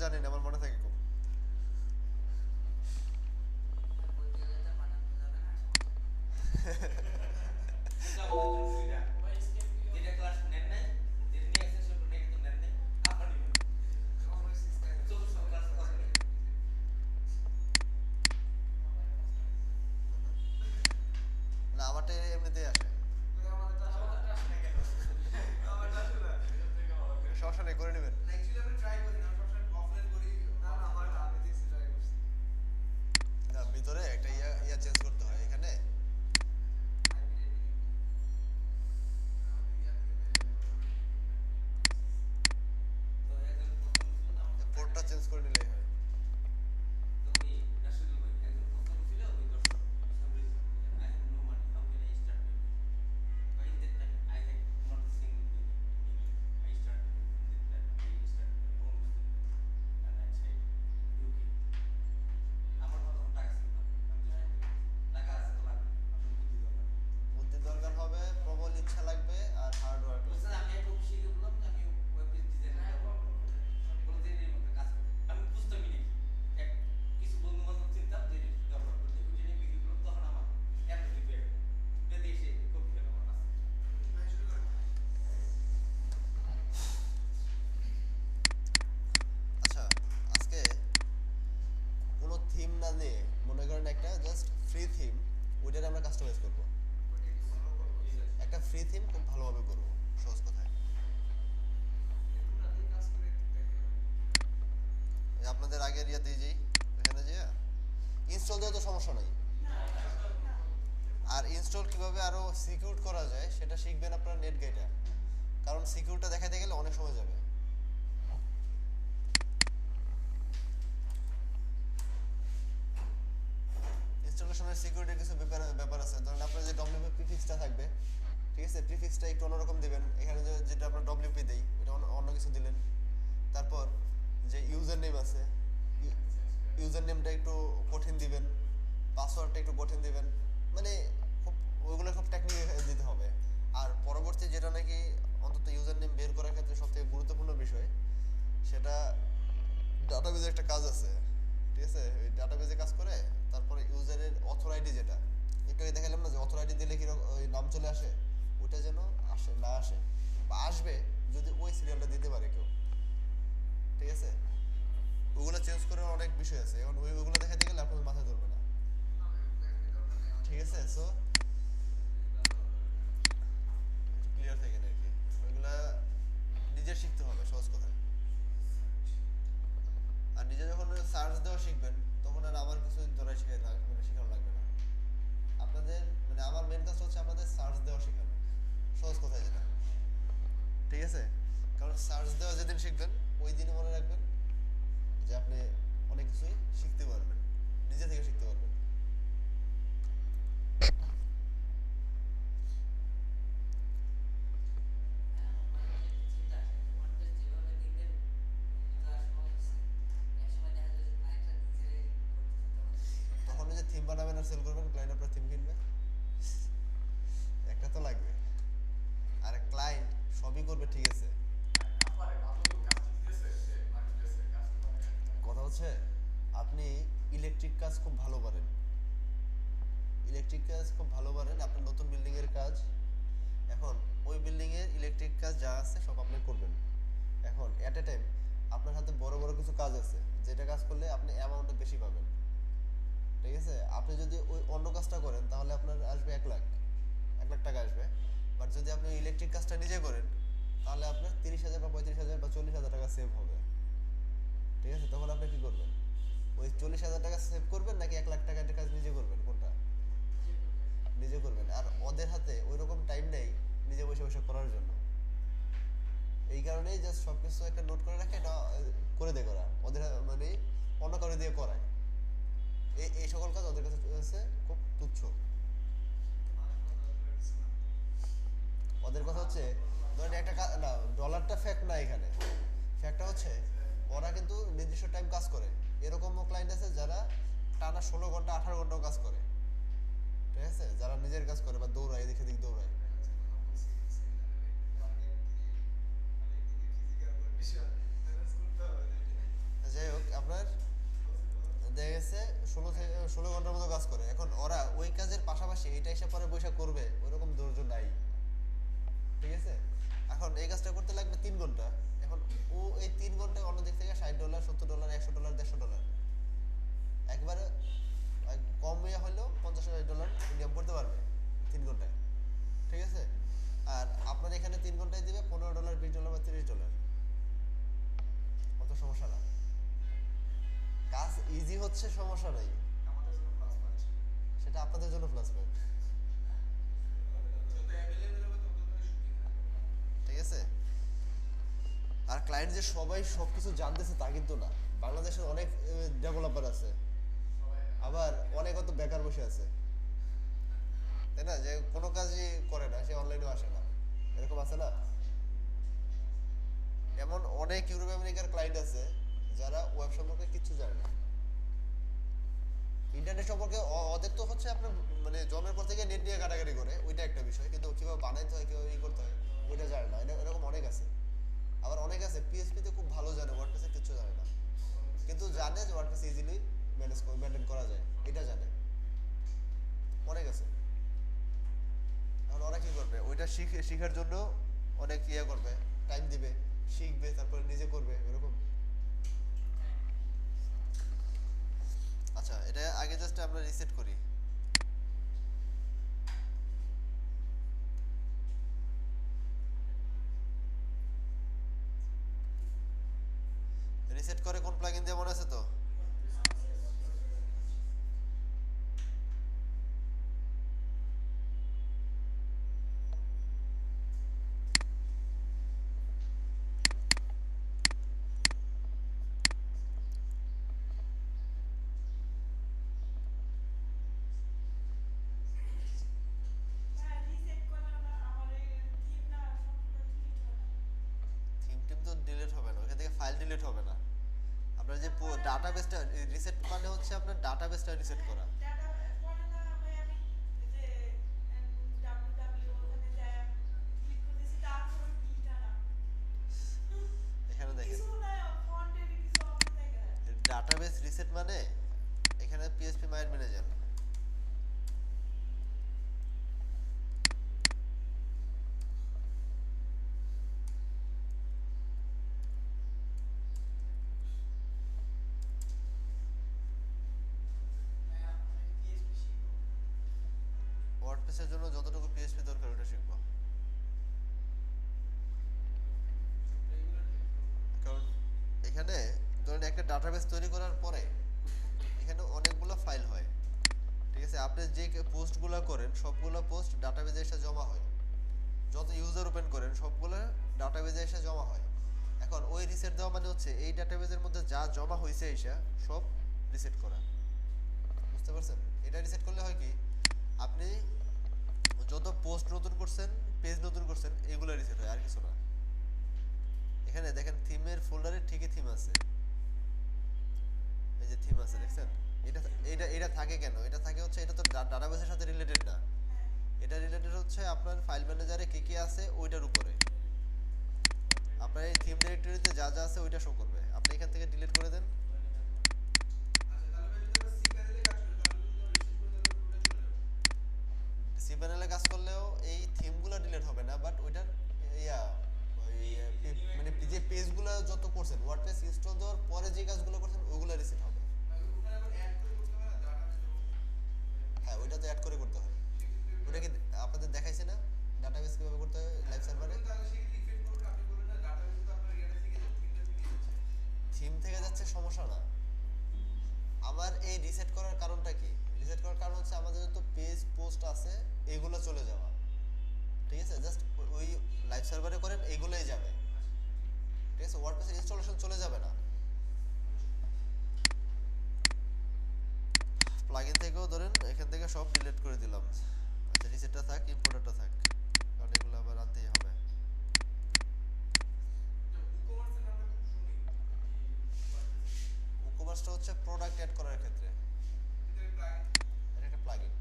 জানি না, আমার মনে থাকে খুব। না আমারটা এমনিতেই আসে, সমস্যা নেই, করে নেবেন। না ভিতরে একটা ইয়া ইয়া চেঞ্জ করতে হয় এখানে। পোর্টটা চেঞ্জ করে নিলেই হয়। বুদ্ধি দরকার হবে, প্রবল ইচ্ছা লাগবে, আর হার্ড ওয়ার্ক লাগবে। আচ্ছা, আজকে কোনো থিম না নিয়ে, মনে করেন একটা জাস্ট ফ্রি থিম, ওইটার আমরা কাস্টমাইজ করব। একটা ফ্রি থিম খুব ভালোভাবে করব, সহজ কথায়। এই আপনাদের আগের ইয়াতেই যেই এখানে যে ইনস্টল দেওয়া তো সমস্যা নাই। আর ইনস্টল কিভাবে আরো সিকিউর করা যায় সেটা শিখবেন আপনারা নেট গাইডে। কারণ সিকিউরটা দেখাতে গেলে অনেক সময় যাবে। ইনস্টলেশনের সিকিউরিটির কিছু ব্যাপার আছে। ধরেন আপনার যে ডব্লিউপি প্রিফিক্সটা থাকবে, ঠিক আছে, প্রিফিক্সটা একটু অন্যরকম দিবেন। এখানে যেটা আমরা ডব্লিউপি দেই এটা অন্য কিছু দিলেন। তারপর যে ইউজার নেম আছে, ইউজার নেমটা একটু কঠিন দিবেন, পাসওয়ার্ডটা একটু কঠিন দিবেন। মানে খুব ওইগুলো খুব টেকনিক দিতে হবে। আর পরবর্তী যেটা নাকি অন্তত ইউজার নেম বের করার ক্ষেত্রে সবথেকে গুরুত্বপূর্ণ বিষয়, সেটা ডাটাবেজে একটা কাজ আছে, ঠিক আছে, ওই ডাটাবেজে কাজ করে। তারপরে ইউজারের অথর আইডি, যেটা একটু আগে দেখালাম না যে অথর আইডি দিলে কি ওই নাম চলে আসে, ওটা যেন আসে না আসে, বা আসবে যদি ওই সিরিয়ালটা দিতে পারে কেউ, ঠিক আছে। ওগুলো চেঞ্জ করার অনেক বিষয় আছে, এখন ওইগুলো দেখাতে গেলে আপনার মাথায় ধরবে না, ঠিক আছে। সো ক্লিয়ার থাকেন আর কি, ওইগুলা নিজে শিখতে হবে, সহজ কথা। আর নিজে যখন সার্চ দেওয়া শিখবেন, তখন আর আমার কিছু ধরে শেখানো লাগবে না আপনাদের। মানে আমার মেন কাজ হচ্ছে আপনাদের সার্চ দেওয়া শেখানো, সহজ কথায় যেটা, ঠিক আছে। কারণ সার্চ দেওয়া যেদিন শিখবেন, ওই দিনই মনে রাখবেন যে আপনি অনেক কিছুই শিখতে পারবেন, নিজে থেকে শিখতে পারবেন। তখন ওই যে থিম বানাবেন আর সেল করবেন, ক্লায়েন্ট আপনার থিম কিনবে, একটা তো লাগবে। আর ক্লায়েন্ট সবই করবে, ঠিক আছে। কথা হচ্ছে আপনি ইলেকট্রিক কাজ খুব ভালো পারেন, ইলেকট্রিক কাজ খুব ভালো পারেন, আপনার নতুন বিল্ডিং এর কাজ। এখন ওই বিল্ডিং এর ইলেকট্রিক কাজ যা আছে সব আপনি করবেন। এখন এট এ টাইম আপনার হাতে বড় বড় কিছু কাজ আছে, যেটা কাজ করলে আপনি অ্যামাউন্টটা বেশি পাবেন, ঠিক আছে। আপনি যদি ওই অন্য কাজটা করেন তাহলে আপনার আসবে 1 লাখ, 1 লাখ টাকা আসবে। বাট যদি আপনি ইলেকট্রিক কাজটা নিজে করেন, তাহলে আপনার 30,000 বা 35,000 বা 40,000 টাকা সেভ হবে, ঠিক আছে। তখন আপনি কি করবেন? ওই 40,000 টাকা সেভ করবেন, নাকি 1 লাখ টাকার কাজ নিজে করবেন, কোনটা? নিজে করবেন। আর ওদের হাতে ওই রকম টাইম নেই নিজে বসে বসে করার জন্য। এই কারণেই জাস্ট সবকিছু একটা নোট করে রাখে, এটা করে দেয় করা ওদের, মানে অন্য কারো দিয়ে করায়। এই এই সকল কাজ ওদের কাছে হচ্ছে খুব তুচ্ছ। ওদের কথা হচ্ছে, ধরেন একটা না, ডলারটা ফ্যাক্ট না এখানে। ফ্যাক্টটা হচ্ছে ওরা কিন্তু নির্দিষ্ট টাইম কাজ করে। এরকমও ক্লায়েন্ট আছে যারা টানা 16 ঘন্টা 18 ঘন্টাও কাজ করে, ঠিক আছে, যারা নিজের কাজ করে বা দৌড়ায়, এদিক সেদিক দৌড়ায়। এখন এই কাজটা করতে লাগবে 3 ঘন্টা। এখন ও এই 3 ঘন্টায় অন্য দিক থেকে $60, $70, $100, $150 একবারে কম ইয়ে হলেও $50 ইনকাম করতে পারবে 3 ঘন্টায়। ঠিক আছে, আর আপনার এখানে 3 ঘন্টায় দিবে $15, $20 বা $30। কত সমস্যা না, কাজ ইজি হচ্ছে, সমস্যা নাই। আমাদের জন্য প্লাস পয়েন্ট। সেটা আপনাদের জন্য প্লাস পয়েন্ট। যত অ্যাভেলেবল হবে তত করে সুবিধা। ঠিক আছে, আর ক্লায়েন্ট যে সবাই সবকিছু জানতেছে তা কিন্তু না। বাংলাদেশের অনেক ডেভেলপার আছে, আবার অনেক অত বেকার বসে আছে, তাই না? যে কোনো কাজই করে না, সে অনলাইনেও আসে না, এরকম আছে না? এমন অনেক ইউরোপ আমেরিকার ক্লায়েন্ট আছে যারা ওয়েব সম্পর্কে কিছু জানে না। ইন্টারনেট সম্পর্কে ওদের তো হচ্ছে আপনার মানে জন্মের পর থেকে নেট নিয়ে ঘাটাঘাটি করে, ওইটা একটা বিষয়, কিন্তু কিভাবে বানাইতে হয়, কিভাবে ই করতে হয়, ওইটা জানে না। এরকম অনেক আছে। আবার অনেক আছে পিএইচপি তে খুব ভালো জানে, ওয়ার্ডপ্রেসে কিছু জানে না, কিন্তু জানে যে ওয়ার্ডপ্রেস ইজিলি মেনটেন করা যায়, এটা জানে। অনেক আছে। এখন ওরা কি করবে, ওইটা শিখার জন্য অনেক ইয়ে করবে, টাইম দিবে, শিখবে, তারপরে নিজে করবে, এরকম। আচ্ছা, এটা আগে জাস্ট আমরা রিসেট করি। রিসেট করে কোন প্লাগইন দিয়ে মনে আছে তো? হ্যাঁ, রিসেট করলে আমার এই থিম না সম্পূর্ণ ডিলিট হয় না। থিম টিম তো ডিলিট হবে না, ওখান থেকে ফাইল ডিলিট হবে না। আপনার যে ডাটাবেসটা রিসেট মানে হচ্ছে আপনার ডাটাবেসটা রিসেট করা। ডাটা পরে না ভাই, আমি এই যে www ওখানে যায় ক্লিক করতেছি, তারপর কিটা না এখানে দেখেন, কিছু না, ফন্টের কিছু অপশন থাকে না। ডাটাবেস রিসেট মানে এখানে পিএইচপি মাইন্ড ম্যানেজার, হ্যাঁ, আমি পিএইচপি শিখবো। ওয়ার্ডপ্রেসের জন্য যতটুকু পিএইচপি দরকার ওটা শিখবো। রেগুলার কারণ এখানে ধরেন একটা ডাটাবেস তৈরি করার পরে এখানে অনেকগুলো ফাইল হয়। ঠিক আছে, আপনি যে পোস্টগুলো করেন সবগুলো পোস্ট ডাটাবেজে এসে জমা হয়, যত ইউজার ওপেন করেন সবগুলো ডাটাবেজে এসে জমা হয়। এখন ওই রিসেট দেওয়া মানে হচ্ছে এই ডাটাবেজের মধ্যে যা জমা হয়েছে এসে সব রিসেট করা। বুঝতে পারছেন? এটা রিসেট করলে হয় কি, আপনি যত পোস্ট নতুন করছেন, পেজ নতুন করছেন, এগুলো রিসেট হয়, আর কিছু না। এখানে দেখেন থিমের ফোল্ডারে ঠিকই থিম আছে, এই যে থিম আছে দেখছেন? এটা এটা এটা থাকে কেন? এটা থাকে হচ্ছে, এটা তো ডাটাবেসের সাথে রিলেটেড না, হ্যাঁ, এটা রিলেটেড হচ্ছে আপনার ফাইল ম্যানেজারে কি কি আছে ওইটার উপরে। আপনার এই থিম ডিরেক্টরিতে যা যা আছে ওইটা শো করবে, আপনি এখান থেকে ডিলিট করে দেন। আচ্ছা, তাহলে ভাই যদি আমরা সি প্যানেলে কাজ করি তাহলে যদি আমরা রিসেট করি তাহলে পুরোটা চলে যাবে। সি প্যানেলে কাজ করলেও এই থিমগুলো ডিলিট হবে না, বাট ওইটার ইয়া ওই মানে যে পেজগুলো যত করছেন ওয়ার্ডপ্রেস ইনস্টল দেওয়ার পরে যে কাজগুলো করছেন ওইগুলো রিসেট হবে। মানে ওখানে আবার অ্যাড করে করতে হবে না ডাটাবেস যখন। হ্যাঁ, ওইটা তো অ্যাড করে করতে হয়। সেক্ষেত্রে ওটা কি আপনাদের দেখাইছে না ডাটাবেস কিভাবে করতে হয় লাইভ সার্ভারে? তাহলে সেক্ষেত্রে ইফেক্ট করুন, আপনি বললেন না ডাটাবেসে তো আপনার ইয়াটা থেকে যাচ্ছে, থিমটা থেকে যাচ্ছে। থিম থেকে যাচ্ছে, সমস্যা না। আমার এই রিসেট করার কারণটা কি? রিসেট করার কারণ হচ্ছে আমাদের যত পেজ পোস্ট আছে এগুলো চলে যাওয়া। ঠিক আছে, জাস্ট ওই লাইভ সার্ভারে করেন এইগুলোই যাবে। ঠিক আছে, ওয়ার্ডপ্রেসের ইনস্টলেশন চলে যাবে না। প্লাগইন থেকেও ধরেন এখান থেকে সব ডিলিট করে দিলাম। আচ্ছা, রিসেটটা থাক, ইম্পোর্টারটা থাক, কারণ এগুলো আবার আনতেই হবে। WooCommerce এর নামটা খুব শুনি WooCommerce হচ্ছে প্রোডাক্ট অ্যাড করার ক্ষেত্রে, ভিতরে প্লাগইন এটা একটা প্লাগইন।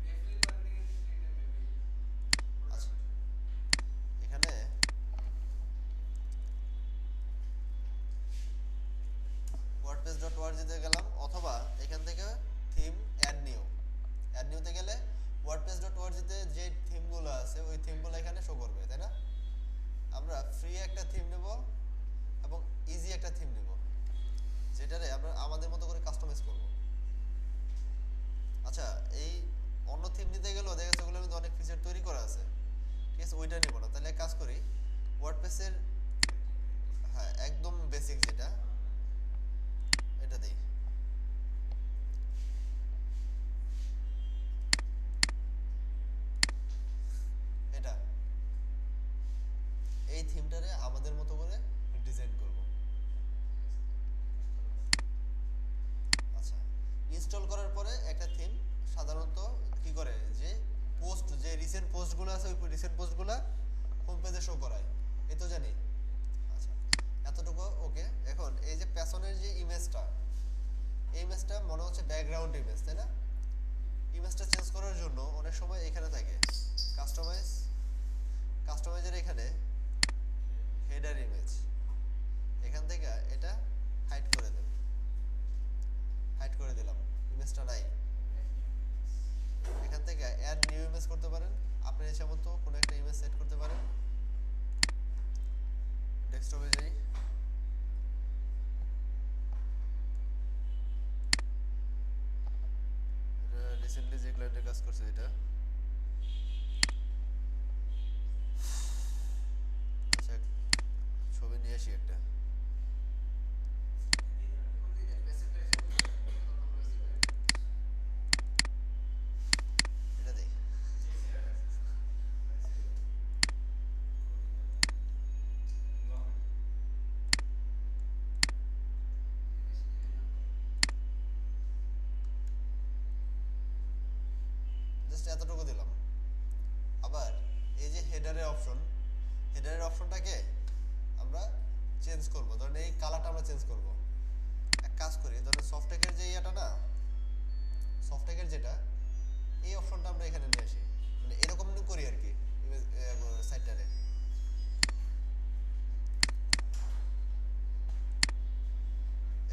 অ্যাফিলিয়েট মার্কেটিং এর ক্ষেত্রে এটা মেবি আচ্ছা, এখানে wordpress.org তে গেলাম, অথবা এখান থেকে থিম অ্যাড নিউ অ্যাড নিউতে গেলে wordpress.org তে যে থিমগুলো আছে ওই থিমগুলো এখানে শো করবে, তাই না? আমরা ফ্রি একটা থিম নেব এবং ইজি একটা থিম নেব, যেটারে আমরা আমাদের মতো করে কাস্টমাইজ করব। আচ্ছা, এই অন্য থিম নিতে গেলেও দেখা যাচ্ছে ওগুলো কিন্তু অনেক ফিচার তৈরি করা আছে, ঠিক আছে? ওইটা নিব না, তাহলে এক কাজ করি, ওয়ার্ডপ্রেসের হ্যাঁ একদম বেসিক যেটা, এটা দিই। এটা এই থিমটারে আমাদের মতো করে ডিজাইন করব। আচ্ছা, ইনস্টল করার পরে একটা থিম সাধারণত কি করে, যে পোস্ট, যে রিসেন্ট পোস্টগুলো আছে ওই রিসেন্ট পোস্টগুলো হোম পেজে শো করায়, এই তো জানি। আচ্ছা, এতটুকু ওকে। এখন এই যে পেছনের যে ইমেজটা, এই ইমেজটা মনে হচ্ছে ব্যাকগ্রাউন্ড ইমেজ, তাই না? ইমেজটা চেঞ্জ করার জন্য অনেক সময় এখানে থাকে কাস্টমাইজের এখানে হেডার ইমেজ, এখান থেকে এটা হাইড করে দেব, হাইড করে দিলাম, ইমেজটা নাই। এখান থেকে অ্যাড নিউ ইমেজ করতে পারেন, আপনার ইচ্ছা মতো কোনো একটা ইমেজ সেট করতে পারেন। ডেস্কটপে যাই, রিসেন্টলি যে ক্লায়েন্টের কাজ করছে এটা। আচ্ছা, ছবি নিয়ে আসি একটা। এটা দেই। জাস্ট এতটুকু দিলাম। আবার এই যে হেডারের অপশনটাকে আমরা চেঞ্জ করব। ধরেন এই কালারটা আমরা চেঞ্জ করব। এক কাজ করি, ধরেন সফটটেকের যে ইয়াটা না, সফটটেকের যেটা, এই অপশনটা আমরা এখানে নিয়ে আসি, মানে এরকম করি আর কি সাইটটারে।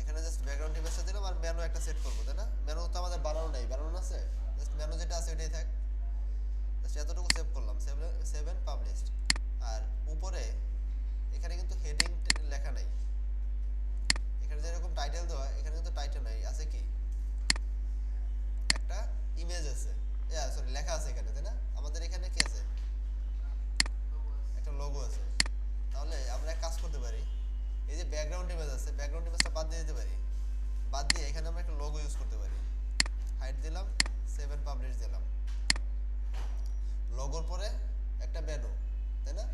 এখানে জাস্ট ব্যাকগ্রাউন্ড ইমেজটা দিলাম আর মেনু একটা সেট করব, তাই না? মেনু তো আমাদের বানানো নাই, বানানো আছে, জাস্ট মেনু যেটা আছে ওইটাই থাক। জাস্ট এতটুকু সেভ করলাম, সেভ এন্ড পাবলিশড। আর উপরে এখানে কিন্তু হেডিং লেখা নাই, এখানে যেরকম টাইটেল দেওয়া, এখানে কিন্তু টাইটেল নাই, আছে কি একটা ইমেজ আছে, সরি লেখা আছে এখানে, তাই না? আমাদের এখানে কি আছে, একটা লোগো আছে। তাহলে আমরা এক কাজ করতে পারি, এই যে ব্যাকগ্রাউন্ড ইমেজ আছে, ব্যাকগ্রাউন্ড ইমেজটা বাদ দিয়ে দিতে পারি, বাদ দিয়ে এখানে আমরা একটা লোগো ইউজ করতে পারি। হাইড দিলাম, সেভ এন্ড পাবলিশ দিলাম, লোগোর পরে একটা ব্যানো, তাই না?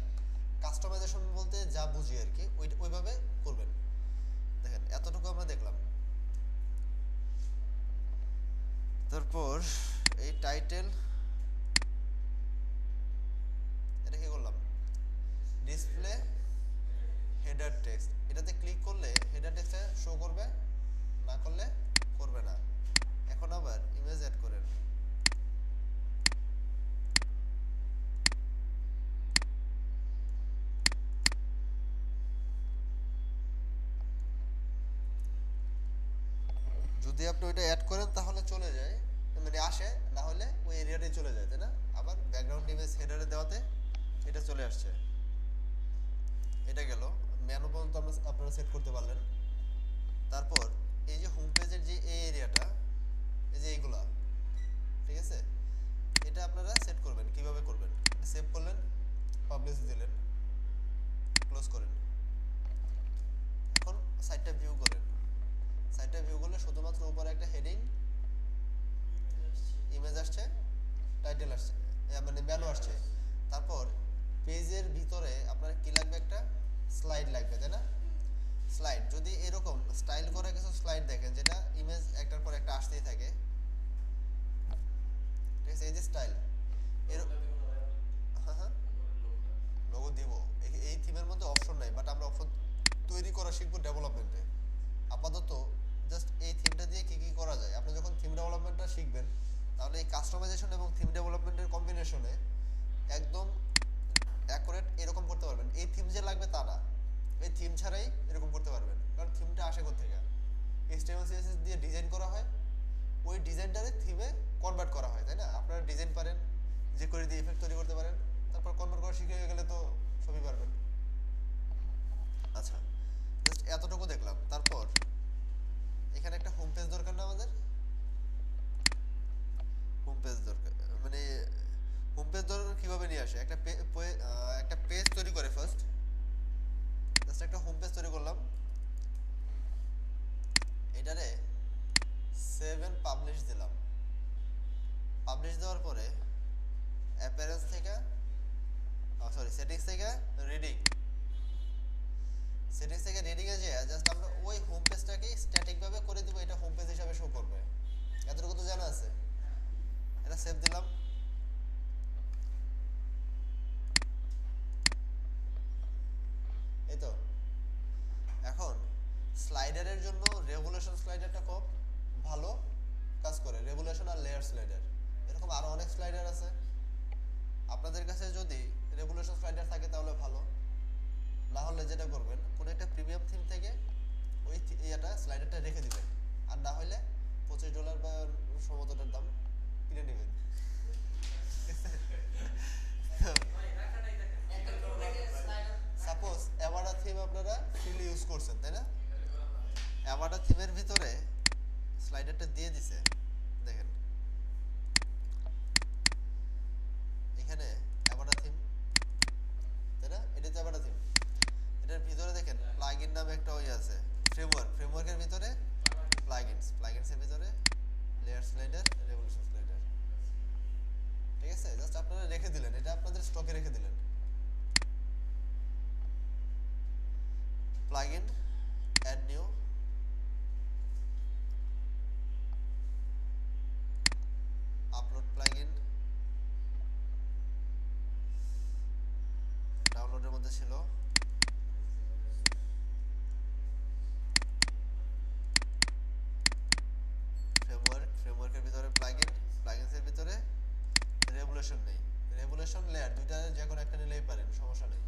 কাস্টমাইজেশন বলতে যা বুঝি আর কি ওইভাবে করবেন। দেখেন এতটুকু আমরা দেখলাম। তারপর এই টাইটেল, এটা কি করলাম, ডিসপ্লে হেডার টেক্সট, এটাতে ক্লিক করলে হেডার টেক্সটটা শো করবে, না করলে করবে না। এখন আবার ইমেজ অ্যাড করেন, যদি আপনি ওইটা অ্যাড করেন তাহলে চলে যায়, মানে আসে, না হলে ওই এরিয়াটাই চলে যায়, তাই না? আবার ব্যাকগ্রাউন্ড ইমেজ হেডারে দেওয়াতে এটা চলে আসছে। এটা গেল মেনু পর্যন্ত আপনারা সেট করতে পারলেন। তারপর এই যে হোম পেজের যে এই এরিয়াটা, এই যে এইগুলা, ঠিক আছে, এটা আপনারা সেট করবেন। কিভাবে করবেন, সেভ করলেন, পাবলিশ দিলেন, ক্লোজ করেন। এখন সাইটটা ভিউ করেন, সাইটটা ভিউ করলে শুধুমাত্র উপরে একটা হেডিং, ইমেজ আসছে, টাইটেল আসছে, মানে মেনু আসছে। তারপর পেজের ভিতরে আপনার কি লাগবে, একটা স্লাইড লাগবে, তাই না? স্লাইড যদি এরকম স্টাইল করে কিছু স্লাইড দেখেন, যেটা ইমেজ একটার পর একটা আসতেই থাকে, ঠিক আছে? এই যে স্টাইল, এর হ্যাঁ হ্যাঁ লোগো দিব। এই থিমের মধ্যে অপশন নাই, বাট আমরা অপশন তৈরি করা শিখবো ডেভেলপমেন্টে। আপাতত জাস্ট এই থিমটা দিয়ে কি কি করা যায়, আপনি যখন থিম ডেভেলপমেন্টটা শিখবেন তাহলে এই কাস্টমাইজেশন এবং থিম ডেভেলপমেন্টের কম্বিনেশনে একদম অ্যাকুরেট এরকম করতে পারবেন। এই থিম যে লাগবে তা না, এই থিম ছাড়াই এরকম করতে পারবেন, কারণ থিমটা আসে কোথা থেকে, HTML CSS দিয়ে ডিজাইন করা হয়, ওই ডিজাইনটারে থিমে কনভার্ট করা হয়, তাই না? আপনারা ডিজাইন পারেন, যে করে দিয়ে ইফেক্ট তৈরি করতে পারেন, তারপর কনভার্ট করা শিখে গেলে তো সবই পারবেন। আচ্ছা, জাস্ট এতটুকু দেখলাম। তারপর এখানে একটা হোম পেজ দরকার না আমাদের? হোম পেজ দরকার, মানে হোম পেজ দরকার কিভাবে নিয়ে আসে? একটা পেজ তৈরি করে ফার্স্ট, জাস্ট একটা হোম পেজ তৈরি করলাম, এটারে সেভ এন্ড পাবলিশ দিলাম। পাবলিশ দেওয়ার পরে অ্যাপিয়ারেন্স থেকে সেটিংস থেকে রিডিং, সেটিংস থেকে রিডিং এ যে জাস্ট আমরা ওই হোম পেজটাকে স্ট্যাটিক ভাবে করে দিব, এটা হোম পেজ হিসাবে শো করবে। এতটুকু তো জানা আছে। এটা সেভ দিলাম। এই তো। এখন স্লাইডারের জন্য রেভুলেশন স্লাইডারটা খুব ভালো কাজ করে, রেভুলেশন আর লেয়ার স্লাইডার। এরকম আরো অনেক স্লাইডার আছে, আপনাদের কাছে যদি রেভুলেশন স্লাইডার থাকে তাহলে ভালো, না হলে যেটা করবেন কোনো একটা প্রিমিয়াম থিম থেকে ওই এটা স্লাইডারটা রেখে দিবেন, আর না হলে $25 বা সমতটার দাম কিনে নেবেন। সাপোজ অ্যাভাটা থিম আপনারা ফ্রিলি ইউজ করছেন, তাই না? অ্যাভাটা থিমের ভিতরে স্লাইডারটা দিয়ে দিছে, দেখেন এখানে অ্যাভাটা থিম, তাই না? এটা তো অ্যাভাটা থিম। এটার ভিতরে দেখেন প্লাগইন নামে একটা ওই আছে, ফ্রেমওয়ার্কের ভিতরে প্লাগইনসের ভিতরে লেয়ার স্লাইডার, রেভলিউশন স্লাইডার। ঠিক আছে, জাস্ট আপনারা রেখে দিলেন, এটা আপনাদের স্টকে রেখে দিলেন। Plugin, add new, upload plugin, ডাউনলোডের মধ্যে ছিল। ফ্রেমওয়ার্কের ভিতরে প্লাগইনসের ভিতরে রেভুলেশন নেই, রেভুলেশন লেয়ার, দুইটা যে কোনো একটা নিলেই পারেন, সমস্যা নেই।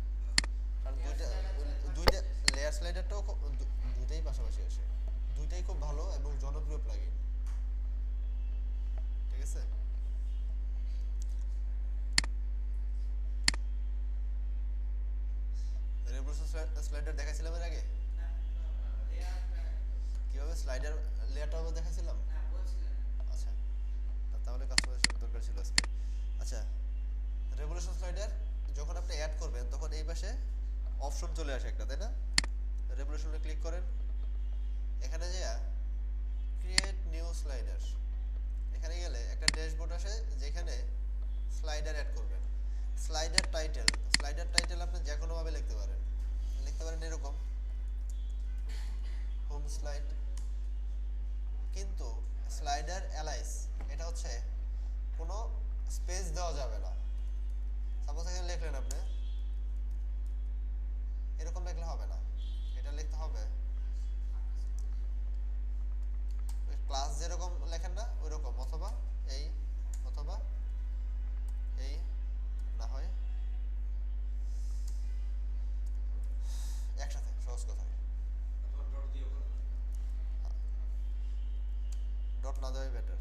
কারণ দুইটা লেয়ার স্লাইডারটাও দুইটাই পাশাপাশি আসে, দুইটাই খুব ভালো এবং জনপ্রিয় প্লাগইন। ঠিক আছে, রেভুলেশন স্লাইডার দেখাইছিলাম এর আগে, কিভাবে স্লাইডার লেয়ারটা দেখাইছিলাম। আচ্ছা, তাহলে কাস্টমাইজেশন দরকার ছিল আজকে। আচ্ছা, রেভুলেশন স্লাইডার যখন আপনি অ্যাড করবেন তখন এই পাশে অপশন চলে আসে একটা, তাই না? রেভুলেশনে ক্লিক করেন, এখানে যা ক্রিয়েট নিউ স্লাইডার, এখানে গেলে একটা ড্যাশবোর্ড আসে যেখানে স্লাইডার অ্যাড করবেন। স্লাইডার টাইটেল আপনি যে কোনো ভাবে লিখতে পারেন এরকম হোম স্লাইড, কিন্তু স্লাইডার অ্যালাইস এটা হচ্ছে কোনো স্পেস দেওয়া যাবে না। সাপোজ এখানে লিখলেন আপনি, এরকম লিখলে হবে না, এটা লিখতে হবে ক্লাস যেরকম লেখেন না ওইরকম, অথবা এই না হয় একসাথে, সহজ কথা। ডট না দেওয়াই বেটার।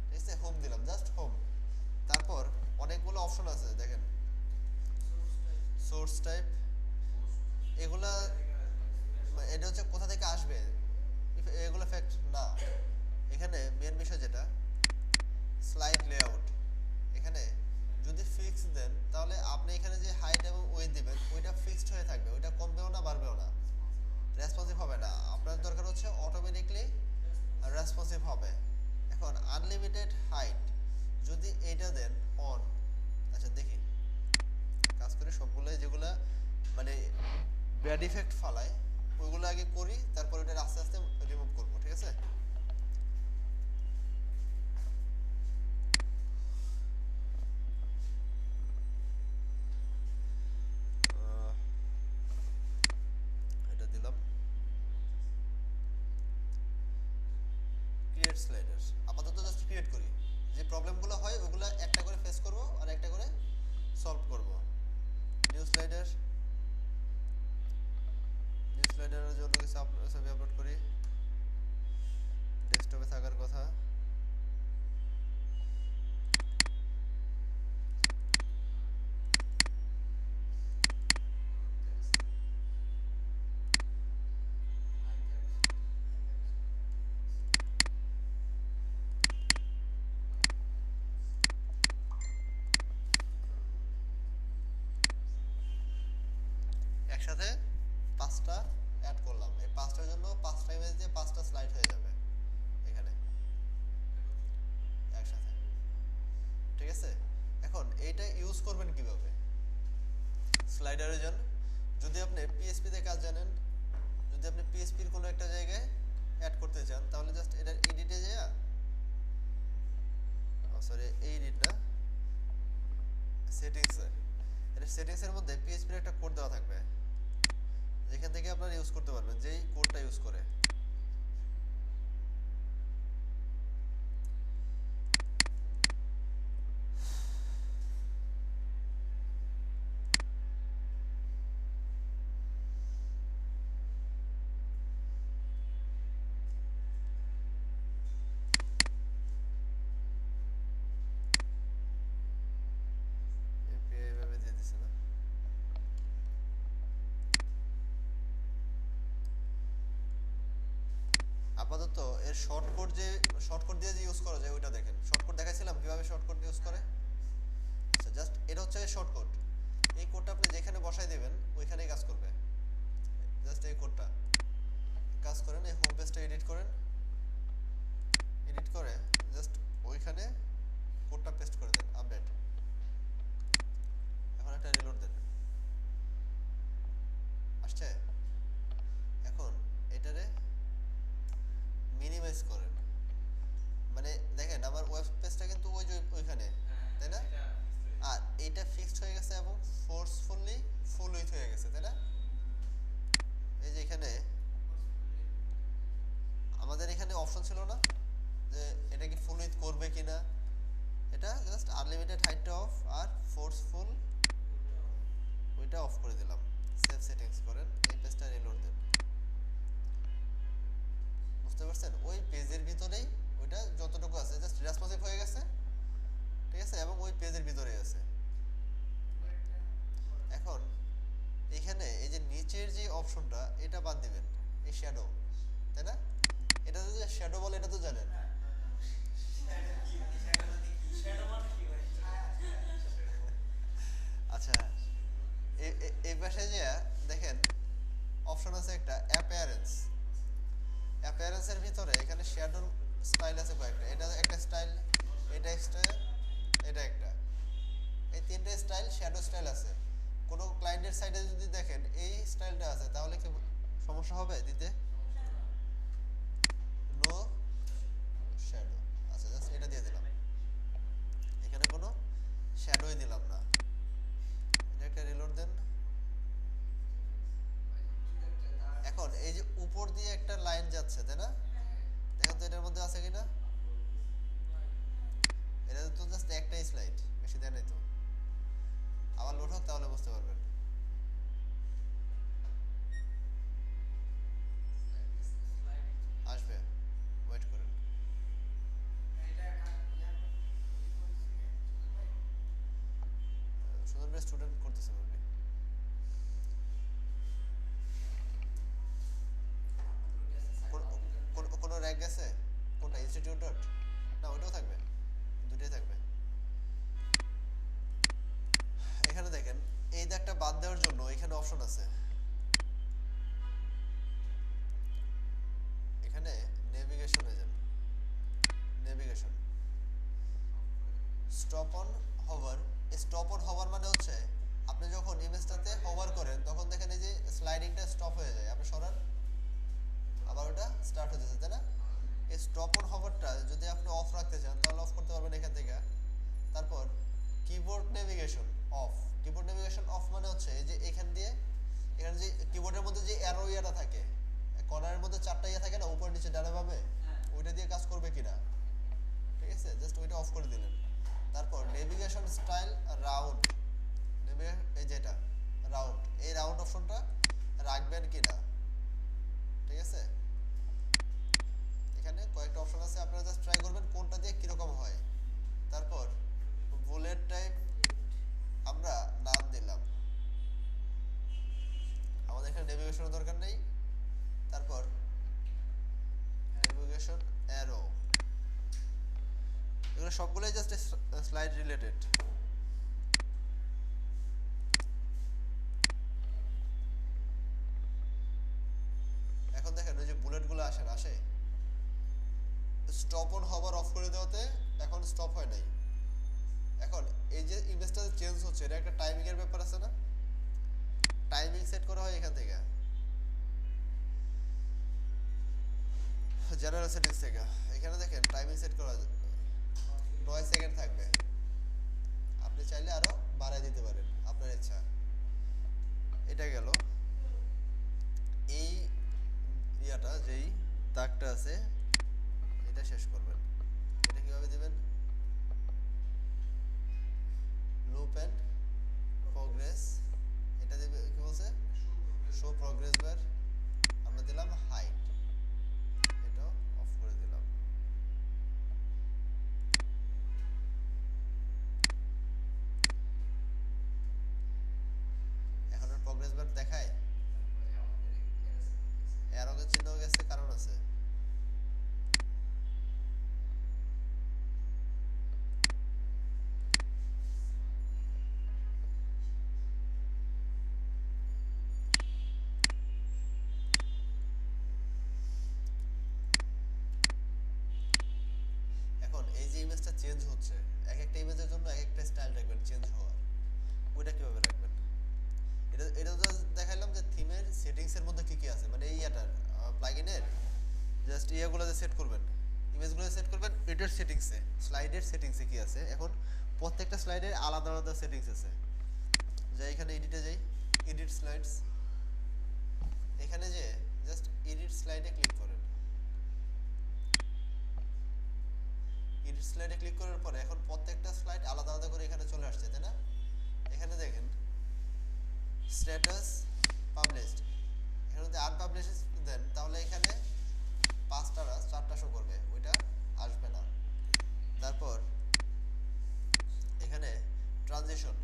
ঠিক আছে, হোম দিলাম, জাস্ট হোম। তারপর অনেকগুলো অপশন আছে দেখেন, সোর্স টাইপ, এগুলা এটা হচ্ছে কোথা থেকে আসবে, এগুলো ফ্যাক্ট না। এখানে মেন বিষয় যেটা স্লাইড লেআউট, এখানে যদি ফিক্স দেন তাহলে আপনি এখানে যে হাইট এবং ওয়েট দিবেন ওইটা ফিক্সড হয়ে থাকবে, ওইটা কমবেও না বাড়বেও না, রেসপন্সিভ হবে না। আপনার দরকার হচ্ছে অটোমেটিকলি রেসপন্সিভ হবে। এখন আনলিমিটেড হাইট যদি এইটা দেন অন, আচ্ছা দেখি কাজ করে সবগুলোই, যেগুলা মানে ব্যাড ইফেক্ট ফালায় ওইগুলো আগে করি, তারপর ওটা আস্তে আস্তে রিমুভ করবো। ঠিক আছে, এটা দিলাম ক্রিয়েট স্লাইডার। আপাতত জাস্ট ক্রিয়েট করি, যে প্রবলেমগুলো হয় ওগুলো একটা করে ফেস করব আর একটা করে সলভ করব। নিউ স্লাইডারের জন্য কিছু ছবি আপলোড করি, ডেস্কটপে থাকার কথা। একসাথে 5টা অ্যাড করলাম। এই 5টার জন্য 5টা ইমেজ দিয়ে 5টা স্লাইড হয়ে যাবে এখানে একসাথে। ঠিক আছে, এখন এইটা ইউজ করবেন কিভাবে? স্লাইডারে যান। যদি আপনি পিএসপি তে কাজ জানেন, যদি আপনি পিএসপির কোনো একটা জায়গায় অ্যাড করতে চান, তাহলে জাস্ট এটা এডিটে যায়া, সরি এডিট না, সেটিংসে, এটা সেটিংসের মধ্যে পিএসপির একটা কোড দেওয়া থাকবে, যেখান থেকে আপনারা ইউজ করতে পারবেন, যেই কোডটা ইউজ করে। এপিআই এইভাবে দিয়ে দিছে না? আপাতত এর শর্টকাট দিয়ে যে ইউজ করা যায় ওইটা দেখেন। শর্টকাট দেখাইছিলাম কিভাবে শর্টকাট ইউজ করে। আচ্ছা, জাস্ট এটা হচ্ছে শর্টকাট। এই কোডটা আপনি যেখানে বসাই দিবেন ওইখানেই কাজ করবে। জাস্ট এই কোডটা কাজ করেন, এই হোম পেজটা এডিট করেন, এডিট করে জাস্ট ওইখানে কোডটা পেস্ট করে দেন, আপডেট। এখন একটা রিলোড দেন, আসছে। এখন এটারে মিনিমাইজ করেন, মানে দেখেন আমার ওয়েব পেজটা কিন্তু ওই যে ওইখানে, তাই না? আর এইটা ফিক্সড হয়ে গেছে এবং ফোর্সফুলি ফুল উইথ হয়ে গেছে, তাই না? এই যে এখানে আমাদের এখানে অপশন ছিল না যে এটা কি ফুল উইথ করবে কিনা, এটা জাস্ট আনলিমিটেড হাইটটা অফ আর ফোর্সফুল ওইটা অফ করে দিলাম। সেভ সেটিংস করেন, এই পেজটা রিলোড দেন। বুঝতে পারছেন? ওই পেজের ভিতরেই ওইটা যতটুকু আছে জাস্ট রেসপন্সিভ হয়ে গেছে, ঠিক আছে, এবং ওই পেজের ভিতরেই আছে। এখন এখানে এই যে নিচের যে অপশনটা এটা বাদ দিবেন, এই শ্যাডো, তাই না? এটা যদি শ্যাডো বলে এটা তো জানেন। আচ্ছা, এই পাশে যে দেখেন অপশন আছে একটা অ্যাপিয়ারেন্স। অ্যাপিয়ারেন্সের ভিতরে এখানে শ্যাডোর স্টাইল আছে কয়েকটা। এটা একটা স্টাইল, এটা একটা, এটা একটা, এই তিনটে স্টাইল শ্যাডো স্টাইল আছে। কোনো ক্লায়েন্টের সাইডে যদি দেখেন এই স্টাইলটা আছে তাহলে কি সমস্যা হবে দিতে? No shadow. আচ্ছা, জাস্ট এটা দিয়ে দিলাম, এখানে কোনো শ্যাডোই দিলাম না। এটা একটা রিলোড দেন। এখন এই যে উপর দিয়ে একটা লাইন যাচ্ছে, তাই না? দেখেন তো এটার মধ্যে আছে কিনা। এটা তো জাস্ট একটাই স্লাইড, বেশি দেয় নাই তো। আবার লোড হোক তাহলে বুঝতে পারবেন। আসবে, ওয়েট করেন। সুন্দর ভাই স্টুডেন্ট করতেছে বলবি। কোনো র্যাঙ্ক গেছে? কোনটা ইনস্টিটিউট ডট? না, ওইটাও থাকবে, দুটোই থাকবে। এখানে দেখেন এই দাগটা বাদ দেওয়ার জন্য এখানে অপশন আছে, এখানে নেভিগেশনে যান, navigation, stop on hover. Stop on hover মানে হচ্ছে আপনি যখন ইমেজটাতে হভার করেন তখন দেখেন এই যে স্লাইডিংটা স্টপ হয়ে যায়, আপনি সরান আবার ওটা স্টার্ট হয়ে যাচ্ছে, তাই না? এই স্টপ অন হভারটা যদি আপনি অফ রাখতে চান তাহলে অফ করতে পারবেন এখান থেকে। তারপর keyboard navigation of. Keyboard navigation of মানে হচ্ছে এই যে এখান দিয়ে, এখানে যে কিবোর্ডের মধ্যে যে অ্যারো ইয়াটা থাকে, কর্নারের মধ্যে 4টা ইয়া থাকে না, উপর নিচে ডানে বামে, ওইটা দিয়ে কাজ করবে কিনা, ঠিক আছে? জাস্ট ওইটা অফ করে দিলেন। তারপর নেভিগেশন স্টাইল রাউন্ড, এই যেটা রাউন্ড, এই রাউন্ড অপশনটা রাখবেন কিনা, ঠিক আছে? এখানে কয়েকটা অপশন আছে, আপনারা জাস্ট ট্রাই করবেন কোনটা দিয়ে কিরকম হয়। তারপর বুলেট টাইপ আমরা নাম দিলাম, আমাদের এখানে নেভিগেশনের দরকার নেই। তারপর নেভিগেশন অ্যারো, এগুলো সবগুলোই just slide related. Stop on হবার অফ করে দেওয়াতে এখন স্টপ হয় নাই। এখন এই যে ইমেজটা চেঞ্জ হচ্ছে, এটা একটা টাইমিং এর ব্যাপার আছে না? টাইমিং সেট করা হয় এখান থেকে, জেনারেল সেটিংস থেকে। এখানে দেখেন টাইমিং সেট করা 9 সেকেন্ড থাকবে। আপনি চাইলে আরো বাড়ায় দিতে পারেন, আপনার ইচ্ছা। এটা গেল। এই ইয়াটা যেই দাগটা আছে এটা শেষ করবেন। এটা কিভাবে দিবেন? Loop and progress. এটা দিবে কি বলছে? Show progress bar. আমরা দিলাম হাইট, এটাও অফ করে দিলাম। এখন আর প্রোগ্রেস বার দেখায়? অ্যারোর চিহ্ন গেছে, কারণ আছে। এখন এই যে ইমেজটা চেঞ্জ হচ্ছে, এক একটা ইমেজের জন্য এক একটা স্টাইল রাখবেন চেঞ্জ হওয়ার। ওইটা কিভাবে রাখবেন? এটা তো দেখাইলাম যে থিমের সেটিংস এর মধ্যে কি কি আছে, মানে এই ইয়াটার প্লাগইনের জাস্ট ইয়াগুলো সেট করবেন, ইমেজগুলো সেট করবেন এটার সেটিংসে, স্লাইডের সেটিংসে কি আছে। এখন প্রত্যেকটা স্লাইডের আলাদা আলাদা সেটিংস আছে। যাই এখানে এডিটে যাই, এডিট স্লাইডস। এখানে যে জাস্ট এডিট স্লাইডে ক্লিক করেন। এডিট স্লাইডে ক্লিক করার পরে এখন প্রত্যেকটা স্লাইড আলাদা আলাদা করে এখানে চলে আসছে, তাই না? এখানে দেখেন স্ট্যাটাস পাবলিশড, এখানে যদি আনপাবলিশ দেন তাহলে এখানে 5টা না 4টা শো করবে, ওইটা আসবে না। তারপর এখানে ট্রানজিশন,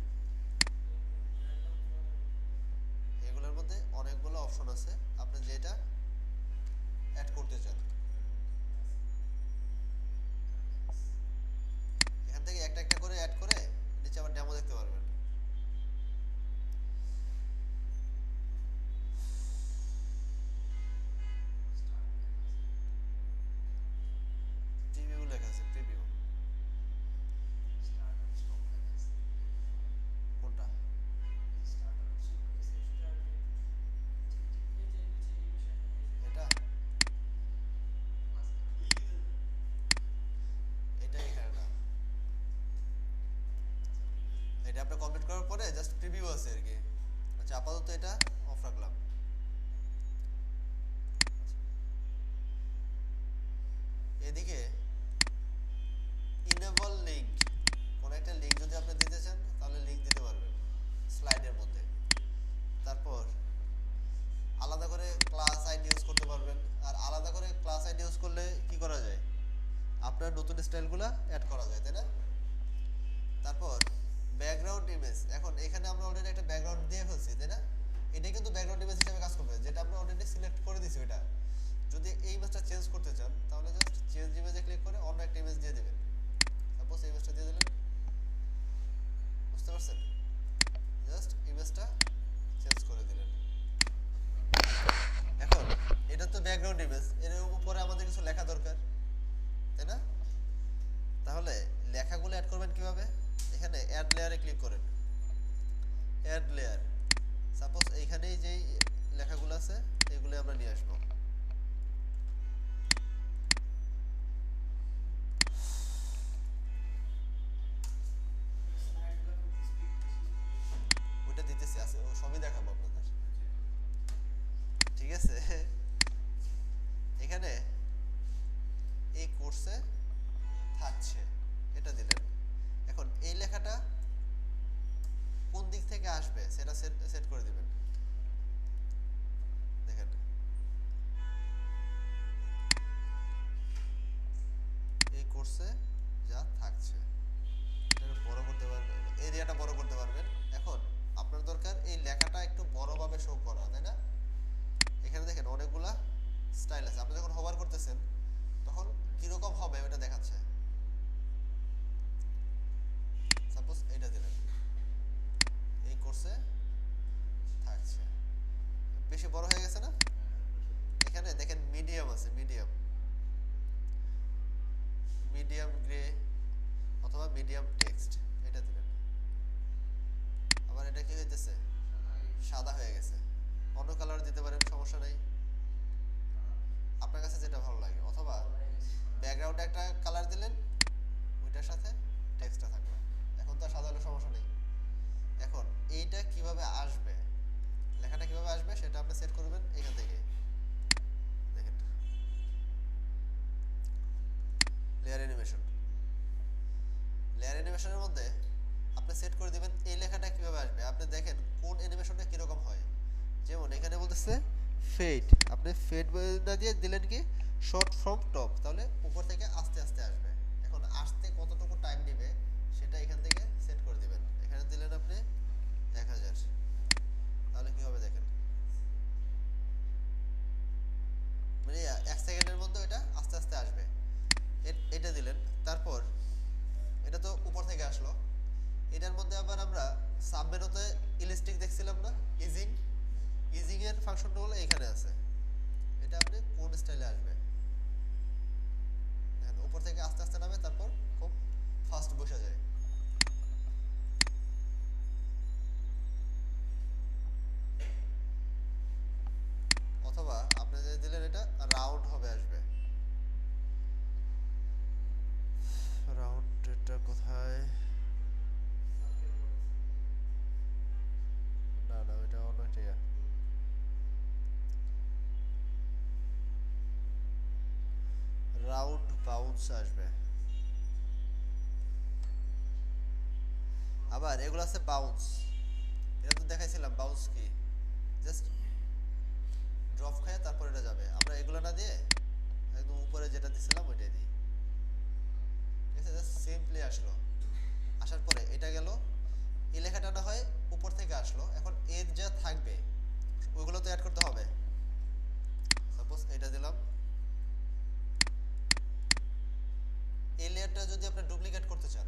এগুলোর মধ্যে অনেকগুলো অপশন আছে, আপনি যেটা অ্যাড করতে চান এখান থেকে একটা একটা করে অ্যাড করে নিচে আবার ডেমো দেখতে পারবেন। প্রিভিউ লেখা আছে, প্রিভিউ কোনটা? এটা এটা এখানে না, এটা আপনি কমপ্লিট করার পরে জাস্ট প্রিভিউ আছে আর কি। আচ্ছা আপাতত এটা অফ রাখলাম। এদিকে ইনেবল লিংক, কোন একটা লিংক যদি আপনি দিতে চান তাহলে লিংক দিতে পারবেন স্লাইডের মধ্যে। তারপর আলাদা করে ক্লাস আইডি ইউজ করতে পারবেন। আর আলাদা করে ক্লাস আইডি ইউজ করলে কি করা যায়? আপনার নতুন স্টাইলগুলো অ্যাড করা যায়, তাই না? তারপর ব্যাকগ্রাউন্ড ইমেজ, এখন এখানে আমরা অলরেডি একটা ব্যাকগ্রাউন্ড দিয়ে ফেলছি, তাই না? এটা কিন্তু ব্যাকগ্রাউন্ড ইমেজ হিসেবে কাজ করবে, যেটা আমরা অলরেডি সিলেক্ট করে দিয়েছি। ওইটা যদি এই ইমেজটা চেঞ্জ করতে চান তাহলে জাস্ট চেঞ্জ ইমেজে ক্লিক করে অন্য একটা ইমেজ দিয়ে দেবেন। সাপোজ এই ইমেজটা দিয়ে দিলেন, বুঝতে পারছেন? জাস্ট ইমেজটা চেঞ্জ করে দিলেন। এখন এটা তো ব্যাকগ্রাউন্ড ইমেজ, এর উপরে আমাদের কিছু লেখা দরকার, তাই না? তাহলে লেখাগুলো অ্যাড করবেন কিভাবে? এখানে অ্যাড লেয়ারে ক্লিক করেন, অ্যাড লেয়ার। সাপোজ এইখানেই যেই লেখাগুলো আছে এগুলো আমরা নিয়ে আসবো। ওইটা দিতেছি, আছে ও সবই দেখাবো আপনাদের, ঠিক আছে? এখানে এই কোর্সে থাকছে, এটা দিলেন। এখন এই লেখাটা কোন দিক থেকে আসবে সেটা সেট করে দিবেন। দেখেন মিডিয়াম টেক্সট এটা দিলেন। আবার এটা কি হইতেছে সাদা হয়ে গেছে, অন্য কালার দিতে পারেন, সমস্যা নেই, আপনার কাছে যেটা ভালো লাগে। অথবা ব্যাকগ্রাউন্ডে একটা কালার দিলেন, ওইটার সাথে টেক্সটটা থাকবে। এখন তো সাদা হলে সমস্যা নেই। এখন এইটা কিভাবে আসবে, লেখাটা কিভাবে আসবে সেটা আপনি সেট করবেন এখান থেকে। দেখেন লেয়ার অ্যানিমেশন, লেয়ার অ্যানিমেশনের মধ্যে আপনি সেট করে দিবেন এই লেখাটা কিভাবে আসবে। আপনি দেখেন কোন অ্যানিমেশনটা কিরকম হয়। যেমন এখানে বলতেছে ফেড, আপনি ফেড না দিয়ে দিলেন কি শর্ট ফ্রম টপ, তাহলে উপর থেকে আস্তে আস্তে আসবে। এখন আসতে কতটুকু টাইম নেবে সেটা এখান থেকে সেট করে দিবেন। এখানে দিলেন আপনি 1000, তাহলে কি হবে দেখেন, মানে 1 সেকেন্ডের মধ্যে এটা আস্তে আস্তে আসবে। এটা দিলেন, তারপর এটা তো উপর থেকে আসলো। এটার মধ্যে আবার আমরা সাবমেনুতে ইলাস্টিক দেখছিলাম না, ইজিং, ইজিং এর ফাংশনটা হলো এখানে আছে। এটা আপনি কোন স্টাইলে আসবে দেখেন, উপর থেকে আস্তে আস্তে নামে, তারপর খুব ফাস্ট বসে যায়। অথবা আপনি যে দিলেন এটা রাউন্ড হবে আসবে। রাউন্ড এটা কোথায়, না না এটা অন্য একটা রাউন্ড বাউন্স আসবে। আবার এগুলো আছে বাউন্স, এটা তো দেখাইছিলাম বাউন্স কি, জাস্ট ড্রপ খায় তারপর এটা যাবে। আমরা এগুলো না দিয়ে একদম উপরে যেটা দিছিলাম ওইটাই দিই। ঠিক আছে, জাস্ট সিম্পলি আসলো, আসার পরে এটা গেল, এই লেখাটা না হয় উপর থেকে আসলো। এখন এর যা থাকবে ওইগুলো তো অ্যাড করতে হবে। সাপোজ এটা দিলাম, এই লেয়ারটা যদি আপনি ডুপ্লিকেট করতে চান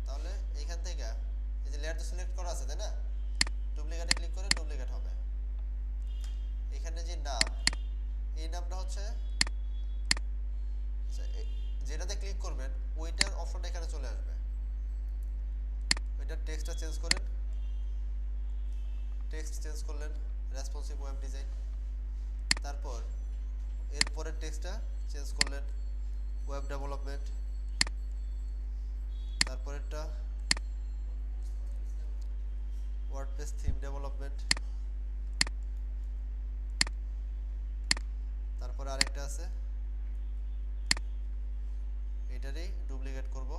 তাহলে এইখান থেকে এই যে লেয়ার তো সিলেক্ট করা আছে তাই না, ডুপ্লিকেটে ক্লিক করে ডুপ্লিকেট হবে। এখানে যে নাম, এই নামটা হচ্ছে যেটাতে ক্লিক করবেন ওইটার অপশনটা এখানে চলে আসবে। ওইটার টেক্সটটা চেঞ্জ করেন, টেক্সট চেঞ্জ করলেন রেসপন্সিভ ওয়েব ডিজাইন, তারপর এরপরের টেক্সটটা চেঞ্জ করলেন ওয়েব ডেভেলপমেন্ট, তারপরেরটা ওয়ার্ডপ্রেস থিম ডেভেলপমেন্ট, তারপরে আরেকটা আছে এটারই ডুপ্লিকেট করব।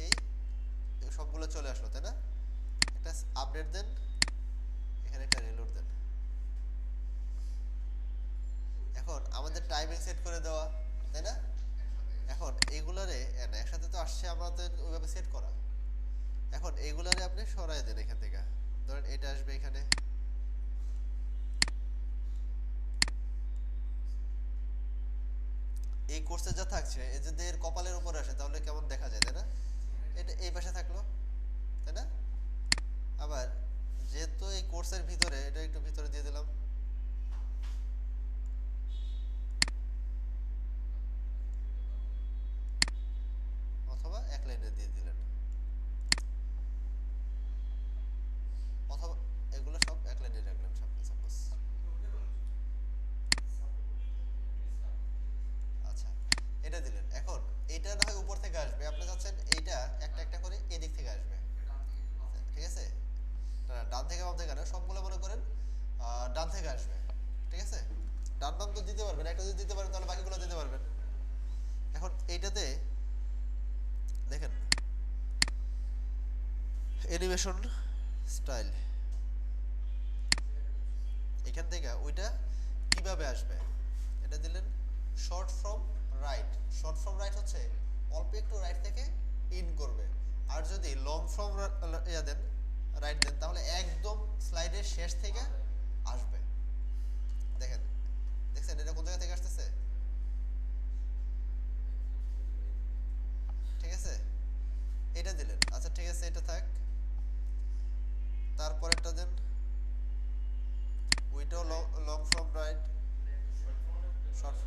এই সবগুলো চলে আসলো তাই না, একটা আপডেট দেন, এখানে একটা রিলোড দেন। এখন আমাদের টাইমিং সেট করে দেওয়া তাই না, এখন এইগুলারে না একসাথে তো আসছে আমাদের ওইভাবে সেট করা। এখন এইগুলারে আপনি সরাই দেন এখান থেকে, ধরেন এটা আসবে এখানে, এই কোর্সে যা থাকছে এই যদি এর কপালের উপর আসে তাহলে কেমন দেখা যায় তাই না, এটা এই পাশে থাকলো তাই না। আবার যেহেতু এই কোর্সের ভিতরে, এটা একটু ভিতরে দিয়ে দিলাম, অথবা এক লাইনে দিয়ে দিলেন, অথবা এগুলো সব এক লাইনে রাখলেন সাপোজ। আচ্ছা এটা দিলেন। এখন এটা না হয় উপর থেকে আসবে, আপনি চাচ্ছেন এইটা একটা একটা করে এদিক থেকে আসবে, ঠিক আছে, না ডান থেকে বাম থেকে না, সবগুলো মনে করেন ডান থেকে আসবে। ঠিক আছে, ডান বাম তো দিতে পারবেন, একটা যদি দিতে পারেন তাহলে বাকিগুলো দিতে পারবেন। এখন এইটাতে দেখেন অ্যানিমেশন স্টাইল, এখান থেকে ওইটা কিভাবে আসবে এটা দিলেন short from right. Short from right হচ্ছে অল্প একটু রাইট থেকে ইন করবে, আর যদি long from then right then তাহলে একদম স্লাইডের শেষ থেকে আসবে। দেখেন দেখছেন এটা কোন জায়গা থেকে আসতেছে, ঠিক আছে, এটা দিলেন। আচ্ছা ঠিক আছে এটা থাক, তারপরেরটা দেন ওইটাও লং ফ্রম রাইট, শর্ট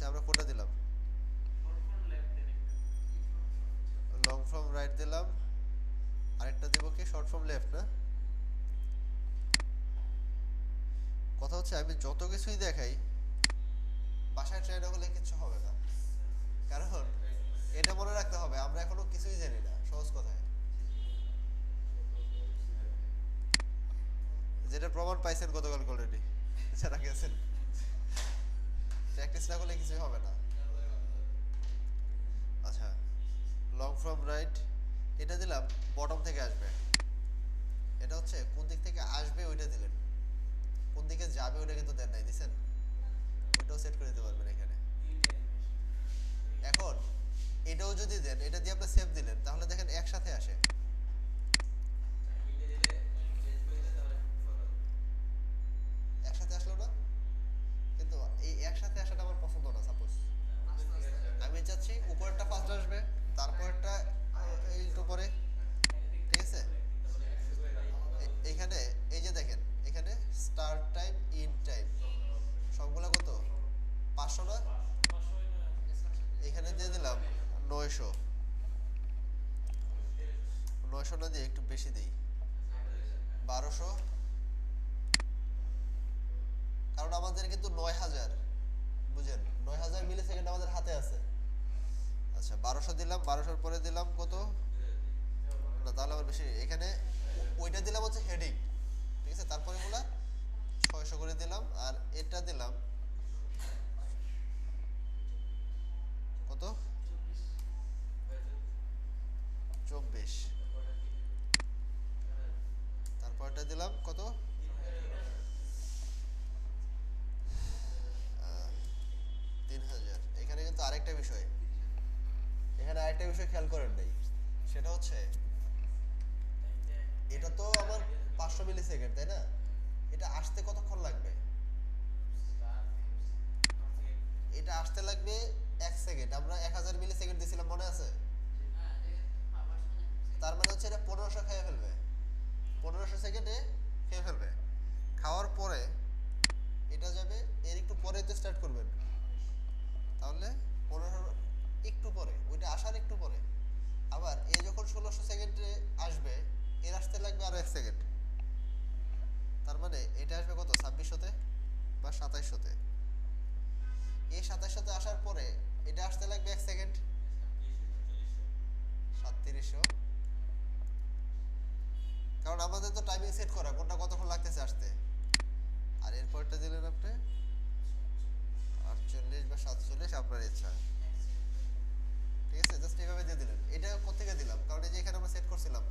আমরা কোনটা দিলাম? লং ফ্রম রাইট দিলাম, আরেকটা দিব কি শর্ট ফ্রম লেফট না? কথা হচ্ছে আমি যত কিছুই দেখাই বাসায় ট্রেন হলে কিছু হবে না, কারণ এটা মনে রাখতে হবে আমরা এখনো কিছুই জানি না। সহজ কথায় যেটা প্রমাণ পাইছেন গতকাল অলরেডি, যারা গেছেন, প্র্যাকটিস না করলে কিছুই হবে না। আচ্ছা, লং ফ্রম রাইট এটা দিলাম, বটম থেকে আসবে। এটা হচ্ছে কোন দিক থেকে আসবে ওইটা দিলেন, কোন দিকে যাবে ওইটা কিন্তু দেন নাই, দিছেন? ওইটাও সেট করে দিতে পারবেন এখানে। এখন এটাও যদি দেন, এটা দিয়ে আপনি সেভ দিলেন, তাহলে দেখেন একসাথে আসে। একসাথে আসলো না? কিন্তু এই একসাথে আসাটা আমার পছন্দ না। সাপোজ আমি চাচ্ছি উপরেরটা ফার্স্ট আসবে, তারপরটা একটু পরে, ঠিক আছে? এখানে এই যে দেখেন, এখানে স্টার্ট টাইম ইন টাইম সবগুলা কত? 500 না? এখানে দিয়ে দিলাম 900। 900 না দিয়ে একটু বেশি দিই, 1200, কারণ আমাদের কিন্তু 9000, বুঝেন, 9000 মিলি সেকেন্ড আমাদের হাতে আছে। আচ্ছা 1200 দিলাম, 1200 পরে দিলাম কত না, তাহলে আবার বেশি। এখানে ওইটা দিলাম হচ্ছে হেডিং, ঠিক আছে? তারপরে গুলা 600 করে দিলাম, আর এটা দিলাম কত? 24। তারপরটা দিলাম কত? 3000। এখানে কিন্তু আরেকটা বিষয়, এখানে আরেকটা বিষয় খেয়াল করেন নাই, সেটা হচ্ছে এটা তো আমার 500 মিলি সেকেন্ড, তাই না? এটা আসতে কতক্ষণ লাগবে? এটা আসতে লাগবে 1 সেকেন্ড। আমরা 1000 মিলি সেকেন্ড দিয়েছিলাম, মনে আছে? তার মানে হচ্ছে এটা 1500 খেয়ে ফেলবে, 1500 সেকেন্ডে খেয়ে ফেলবে। খাওয়ার পরে এটা যাবে, এর একটু পরে তো স্টার্ট করবেন, তাহলে 1500 একটু পরে, ওইটা আসার একটু পরে। আবার এ যখন 1600 সেকেন্ডে আসবে, এর আসতে লাগবে আরো 1 সেকেন্ড। তার মানে এটা আসবে কত? 2600-তে বা 2700-তে। এই 2700-তে আসার পরে এটা আসতে লাগবে 1 সেকেন্ড, 3700। কারণ আমাদের তো টাইমিং সেট করা কোনটা কতক্ষণ লাগতেছে আসতে। আর এরপরটা দিলেন আপনি 48 বা 47, আপনার ইচ্ছা, ঠিক আছে? জাস্ট এইভাবে দিয়ে দিলেন। এটা কোত্থেকে দিলাম? কারণ এই যে এখানে আমরা সেট করছিলাম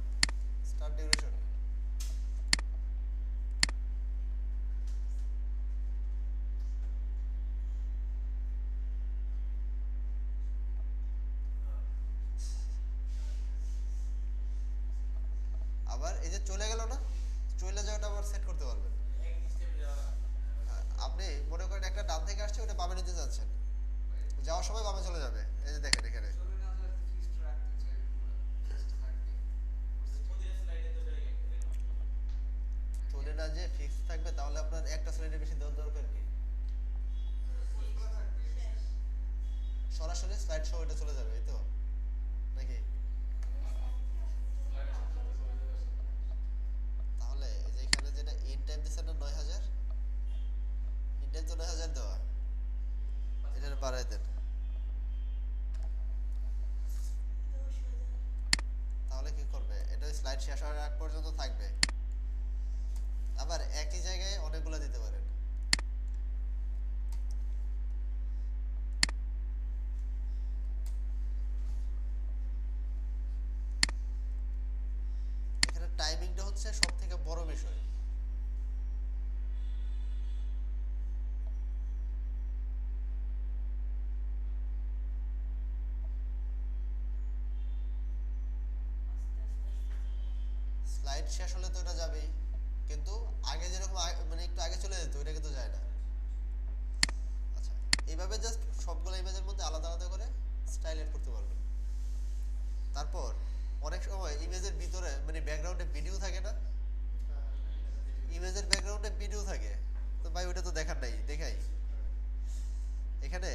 স্টার্ট ডিউরেশন। আবার এই যে চলে গেল না, চলে যাওয়াটা আবার সেট করতে পারবেন। আপনি মনে করেন একটা ডান থেকে আসছে, ওটা বামে নিতে যাচ্ছেন, যাওয়ার সময় বামে চলে যাবে। এই যে দেখেন এখানে চলে না যে ফিক্স থাকবে, তাহলে আপনার একটা স্লাইডে বেশি দেওয়ার দরকার কি? সরাসরি স্লাইড শো এটা চলে যাবে, এই তো নাকি? তাহলে এই যে এখানে যেটা ইন টাইম দিচ্ছেন না 9000, ইন টাইম তো 9000 দেওয়া, এটা বাড়াই দেন, 10,000। তাহলে কি করবে? এটা স্লাইড শেষ হওয়ার আগ পর্যন্ত থাকবে। আবার একই জায়গায় অনেকগুলো দিতে পারেন। এখানে টাইমিংটা হচ্ছে সব থেকে বড় বিষয়। স্লাইড শেষ হলে তো এটা যাবেই, কিন্তু আগে যেরকম মানে একটু আগে চলে যেত, ওইটা কিন্তু যায় না। আচ্ছা, এইভাবে জাস্ট সবগুলো ইমেজের মধ্যে আলাদা আলাদা করে স্টাইল এড করতে পারবেন। তারপর অনেক সময় ইমেজের ভিতরে মানে ব্যাকগ্রাউন্ডে ভিডিও থাকে না, ইমেজের ব্যাকগ্রাউন্ডে ভিডিও থাকে, তো ভাই ওটা তো দেখার নাই, দেখাই। এখানে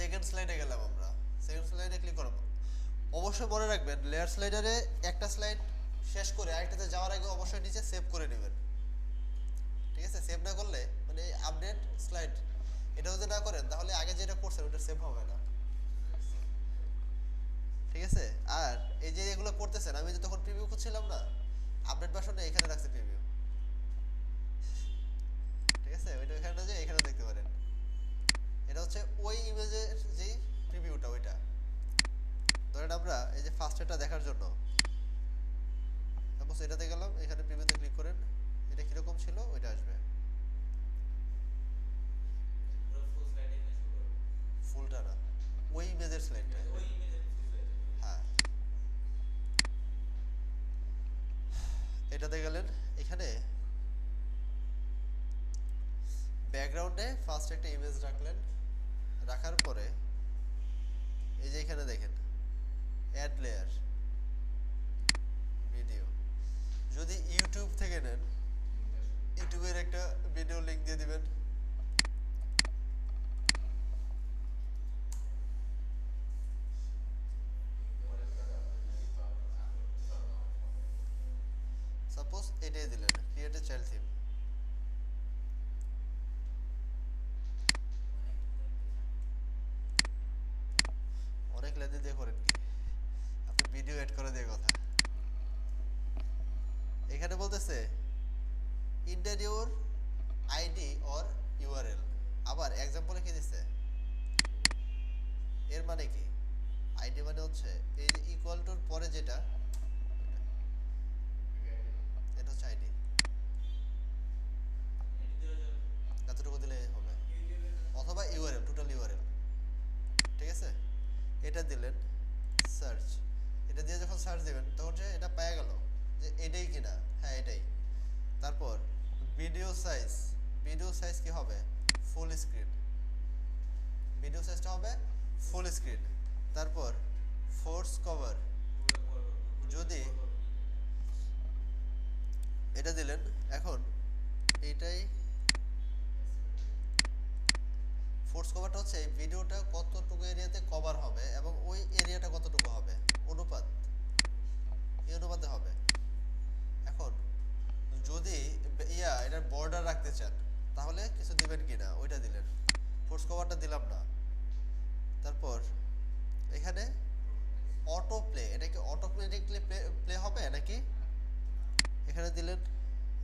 সেকেন্ড স্লাইডে গেলাম আমরা। সেকেন্ড স্লাইডে ক্লিক করব। অবশ্যই মনে রাখবেন লেয়ার স্লাইডারে একটা স্লাইড শেষ করে আরেকটাতে যাওয়ার আগে অবশ্যই নিচে সেভ করে নেবেন। ঠিক আছে, সেভ না করলে মানে আপডেট স্লাইড এটা যদি না করেন তাহলে আগে যেটা করছেন ওটা সেভ হবে না। ঠিক আছে, আর এই যে এগুলো করতেছেন আমি যে তখন প্রিভিউ করছিলাম না, আপডেট ভার্সনে এখানে রাখছি প্রিভিউ। ঠিক আছে, ওইটা এখানে না যে এখানে দেখতে পারেন। এটা হচ্ছে ওই ইমেজের যে প্রিভিউটা ওইটা। ধরেন আমরা এই যে ফার্স্ট এটা দেখার জন্য সাপোজ এটাতে গেলাম, এখানে প্রিভিউতে ক্লিক করেন, এটা কিরকম ছিল ওইটা আসবে। পুরো ফুল স্লাইডে না শুরু করব ফুলটা না, ওই ইমেজের স্লাইডটা। ওই ইমেজের ফুল স্লাইডে হ্যাঁ, এটাতে গেলেন, এখানে ব্যাকগ্রাউন্ডে ফার্স্ট একটা ইমেজ রাখলেন, রাখার পরে এই যে এখানে দেখেন অ্যাড লেয়ার ভিডিও। যদি ইউটিউব থেকে নেন ইউটিউবের একটা ভিডিও লিংক দিয়ে দিবেন। সাপোজ এটাই দিলেন ক্রিয়েট এ চাইল্ড থিম। অনেক লেন্দি দিয়ে করেন কি আপনি, ভিডিও এড করে দিয়ে কথা। এখানে বলতেছে inter your ID or URL. আবার এক্সাম্পলে কি দিচ্ছে, এর মানে কি, আইডি মানে হচ্ছে এই যে ইকুয়াল টুর পরে যেটা, এটা হচ্ছে আইডি। এতটুকু দিলে হবে, অথবা ইউআরএল, টোটাল ইউআরএল। ঠিক আছে, এটা দিলেন সার্চ। এটা দিয়ে যখন সার্চ দিবেন তখন যে এটা পেয়ে গেল যে এটাই কিনা, হ্যাঁ এটাই। তারপর ভিডিও সাইজ, ভিডিও সাইজ কি হবে, ফুল স্ক্রিন। ভিডিও সাইজটা হবে ফুল স্ক্রিন। তারপর ফোর্স কভার, যদি এটা দিলেন, এখন এইটাই ফোর্স কভারটা হচ্ছে এই ভিডিওটা কতটুকু এরিয়াতে কভার হবে এবং ওই এরিয়াটা কতটুকু হবে, অনুপাত, এই অনুপাতে হবে। এখন যদি এটার বর্ডার রাখতে চান তাহলে কিছু দিবেন কিনা ওইটা দিলেন, ফোর্স কভারটা দিলাম না। তারপর এখানে অটো প্লে, এটা কি অটোমেটিকলি প্লে হবে নাকি, এখানে দিলেন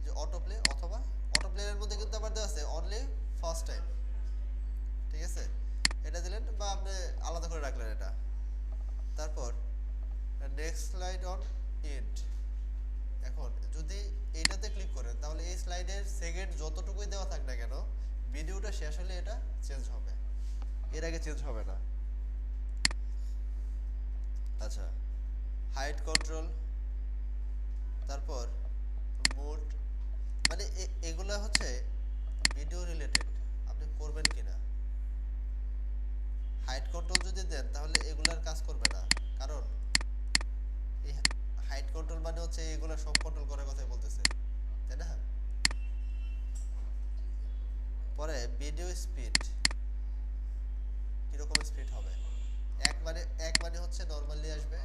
যে অটো প্লে, অথবা অটো প্লে এর মধ্যে কিন্তু আবার দেওয়া আছে অনলি ফার্স্ট টাইম। ঠিক আছে, এটা দিলেন বা আপনি আলাদা করে রাখলেন এটা। তারপর নেক্সট স্লাইড অন ইট। এখন যদি এইটাতে ক্লিক করেন তাহলে এই স্লাইডের সেকেন্ড যতটুকুই দেওয়া থাক না কেন ভিডিওটা শেষ হলে এটা চেঞ্জ হবে, এর আগে চেঞ্জ হবে না। আচ্ছা, হাইট কন্ট্রোল, তারপর মুড, মানে এগুলা হচ্ছে ভিডিও রিলেটেড, আপনি করবেন কিনা। হাইট কন্ট্রোল যদি দেন তাহলে এগুলার কাজ করবে না, কারণ এই হাইট কন্ট্রোল মানে হচ্ছে এগুলা সব কন্ট্রোল করার কথাই বলতেছে, তাই না। পরে ভিডিও স্পিড, কিরকম স্পিড হবে, এক মানে হচ্ছে নরমালি আসবে,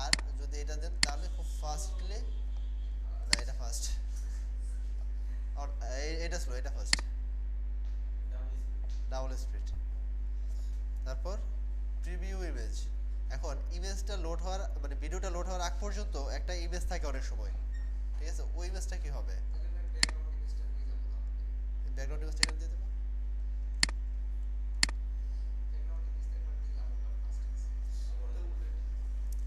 আর যদি এটা দেন তাহলে খুব ফাস্টলি, না এটা ফাস্ট, আর এটা স্লো, এটা ফাস্ট, ডাবল স্পিড। তারপর প্রিভিউ ইমেজ, এখন ইমেজটা লোড হওয়ার মানে ভিডিওটা লোড হওয়ার আগ পর্যন্ত একটা ইমেজ থাকে অনেক সময়। ঠিক আছে, ওই ইমেজটা কি হবে, ব্যাকগ্রাউন্ড ইমেজটা এখানে দিয়ে দেবো।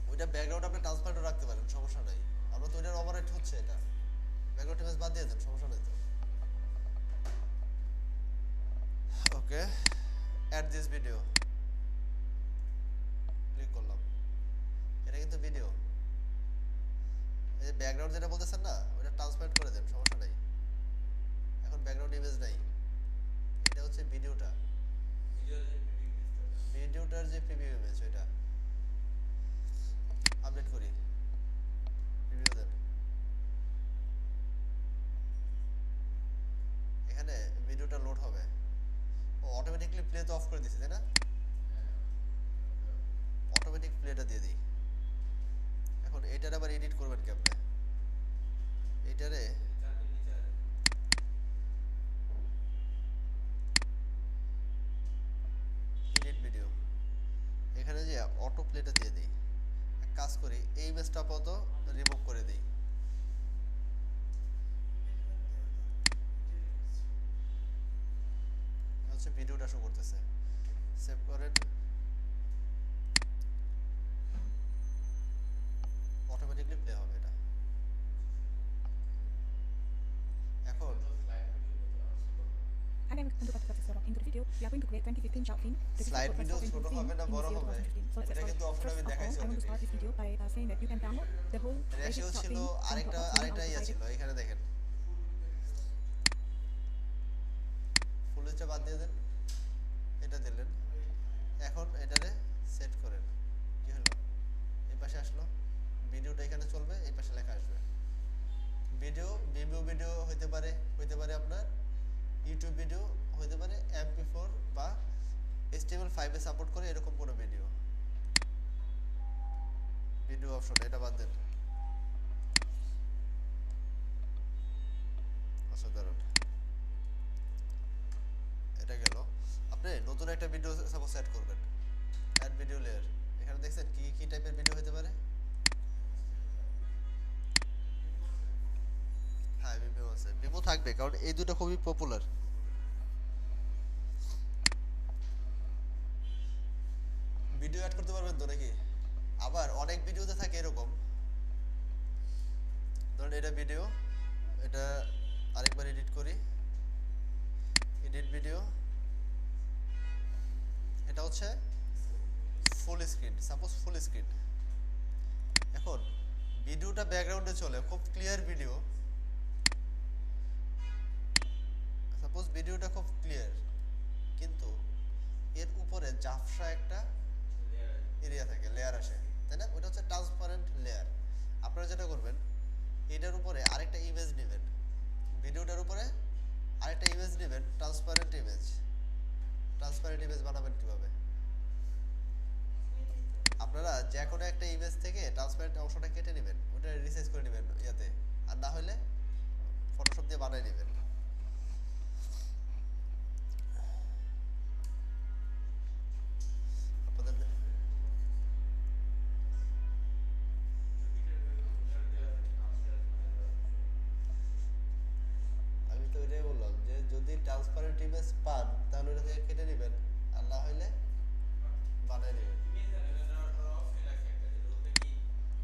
ওইটা ব্যাকগ্রাউন্ড আপনি ট্রান্সপারেন্ট রাখতে পারেন, সমস্যা নাই। আমরা তো ওইটার ওভাররাইট হচ্ছে, এটা ব্যাকগ্রাউন্ড ইমেজ বাদ দিয়ে দেন, সমস্যা নাই তো। ওকে, অ্যাড দিস ভিডিও ক্লিক করলাম, এটা কিন্তু ভিডিও। এই যে ব্যাকগ্রাউন্ড যেটা বলতেছেন না ওটা ট্রান্সপারেন্ট করে দেন, সমস্যা নাই। এখন ব্যাকগ্রাউন্ড ইমেজ নাই, এটা হচ্ছে ভিডিওটা, ভিডিওটার যে প্রিভিউ ইমেজ ওইটা আপডেট করি, প্রিভিউ দেন। এখানে ভিডিওটা লোড হবে, ও অটোমেটিক্যালি প্লে তো অফ করে দিছে তাই না, প্লেটা দিয়ে দিই। এখন এইটার আবার এডিট করবেন কেমনে? এইটারে চারটে নিচে আছে এডিট ভিডিও, এখানে যে অটো প্লেটা দিয়ে দিই। এক কাজ করি, এই ইমেজটা আপাতত রিমুভ করে দিই। হচ্ছে ভিডিওটা শো করতেছে, সেভ করেন, অটোমেটিকলি প্লে হবে এটা। এখন Hi, I'm going to cut this into the video. We are going to create 2015 sharp theme. The Slide default video was ছোট 2015 হবে না in বড় this year হবে? 2015. So let's এটা get কিন্তু started. অপশন First আমি of all, দেখাইছি I want to already. start this video by saying that you can download the whole ratio basic sharp ছিল theme from আরেকটা Dropbox using আরেকটা our ইয়ে provided ছিল, এখানে দেখেন ফুল স্টপ বাদ দিয়ে দেন, এটা দিলেন। এখন এটারে সেট করেন, কি হলো এই পাশে আসলো, ভিডিওটা এখানে চলবে, এই পাশে লেখা আসবে ভিডিও। ভিডিও হইতে পারে আপনার ইউটিউব ভিডিও, হইতে পারে MP4 বা HTML5 এ সাপোর্ট করে এরকম কোনো ভিডিও। ভিডিও অপশন এটা বাদ দেন। অসাধারণ, এটা গেল। আপনি নতুন একটা ভিডিও সাপোজ সেট করবেন, অ্যাড ভিডিও লেয়ার, এখানে দেখছেন কি কি টাইপের ভিডিও হতে পারে। হ্যাঁ ভিভো আছে, ভিভো থাকবে কারণ এই দুটো খুবই পপুলার। ভিডিও অ্যাড করতে পারবেন তো নাকি? আবার অনেক ভিডিওতে থাকে এরকম, ধরুন এটা ভিডিও, এটা আরেকবার এডিট করি, এডিট ভিডিও, এটা হচ্ছে full screen, suppose full screen. এখন ভিডিওটা ব্যাকগ্রাউন্ডে চলে, খুব ক্লিয়ার ভিডিও, সাপোজ ভিডিওটা খুব ক্লিয়ার, কিন্তু এর উপরে ঝাপসা একটা এরিয়া থাকে, লেয়ার আসে, তাই না? ওটা হচ্ছে ট্রান্সপারেন্ট লেয়ার। আপনারা যেটা করবেন, এটার উপরে আরেকটা ইমেজ নেবেন, ভিডিওটার উপরে আরেকটা ইমেজ নেবেন, ট্রান্সপারেন্ট ইমেজ বানাবেন কিভাবে? আপনারা যে কোনো একটা ইমেজ থেকে ট্রান্সপারেন্ট অংশটা কেটে নেবেন, ওটা রিসাইজ করে নেবেন ইয়াতে, আর না হলে ফটোশপ দিয়ে বানিয়ে নেবেন। আপনাদের আমি তো এটাই বললাম যে যদি ট্রান্সপারেন্ট ইমেজ পান তাহলে ওটা থেকে কেটে নেবেন, আর না হলে বানিয়ে নেবেন। ইমেজ আর অপশন আছে একটা, যেটা ওটা কি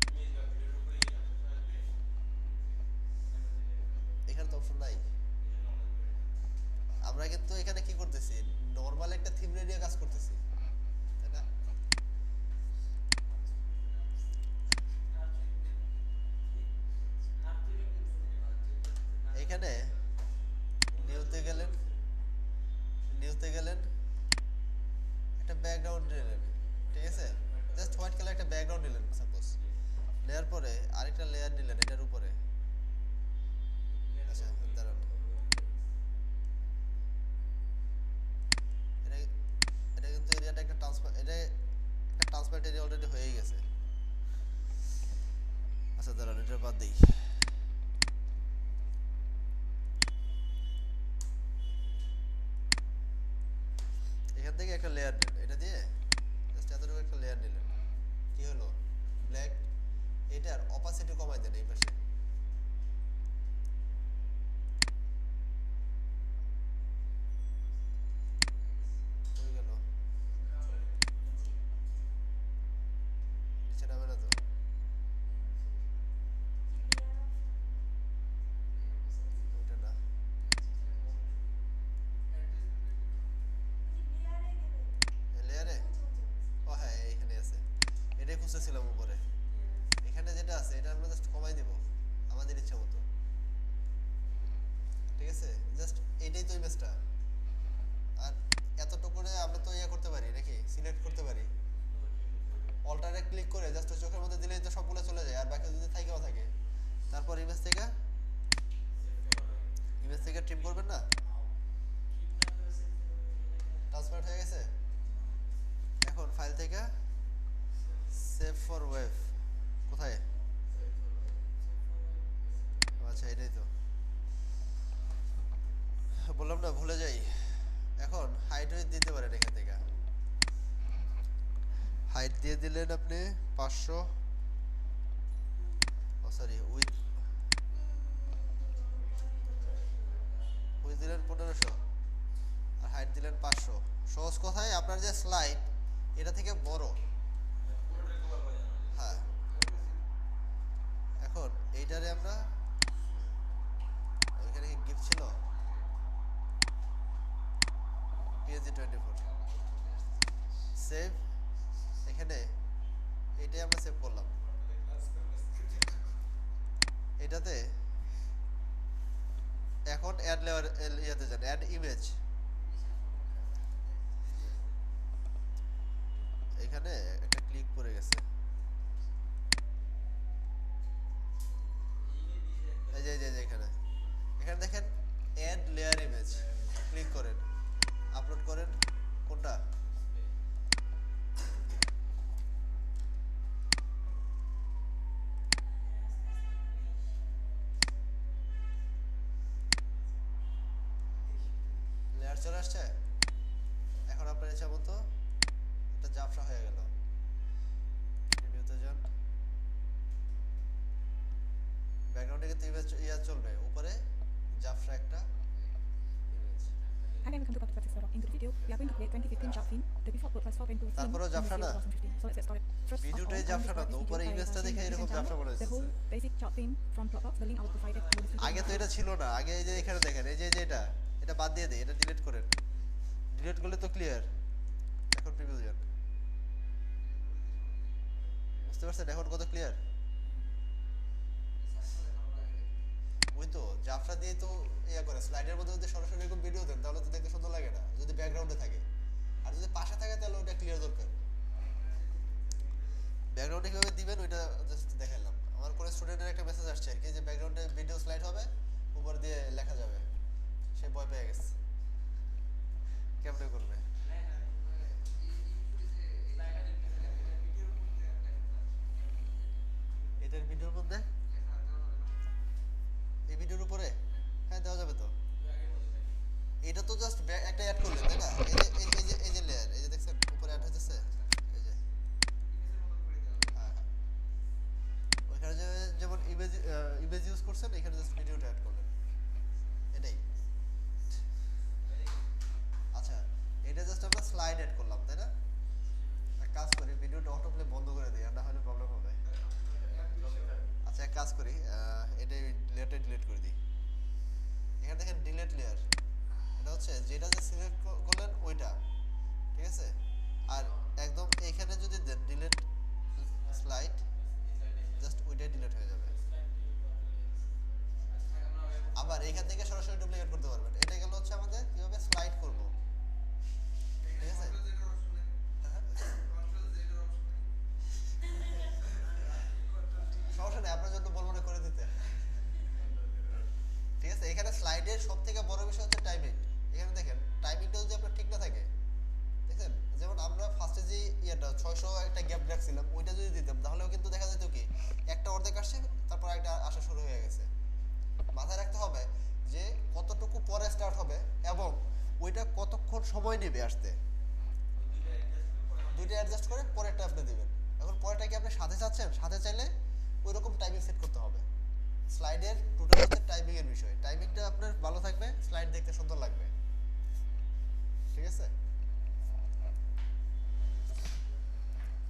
ইমেজ বা ভিডিওর উপরে কি অপশন আসবে এখানে তো অপশন নাই। আমরা কিন্তু এখানে কি করতেছি, নরমাল একটা থিম রেডিয়ে কাজ করতেছি, তাই না? এখানে নিউতে গেলেন একটা ব্যাকগ্রাউন্ড নিলেন, ঠিক আছে? জাস্ট হোয়াইট কালার একটা ব্যাকগ্রাউন্ড নিলেন সাপোজ, নেওয়ার পরে আরেকটা লেয়ার নিলেন এটার উপরে। আচ্ছা দাঁড়ান, এটা এটা কিন্তু এরিয়াটা একটা ট্রান্সপারেন্ট এরিয়া অলরেডি হয়ে গেছে। আচ্ছা দাঁড়ান, এটা বাদ দিই। এখান থেকে একটা লেয়ার নেন, এটা দিয়ে জাস্ট এতটুকু একটা লেয়ার নিলেন, কি হলো ব্ল্যাক। এটার অপাসিটি কমাই দেন এই পাশে, হয়ে গেল। নিচে নামে না তো, ওইটা না, লেয়ারে, ও হ্যাঁ এইখানে আছে, এটাই খুঁজতেছিলাম উপরে। এখানে যেটা আছে এটা আমরা জাস্ট কমাই দিব আমাদের ইচ্ছা মতো, ঠিক আছে? জাস্ট এইটাই তো ইমেজটা, আর এতটুকু করে আমরা তো ইয়ে করতে পারি নাকি, সিলেক্ট করতে পারি, অল্টারে ক্লিক করে জাস্ট চোখের মধ্যে দিলেই তো সবগুলো চলে যায়, আর বাকি যদি থাকেও থাকে। তারপর ইমেজ থেকে ট্রিম করবেন না, ট্রান্সপারেন্ট হয়ে গেছে। এখন ফাইল থেকে সেভ সেভ ফর ওয়েব কোথায়? আচ্ছা এটাই তো বললাম না, ভুলে যাই। এখন হাইট ওয়েট দিতে পারেন এখান থেকে। হাইট দিয়ে দিলেন আপনি 500, ও সরি উইথ দিলেন 1500 আর হাইট দিলেন 500। সহজ কথায় আপনার যে স্লাইড এটা থেকে বড়। পুরোটাই কভার করা যায় না। হ্যাঁ, এখন এইটারে আমরা ওইখানে কি গিফট ছিল PNG24 সেভ, এখানে এটাই আমরা সেভ করলাম। এটাতে এখন অ্যাড লেয়ার ইয়াতে যান, অ্যাড ইমেজ। এখানে একটা ক্লিক করে গেছে, এই যে এখানে দেখেন অ্যাড লেয়ার ইমেজ, ক্লিক করেন, আপলোড করেন। কোনটা? লেয়ার চলে আসছে। এখন আপনার ইচ্ছা মতো একটা জাফরা হয়ে গেল। রিভিউতে যান, ব্যাকগ্রাউন্ডে কিন্তু ইমেজ ইয়া চলবে, উপরে জাফরা একটা image. Hi there, welcome to Practice Setup. In the video, we are going to create 2015 sharp theme. The default WordPress 4.2 theme তারপরেও in the জাফরা year না? 2015. So let's get started. First of all, ভিডিওটাই I'm জাফরা going না to তো, start this উপরে video by ইমেজটা sharing দেখে the এরকম recent জাফরা download. মনে The হচ্ছে। whole basic chart theme from Dropbox. The link I will provide it below this video. আগে তো এটা ছিল না, আগে এই যে এখানে দেখেন, এই যে এটা বাদ দিয়ে দিই, এটা ডিলিট করেন। ডিলিট করলে তো ক্লিয়ার। এখন প্রিভিউ যান, বুঝতে পারছেন এখন কত ক্লিয়ার? ওই তো জাফরা দিয়ে তো ইয়া করে, স্লাইডের মধ্যে যদি সরাসরি এরকম ভিডিও দেন তাহলে তো দেখতে সুন্দর লাগে না, যদি ব্যাকগ্রাউন্ডে থাকে। আর যদি পাশে থাকে তাহলে ওটা ক্লিয়ার দরকার। ব্যাকগ্রাউন্ডে কিভাবে দিবেন ওইটা জাস্ট দেখালাম। আমার কোনো স্টুডেন্টের একটা মেসেজ আসছে আর কি, যে ব্যাকগ্রাউন্ডে ভিডিও স্লাইড হবে, উপর দিয়ে লেখা যাবে, সে ভয় পেয়ে গেছে। কেমনে করবে? এটার ভিডিওর মধ্যে, এই ভিডিওর উপরে হ্যাঁ দেওয়া যাবে তো। এটা তো জাস্ট একটা অ্যাড করলেন তাই না? এই যে লেয়ার, এই যে দেখছেন উপরে অ্যাড হইতেছে, এই যে হ্যাঁ হ্যাঁ। ওইখানে যেমন ইমেজ ইউজ করছেন, এখানে জাস্ট ভিডিওটা অ্যাড করলেন, এটাই। আচ্ছা, এটা জাস্ট আমরা স্লাইড অ্যাড করলাম তাই না? এক কাজ করি, ভিডিওটা অটো প্লে বন্ধ করে দিই, আর না হলে প্রবলেম হবে। আচ্ছা এক কাজ করি, এটা লেয়ারটা ডিলিট করে দিই। এখানে দেখেন ডিলিট লেয়ার, এটা হচ্ছে যেটা যে সিলেক্ট করলেন ওইটা, ঠিক আছে? আর একদম এইখানে যদি দেন ডিলিট স্লাইড, জাস্ট ওইটাই ডিলিট হয়ে যাবে। আবার এইখান থেকে সরাসরি ডুপ্লিকেট করতে পারবেন। এটা গেল হচ্ছে আমাদের কিভাবে স্লাইড করব, ঠিক আছে? সমস্যা নেই, আপনার জন্য বলবো না করে দিতে, ঠিক আছে? এখানে স্লাইডের সব থেকে বড় বিষয় হচ্ছে টাইমিং। এখানে দেখেন টাইমিংটা যদি আপনার ঠিক না থাকে, দেখেন যেমন আমরা ফার্স্টে যে ইয়েটা 600 একটা গ্যাপ রাখছিলাম, ওইটা যদি দিতাম তাহলেও কিন্তু দেখা যেত কি একটা অর্ধেক আসছে, তারপর একটা আসা শুরু হয়ে গেছে। মাথায় রাখতে হবে যে কতটুকু পরে স্টার্ট হবে এবং ওইটা কতক্ষণ সময় নেবে আসতে। দুইটা অ্যাডজাস্ট করে পরেরটা আপনি দিবেন। এখন পরেরটা কি আপনি সাথে চাচ্ছেন? সাথে চাইলে ওই রকম টাইমিং সেট করতে হবে। স্লাইডের টোটাল হচ্ছে টাইমিং এর বিষয়। টাইমিংটা আপনার ভালো থাকবে, স্লাইড দেখতে সুন্দর লাগবে, ঠিক আছে?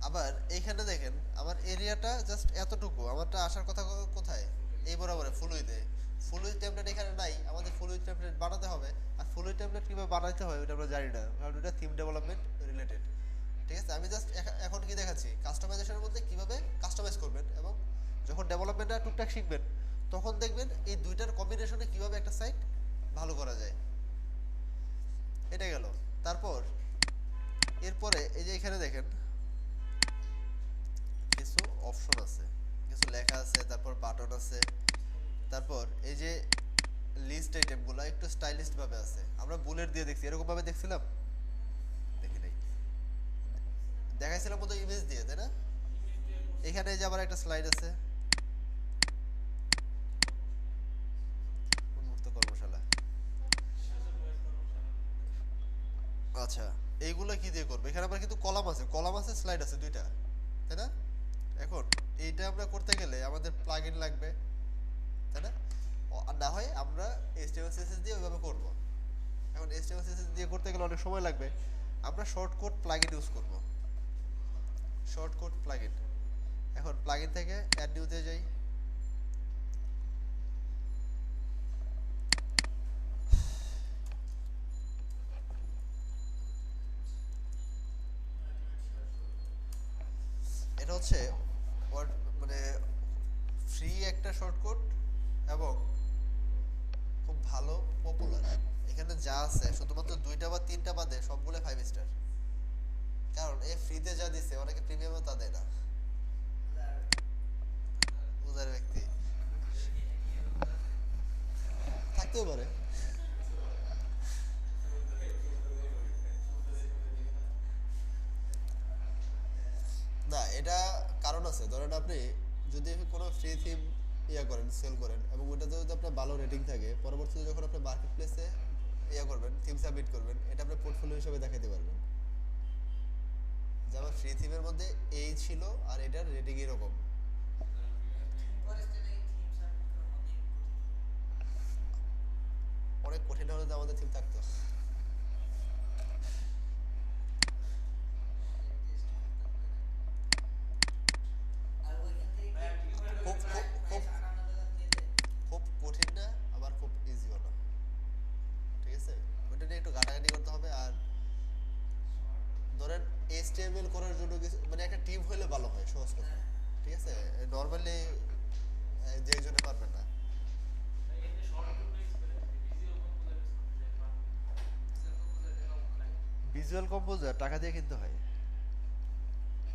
আবার এইখানে দেখেন আমার এরিয়াটা জাস্ট এতটুকু, আমারটা আসার কথা কোথায়? এই বরাবরে ফুল উইথে। ফুল উইথ টেমপ্লেট এখানে নাই, আমাদের ফুল উইথ টেমপ্লেট বানাতে হবে। আর ফুল উইথ টেমপ্লেট কিভাবে বানাতে হয় ওটা আমরা জানি না, কারণ এটা থিম ডেভেলপমেন্ট রিলেটেড, ঠিক আছে? আমি জাস্ট এখন কি দেখাচ্ছি কাস্টমাইজেশনের মধ্যে কিভাবে কাস্টমাইজ করবেন, এবং যখন ডেভেলপমেন্টটা টুকটাক শিখবেন তখন দেখবেন এই দুইটার কম্বিনেশনে কিভাবে একটা সাইট ভালো করা যায়। এটা গেল। তারপর এরপরে এই যে এখানে দেখেন কিছু অপশন আছে, কিছু লেখা আছে, তারপর বাটন আছে, তারপর এই যে লিস্ট আইটেমগুলো একটু স্টাইলিশ ভাবে আছে। আমরা বুলেট দিয়ে দেখছি, এরকম ভাবে দেখছিলাম? দেখি নাই, দেখাইছিলাম মতো ইমেজ দিয়ে, তাই না? এখানে যে আবার একটা স্লাইড আছে, উন্মুক্ত কর্মশালা। আচ্ছা, এইগুলো কি দিয়ে করবো? এখানে আবার কিন্তু কলাম আছে, স্লাইড আছে দুইটা, তাই না? এখন এইটা আমরা করতে গেলে আমাদের প্লাগইন লাগবে, তাই না? আর না হয় আমরা HTML CSS দিয়ে ওইভাবে করব। এখন HTML CSS দিয়ে করতে গেলে অনেক সময় লাগবে, আমরা শর্টকাট প্লাগইন ইউজ করব। শর্টকাট প্লাগইন, এখন প্লাগইন থেকে অ্যাড নিউতে যাই। এটা হচ্ছে মানে ফ্রি একটা শর্টকাট এবং খুব ভালো পপুলার। এখানে যা আছে শুধুমাত্র 2টা বা 3টা বাদে সবগুলো 5 স্টার, কারণ এই ফ্রিতে যা দিছে অনেকে প্রিমিয়ামে তা দেয় না। উদার ব্যক্তি থাকতেও পারে। না, এটা কারণ আছে। ধরেন আপনি যদি কোনো ফ্রি থিম করেন, সেল করেন এবং ওটাতে যদি আপনার ভালো রেটিং থাকে, পরবর্তীতে যখন আপনি মার্কেট প্লেসে করবেন, থিম সাবমিট করবেন, এটা আপনি পোর্টফোলিও হিসেবে দেখাতে পারবেন যে আমার ফ্রি থিমের মধ্যে এই ছিল আর এটার রেটিং এরকম। অনেক কঠিন হলে তো আমাদের থিম থাকতো। খুব খুব খুব খুব কঠিন না, আবার খুব ইজিও না, ঠিক আছে? ওটা নিয়ে একটু ঘাটাঘাটি করতে হবে। আর ধরেন HTML করার জন্য কিছু মানে একটা টিম হলে ভালো হয়, সহজ কথা, ঠিক আছে? নর্মালি যে একজনে পারবেন না। ভিজুয়াল কম্পোজার টাকা দিয়ে কিনতে হয়,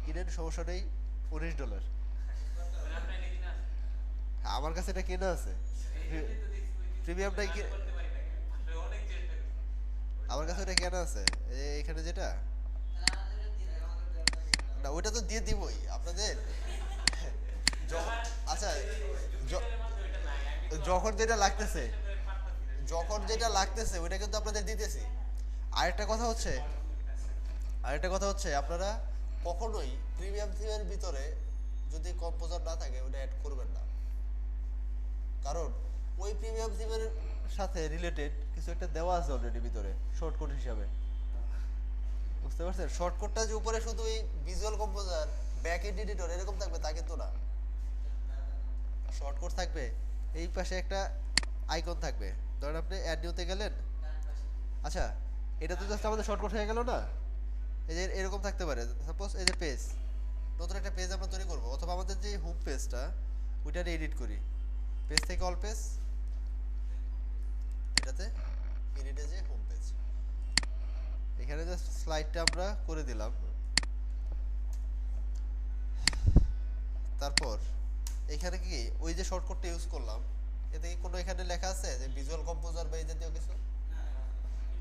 কিনেন, সমস্যা নেই, $19। আমার কাছে এটা কেনা আছে, প্রিমিয়ামটাই আমার কাছে এটা কেনা আছে। এখানে যেটা, না ওইটা তো দিয়ে দিবই আপনাদের। আচ্ছা, যখন যেটা লাগতেছে, ওইটা কিন্তু আপনাদের দিতেছি। আরেকটা কথা হচ্ছে আপনারা কখনোই প্রিমিয়াম থিমের ভিতরে যদি কম্পোজার না থাকে ওটা অ্যাড করবেন না, কারণ ওই প্রিমিয়াম থিমের সাথে রিলেটেড কিছু একটা দেওয়া আছে অলরেডি ভিতরে শর্টকাট হিসাবে, বুঝতে পারছেন? শর্টকাটটা যে উপরে শুধু এই visual composer, back end editor এরকম থাকবে তা কিন্তু না। শর্টকাট থাকবে এই পাশে একটা আইকন থাকবে, ধরেন আপনি অ্যাড নিউতে গেলেন। আচ্ছা, এটা তো জাস্ট আমাদের শর্টকাট হয়ে গেল না? এই যে এরকম থাকতে পারে, সাপোজ এই যে পেজ, নতুন একটা পেজ আমরা তৈরি করব, অথবা আমাদের যে হোম পেজটা ওইটা এডিট করি, পেজ থেকে অল পেজ, এটাতে এডিটে যে হোম পেজ, এখানে জাস্ট স্লাইডটা আমরা করে দিলাম। তারপর এখানে কি ওই যে শর্টকাটটা ইউজ করলাম, এতে কি কোনো এখানে লেখা আছে যে ভিজুয়াল কম্পোজার বা এই জাতীয় কিছু?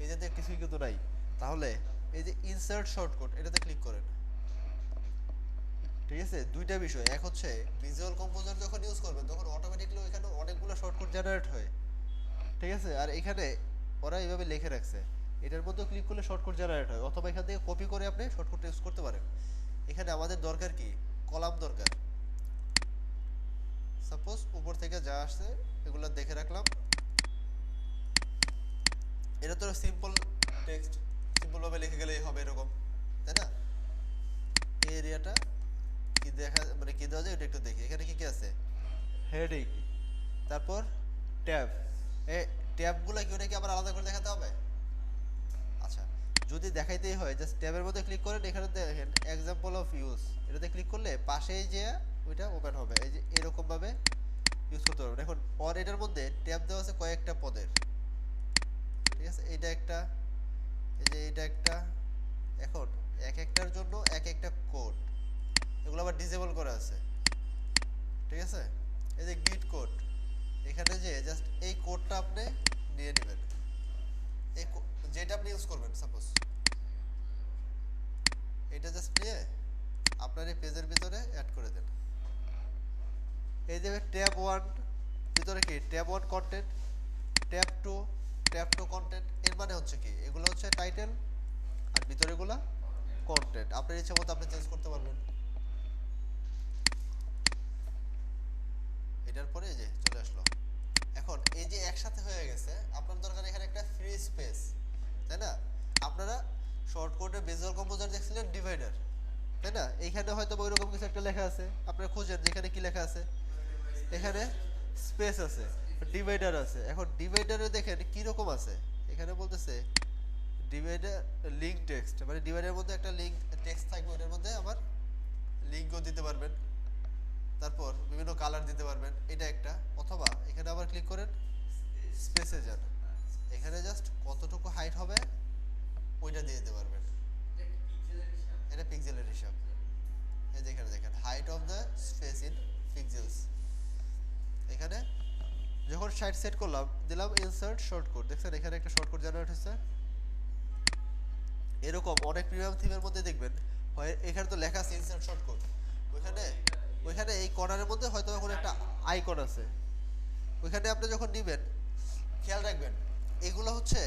এই জাতীয় কিছুই কিন্তু নাই। তাহলে এই যে ইনসার্ট শর্টকাট এটাতে ক্লিক করেন, ঠিক আছে? দুইটা বিষয়, এক হচ্ছে ভিজুয়াল কম্পোজার যখন ইউজ করবেন তখন অটোমেটিক্যালি ওইখানে অনেকগুলো শর্টকাট জেনারেট হয়, ঠিক আছে? আর এখানে ওরা এইভাবে লিখে রাখছে, এটার মধ্যে ক্লিক করলে শর্টকাট জেনারেট হয়, অথবা এখান থেকে কপি করে আপনি শর্টকাট ইউজ করতে পারেন। এখানে আমাদের দরকার কি? কলাম দরকার। সাপোজ উপর থেকে যা আসছে এগুলো দেখে রাখলাম, এটা তো সিম্পল টেক্সট, সিম্পল ভাবে লিখে গেলেই হবে এরকম, তাই না? এই এরিয়াটা কি দেখা মানে কি দেওয়া যায় এটা একটু দেখি। এখানে কি কি আছে? হেডিং, তারপর ট্যাব। এই ট্যাবগুলো কি ওটা কি আবার আলাদা করে দেখাতে হবে? আচ্ছা, যদি দেখাইতেই হয় জাস্ট ট্যাবের মধ্যে ক্লিক করেন, এখানে দেখেন এক্সাম্পল অফ ইউজ, এটাতে ক্লিক করলে পাশেই যে ওইটা ওপেন হবে, এই যে এরকম ভাবে ইউজ করতে পারবেন। এখন অর এটার মধ্যে ট্যাব দেওয়া আছে কয়েকটা পদের, ঠিক আছে? এইটা একটা, এই যে এইটা একটা। এখন এক একটার জন্য এক একটা কোড, এগুলো আবার ডিসেবল করা আছে, ঠিক আছে? এই যে গিট কোড, এখানে যে জাস্ট এই কোডটা আপনি নিয়ে নেবেন, এই যেটা আপনি ইউজ করবেন, সাপোজ এটা জাস্ট নিয়ে আপনার এই পেজের ভিতরে অ্যাড করে দেন। এই যে ট্যাব 1 ভিতরে কি ট্যাব 1 কন্টেন্ট, ট্যাব 2 কন্টেন্ট, এর মানে হচ্ছে কি এগুলো হচ্ছে টাইটেল আর ভিতরেগুলা কন্টেন্ট। আপনার ইচ্ছা মতো আপনি চেঞ্জ করতে পারবেন। এটার পরে এই যে চলে আসলো। এখন এই যে একসাথে হয়ে গেছে, আপনার দরকার এখানে একটা ফ্রি স্পেস, তাই না? আপনারা শর্টকাটে ভিজুয়াল কম্পোজার দেখছিলেন ডিভাইডার, তাই না? এইখানে হয়তো ওইরকম কিছু একটা লেখা আছে, আপনারা খুঁজেন যেখানে কি লেখা আছে। এখানে স্পেস আছে, ডিভাইডার আছে। এখন ডিভাইডারে দেখেন কি রকম আছে, এখানে বলতেছে ডিভাইডার লিঙ্ক টেক্সট, মানে ডিভাইডারের মধ্যে একটা লিঙ্ক টেক্সট থাকবে, ওটার মধ্যে আবার লিঙ্কও দিতে পারবেন, তারপর বিভিন্ন কালার দিতে পারবেন, এটা একটা। অথবা এখানে আবার ক্লিক করেন স্পেসে যান, এখানে জাস্ট কতটুকু হাইট হবে ওইটা দিয়ে দিতে পারবেন। এটা পিক্সেলের হিসাব। এই যে এখানে দেখেন height of the space in pixels. এখানে যখন সাইট সেট করলাম, দিলাম ইনসার্ট শর্টকাট, দেখছেন এখানে একটা শর্টকাট জেনারেট হচ্ছে। এরকম অনেক প্রিমিয়াম থিমের মধ্যে দেখবেন হয় এখানে তো লেখা আছে ইনসার্ট শর্টকাট, ওইখানে এই কর্নারের মধ্যে হয়তো এখন একটা আইকন আছে, ওইখানে আপনি যখন নেবেন খেয়াল রাখবেন এগুলো হচ্ছে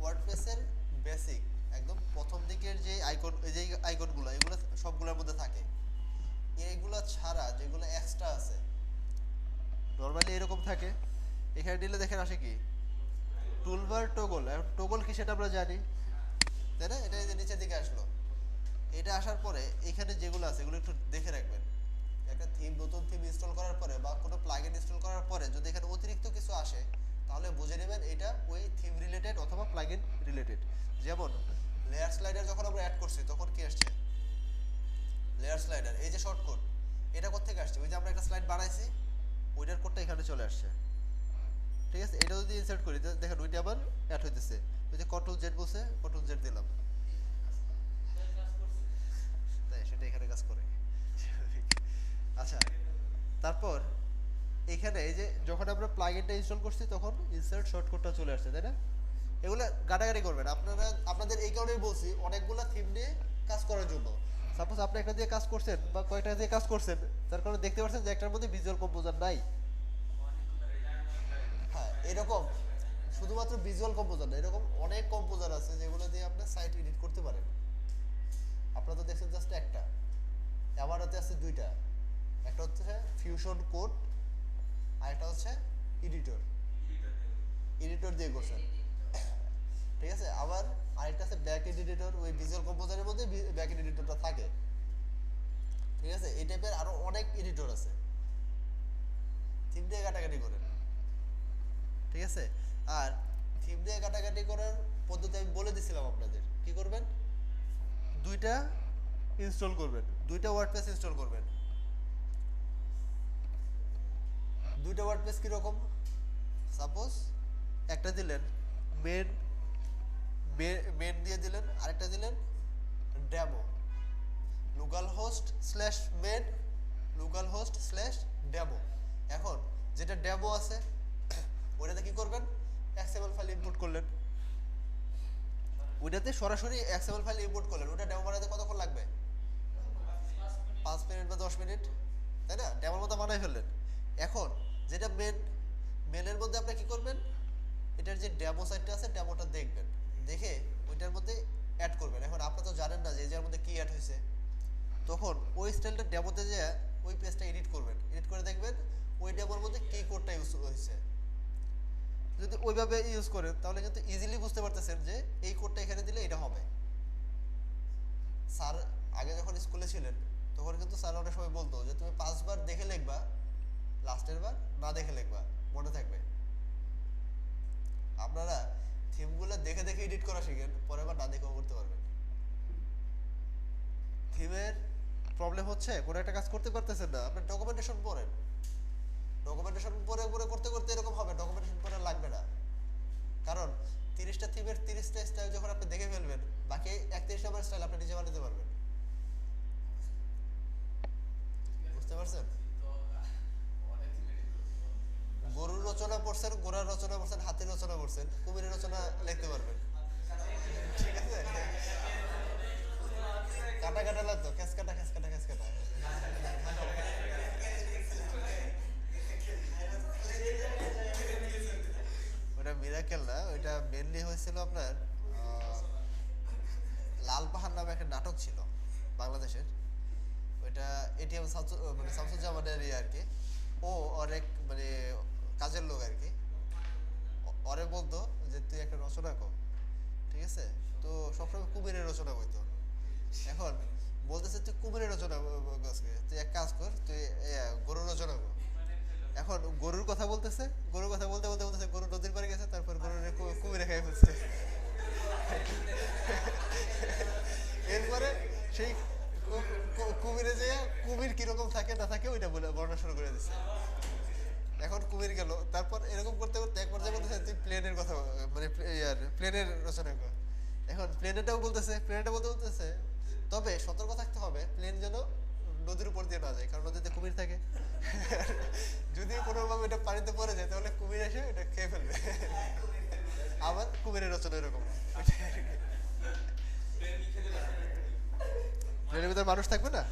ওয়ার্ডপ্রেসের বেসিক একদম প্রথম দিকের যে আইকন, এই যে আইকনগুলো এগুলো সবগুলোর মধ্যে থাকে। এইগুলো ছাড়া যেগুলো এক্সট্রা আছে নর্মালি এরকম থাকে। এখানে নিলে দেখেন আসে কি টুলবার টগল। এখন টগল কি সেটা আমরা জানি, তাই না? এটা এই যে নিচের দিকে আসলো, এটা আসার পরে এখানে যেগুলো আছে এগুলো একটু দেখে রাখবেন। একটা থিম, নতুন থিম ইনস্টল করার পরে বা কোনো প্লাগইন ইনস্টল করার পরে যদি এখানে অতিরিক্ত কিছু আসে তাহলে বুঝে নেবেন এটা ওই থিম রিলেটেড অথবা প্লাগইন রিলেটেড। যেমন লেয়ার স্লাইডার যখন আমরা অ্যাড করছি তখন কি আসছে, লেয়ার স্লাইডার এই যে শর্টকাট, এটা কোত্থেকে আসছে? ওই যে আমরা একটা স্লাইড বানাইছি ওইটার কোডটা এখানে চলে আসছে, ঠিক আছে? এটা যদি ইনসার্ট করি দেখেন ওইটা আবার অ্যাড হইতেছে। ওই যে কন্ট্রোল জেড বলছে, কন্ট্রোল জেড দিলাম, তাই সেটা এখানে কাজ করে। আচ্ছা, তারপর এখানে এই যে যখন আমরা প্লাগইনটা ইনস্টল করছি তখন ইনসার্ট শর্টকাটটা চলে আসছে, তাই না? এগুলো গাটাগাটি করবেন আপনারা। আপনাদের এই কারণেই বলছি অনেকগুলো থিম নিয়ে কাজ করার জন্য। সাপোজ আপনি একটা দিয়ে কাজ করছেন বা কয়েকটা দিয়ে কাজ করছেন, তার কারণে দেখতে পাচ্ছেন যে একটার মধ্যে ভিজুয়াল কম্পোজার নাই। হ্যাঁ, এরকম শুধুমাত্র ভিজুয়াল কম্পোজার না, এরকম অনেক কম্পোজার আছে যেগুলো দিয়ে আপনি সাইট এডিট করতে পারেন। আপনারা তো দেখছেন জাস্ট একটা, আমার হাতে আছে দুইটা, একটা হচ্ছে ফিউশন কোড আর একটা হচ্ছে এডিটর দিয়ে করছেন, ঠিক আছে? আবার আরেকটা আছে ব্যাক এডিটর, ওই ভিজুয়াল কম্পোজারের মধ্যে ব্যাক এডিটরটা থাকে, ঠিক আছে? এই টাইপের আরো অনেক এডিটর আছে, থিম দিয়ে কাটাকাটি করেন, ঠিক আছে? আর থিম দিয়ে কাটাকাটি করার পদ্ধতি আমি বলে দিছিলাম আপনাদের। কি করবেন? দুইটা ইনস্টল করবেন, দুইটা ওয়ার্ডপ্রেস ইনস্টল করবেন। দুইটা ওয়ার্ডপ্রেস কিরকম? সাপোজ একটা দিলেন মেন দিয়ে দিলেন, আরেকটা দিলেন ডেমো, localhost/main localhost/demo। এখন যেটা ডেমো আছে ওইটাতে কি করবেন? XML ফাইল ইনপুট করলেন, ওইটাতে সরাসরি XML ফাইল ইনপুট করলেন। ওটা ডেমো বানাতে কতক্ষণ লাগবে? 5 মিনিট বা 10 মিনিট, তাই না? ডেমোর মতো বানাই ফেললেন। এখন যেটা মেনের মধ্যে আপনি কি করবেন? এটার যে ডেমো সাইটটা আছে ডেমোটা দেখবেন, দেখে ওইটার মধ্যে অ্যাড করবেন। এখন আপনারা তো জানেন না যে এর মধ্যে কি অ্যাড হয়েছে, তখন ওই স্টাইলটা ডেমোতে যে ওই পেজটা এডিট করবেন, এডিট করে দেখবেন ওই ডেমোর মধ্যে কি কোডটা ইউজ হয়েছে। যদি ওইভাবে ইউজ করেন তাহলে কিন্তু ইজিলি বুঝতে পারতেছেন যে এই কোডটা এখানে দিলে এটা হবে। স্যার আগে যখন স্কুলে ছিলেন তখন কিন্তু স্যার অনেক সময় বলতো যে তুমি 5 বার দেখে লিখবা, লাস্টের বার না দেখে লিখবা, মনে থাকবে। আপনারা থিমগুলো দেখে দেখে এডিট করা শিখেন, পরের বার না দেখেও করতে পারবেন। থিমের প্রবলেম হচ্ছে কোনো একটা কাজ করতে পারতেছেন না, আপনি ডকুমেন্টেশন পড়েন, ডকুমেন্টেশন পড়ে করতে করতে এরকম হবে, ডকুমেন্টেশন পড়া লাগবে না। কারণ 30টা থিমের 30টা স্টাইল যখন আপনি দেখে ফেলবেন, বাকি 31 নম্বর স্টাইল আপনি নিজে বানাতে পারবেন। বুঝতে পারছেন? গরুর রচনা পড়ছেন, ঘোড়ার রচনা পড়ছেন, হাতির রচনা পড়ছেন, কুমিরের রচনা লিখতে পারবেন, ঠিক আছে? কাটা লাগতো, খেস কাটা আপনার লাল পাহাড় নামে একটা নাটক ছিল বাংলাদেশের। ওইটা এটিএম মানে শামসুজ্জামানের ইয়ে আর কি। ও অনেক মানে কাজের লোক আর কি। ওরে বলতো যে তুই একটা রচনা কর, ঠিক আছে? তো সবসময় কুমিরের রচনা বলতো। এখন বলতেছে তুই কুমিরের রচনা আজকে তুই এক কাজ কর, তুই গরুর রচনা কর। এখন গরুর কথা বলতেছে, গরুর কথা বলতে বলতে বলতেছে গরু নদীর পাড়ে গেছে, তারপর গরুর কুমিরে খাই ফেলছে। এরপরে সেই কুমিরে যে কুমির কিরকম থাকে না থাকে ওইটা বলে বর্ণনা শুরু করে দিচ্ছে। এখন কুমির গেল, তারপর এরকম করতে করতে এক পর্যায়ে বলতেছে তুই প্লেনের কথা মানে প্লেনের রচনা কর। এখন প্লেনেরটাও বলতেছে, প্লেনটা বলতে বলতেছে তবে সতর্ক থাকতে হবে প্লেন যেন নদীর উপর দিয়ে না যায়, কারণ নদীতে কুমির থাকে। যদি কোনোভাবে এটা পানিতে পড়ে যায় তাহলে কুমির এসে এটা খেয়ে ফেলবে। আবার কুমিরের রচনা এরকম, প্লেনের ভিতরে মানুষ থাকবে না,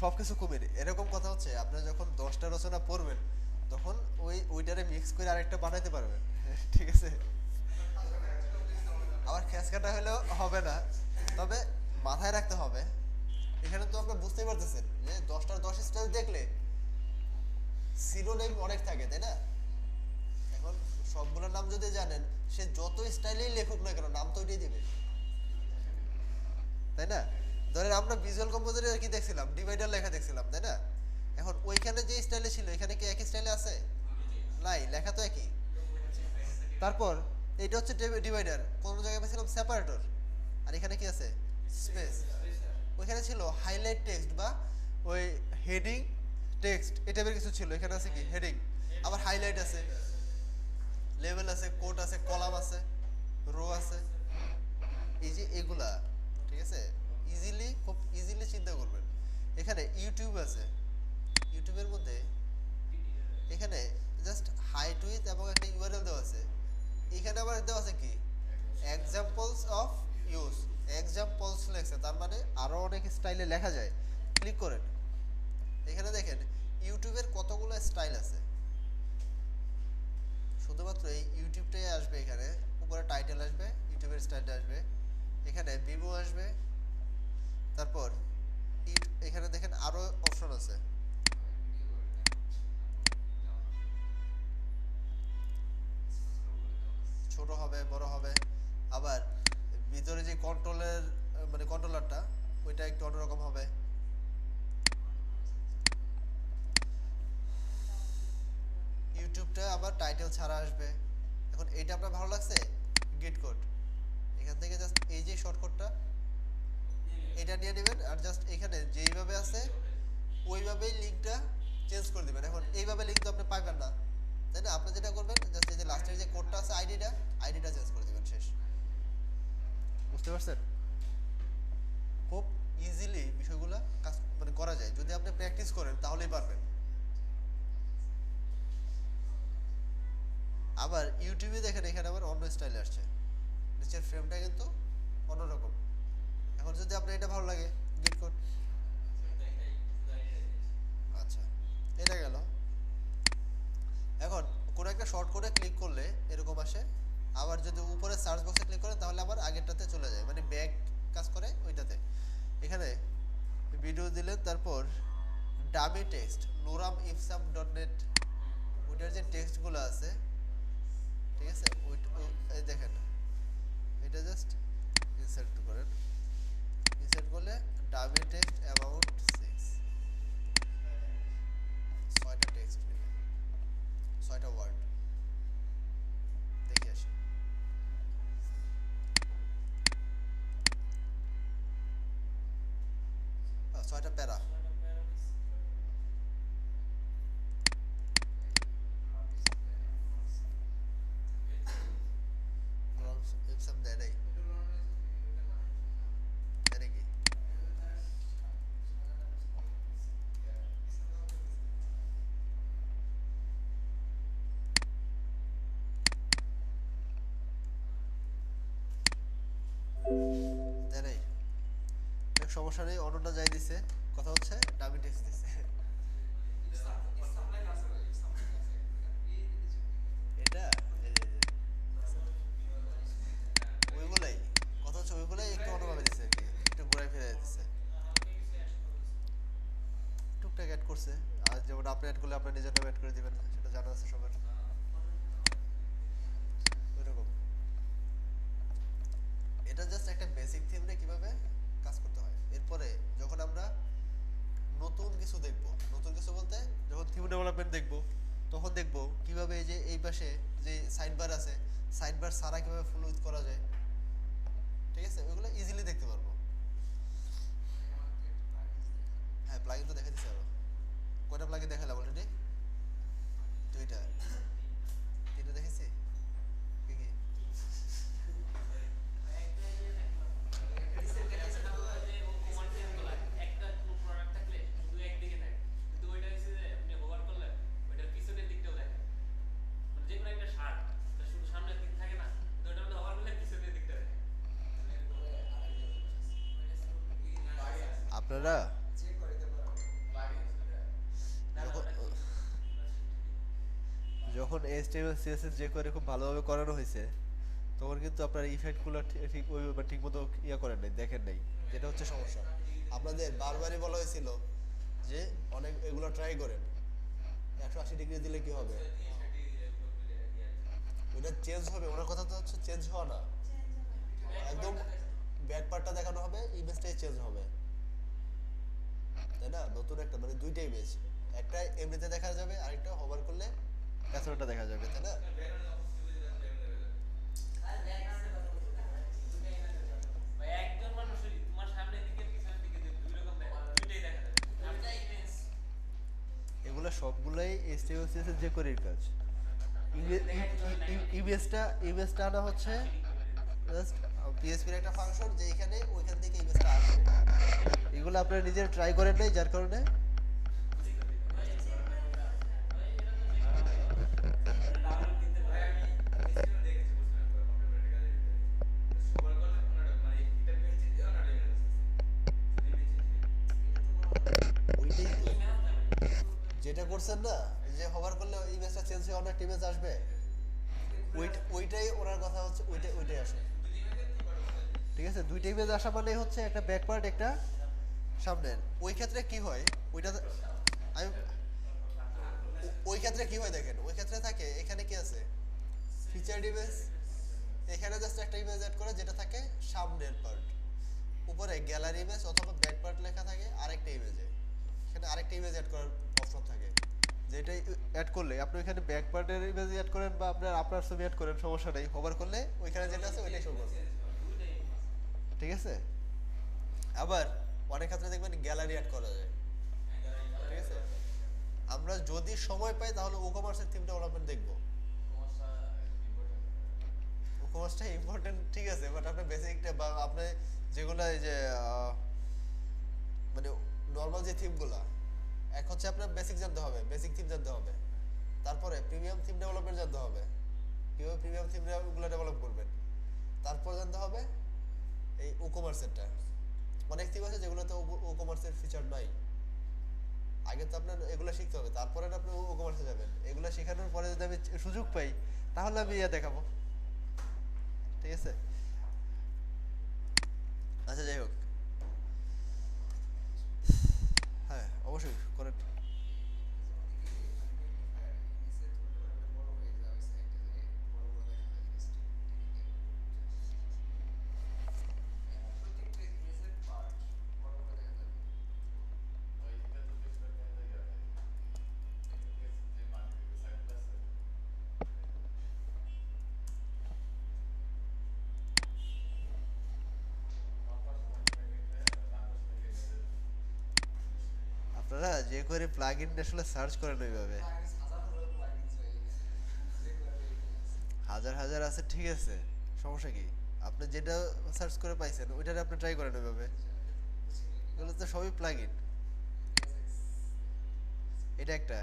সবকিছু কুমির। এরকম কথা হচ্ছে আপনার যখন 10টা রচনা পড়বেন তখন ওইটারে মিক্স করে আরেকটা বানাইতে পারবেন, ঠিক আছে? আবার খ্যাস কাটা হলেও হবে না, তবে মাথায় রাখতে হবে এখানে তো আপনার বুঝতেই পারতেছেন যে 10টার 10 স্টাইল দেখলে সিনোনিম অনেক থাকে, তাই না? এখন সবগুলোর নাম যদি জানেন, সে যত স্টাইলেই লেখুক না কেন নাম তো ওইটাই দিবে, তাই না? ধরেন আমরা ভিজুয়াল কম্পোজারে কি দেখছিলাম, ডিভাইডার লেখা দেখছিলাম, তাই না? এখন ওইখানে যে স্টাইলে ছিল এখানে কি একই স্টাইলে আছে? নাই, লেখা তো একই। তারপর এটা হচ্ছে ডিভাইডার, কোন জায়গায় পেয়েছিলাম সেপারেটর, আর এখানে কি আছে? স্পেস। ওইখানে ছিল হাইলাইট টেক্সট বা ওই হেডিং টেক্সট এই টাইপের কিছু ছিল, এখানে আছে কি হেডিং, আবার হাইলাইট আছে, লেভেল আছে, কোট আছে, কলাম আছে, রো আছে, এই যে এগুলা, ঠিক আছে? ইজিলি, খুব ইজিলি চিন্তা করবেন। এখানে ইউটিউব আছে, ইউটিউবের মধ্যে এখানে জাস্ট হাইট উইথ এবং একটা ইউআরএল দেওয়া আছে। এখানে আবার দেওয়া আছে কি এক্সাম্পলস অফ ইউজ, এক্সাম্পলস লেখছে, তার মানে আরো অনেক স্টাইলে লেখা যায়। ক্লিক করেন, এখানে দেখেন ইউটিউবের কতগুলো স্টাইল আছে। শুধুমাত্র এই ইউটিউবটাই আসবে, এখানে উপরে টাইটেল আসবে, ইউটিউবের স্টাইলটা আসবে, এখানে ভিভো আসবে, তারপর এখানে দেখেন আরো অপশন আছে, ছোট হবে, বড় হবে, আবার ভিতরে যে কন্ট্রোলের মানে কন্ট্রোলারটা ওইটা একটু অন্যরকম হবে। ইউটিউবটা আবার টাইটেল ছাড়া আসবে। এখন এইটা আপনার ভালো লাগছে, গেট কোড, এখান থেকে জাস্ট এই যে শর্টকাটটা এটা নিয়ে নেবেন, আর জাস্ট এখানে যেইভাবে আছে ওইভাবেই লিঙ্কটা চেঞ্জ করে দিবেন। এখন এইভাবে লিঙ্ক তো আপনি পাবেন না, তাই না? আপনি যেটা করবেন জাস্ট এই যে লাস্টের যে কোডটা আছে আইডিটা চেঞ্জ করে দিবেন, শেষ। বুঝতে পারছেন? খুব ইজিলি বিষয়গুলো কাজ মানে করা যায়, যদি আপনি প্র্যাকটিস করেন তাহলেই পারবেন। আবার ইউটিউবে দেখেন এখানে আবার অন্য স্টাইলে আসছে, নিচের ফ্রেমটা কিন্তু অন্যরকম। এখন যদি আপনার এটা ভালো লাগে গেট কোড, আচ্ছা এটা গেল। এখন কোনো একটা শর্ট কোডে ক্লিক করলে এরকম আসে, আবার যদি উপরে সার্চ বক্সে ক্লিক করেন তাহলে আবার আগেরটাতে চলে যায়, মানে ব্যাক কাজ করে ওইটাতে। এখানে ভিডিও দিলেন, তারপর ডামি টেক্সট নোরাম ইপসাম .net ওইটার যে টেক্সটগুলো আছে, ঠিক আছে? এই দেখেন এটা জাস্ট ইনসার্ট করেন, ইনসার্ট করলে ডামি টেক্সট অ্যাবাউট 6টা টেক্সট নেবে, 6টা ওয়ার্ড। দেখে আসি, ছয়টা প্যারা। দেয় নাই, দেয় কি? দেয় নাই, সমস্যা নেই, অন্যটা যাই দিছে, কথা হচ্ছে ডামি টেক্সট দিছে। এটা করছে, আর যেমন আপনি অ্যাড করলে আপনার নিজের নাম অ্যাড করে দিবেন, সেটা জানা আছে সবার। ওইরকম এটা জাস্ট একটা বেসিক থিম নিয়ে কিভাবে কাজ করতে হয়। এরপরে যখন আমরা নতুন কিছু দেখব, নতুন কিছু বলতে যখন থিম ডেভেলপমেন্ট দেখব, তখন দেখব কিভাবে এই যে এই পাশে যে সাইড বার আছে, সাইড বার ছাড়া কিভাবে ফুল উইথ করা যায়, ঠিক আছে, ওইগুলো ইজিলি দেখতে পারবো। হ্যাঁ, প্লাগইন তো দেখা দিচ্ছে আরো। কয়টা প্লাগইন দেখালাম অলরেডি? দুইটা, তিনটা দেখেছি। কি কি? আপনারা যখন যখন HTML CSS যে করে খুব ভালোভাবে করানো হয়েছে, তখন কিন্তু আপনার ইফেক্টগুলো ঠিক ওইভাবে ঠিক মতো ইয়ে করেন নাই, দেখেন নাই, যেটা হচ্ছে সমস্যা। আপনাদের বারবারই বলা হয়েছিল যে অনেক এগুলো ট্রাই করেন, 180 ডিগ্রি দিলে কি হবে, ওটা চেঞ্জ হবে। ওনার কথা তো হচ্ছে চেঞ্জ হওয়া না, একদম ব্যাক পার্টটা দেখানো হবে, ইমেজটাই চেঞ্জ হবে, তাই না? নতুন একটা মানে দুইটা ইমেজ, একটা এমনিতে দেখা যাবে, আরেকটা হোভার করলে ক্যাসেটটা দেখা যাবে, তাই না? এগুলো সবগুলাই HTML CSS যে করে কাজ। ইমেজটা আনা হচ্ছে জাস্ট পিএসপির একটা ফাংশন, যে এখানে ওইখান থেকে ইমেজটা আসবে। এগুলো আপনারা নিজের ট্রাই করেন নাই, যার কারণে ওইটাই তো যেটা করছেন না, যে হোভার করলে ইমেজটা চেঞ্জ হয়ে অন্য একটা ইমেজ আসবে, ওইটাই ওনার কথা হচ্ছে, ওইটাই আসে, ঠিক আছে? দুইটা ইমেজ আসা মানে হচ্ছে একটা ব্যাক পার্ট, একটা সামনের। ওই ক্ষেত্রে কি হয়, ওইটা আমি ওই ক্ষেত্রে কি হয় দেখেন, ওই ক্ষেত্রে থাকে এখানে কি আছে, ফিচার ইমেজ, এখানে জাস্ট একটা ইমেজ অ্যাড করে যেটা থাকে সামনের পার্ট, উপরে গ্যালারি ইমেজ অথবা ব্যাক পার্ট লেখা থাকে আরেকটা ইমেজে, এখানে আরেকটা ইমেজ অ্যাড করার অপশন থাকে, যেটা অ্যাড করলে আপনি ওইখানে ব্যাক পার্টের ইমেজ অ্যাড করেন বা আপনার ছবি অ্যাড করেন, সমস্যা নেই, হোভার করলে ওইখানে যেটা আছে ওইটাই শো করবে, ঠিক আছে? আবার অনেক ক্ষেত্রে দেখবেন গ্যালারি অ্যাড করা যায়, ঠিক আছে? আমরা যদি সময় পাই তাহলে ওকমার্সের থিম ডেভেলপমেন্ট দেখবো। ওকমার্সটা ইম্পর্টেন্ট, ঠিক আছে, বাট আপনার বেসিকটা বা আপনি যেগুলো এই যে মানে নর্মাল যে থিমগুলা, এক হচ্ছে আপনার বেসিক জানতে হবে, বেসিক থিম জানতে হবে, তারপরে প্রিমিয়াম থিম ডেভেলপমেন্ট জানতে হবে, কিভাবে প্রিমিয়াম থিমগুলো ডেভেলপ করবেন, তারপর জানতে হবে এই ওকমার্সেরটা। অনেক থিম আছে যেগুলোতে ওকমার্সের ফিচার নাই, আগে তো আপনার এগুলো শিখতে হবে, তারপরে না আপনি ওকমার্সে যাবেন। এগুলো শেখানোর পরে যদি আমি সুযোগ পাই তাহলে আমি ইয়ে দেখাবো, ঠিক আছে? আচ্ছা, যাই হোক, হ্যাঁ অবশ্যই করেন। আপনারা যে করে প্লাগইন আসলে সার্চ করেন ওইভাবে, হাজার হাজার আছে, ঠিক আছে, সমস্যা কি? আপনি যেটা সার্চ করে পাইছেন ওইটারে আপনি ট্রাই করেন ওইভাবে, এগুলো তো সবই প্লাগইন। এটা একটা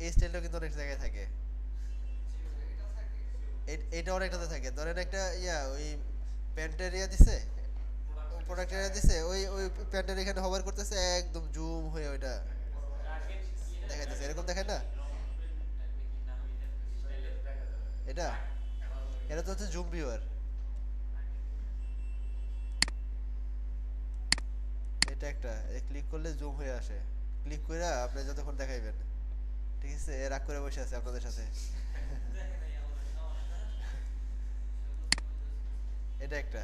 এই স্টাইলটা কিন্তু অনেক জায়গায় থাকে, এটা অনেকটাতে থাকে। ধরেন একটা ওই প্যান্টের দিছে, প্রোডাক্ট এরিয়া দিছে, ওই ওই প্যান্টের এখানে হোভার করতেছে, একদম জুম হয়ে ওইটা দেখাইতেছে, এরকম দেখায় না? এটা এটা তো হচ্ছে জুম ভিউয়ার, এটা একটা ক্লিক করলে জুম হয়ে আসে, ক্লিক করে আপনি যতক্ষণ দেখাইবেন, ঠিক আছে? এ রাগ করে বসে আছে আপনাদের সাথে। এটা একটা।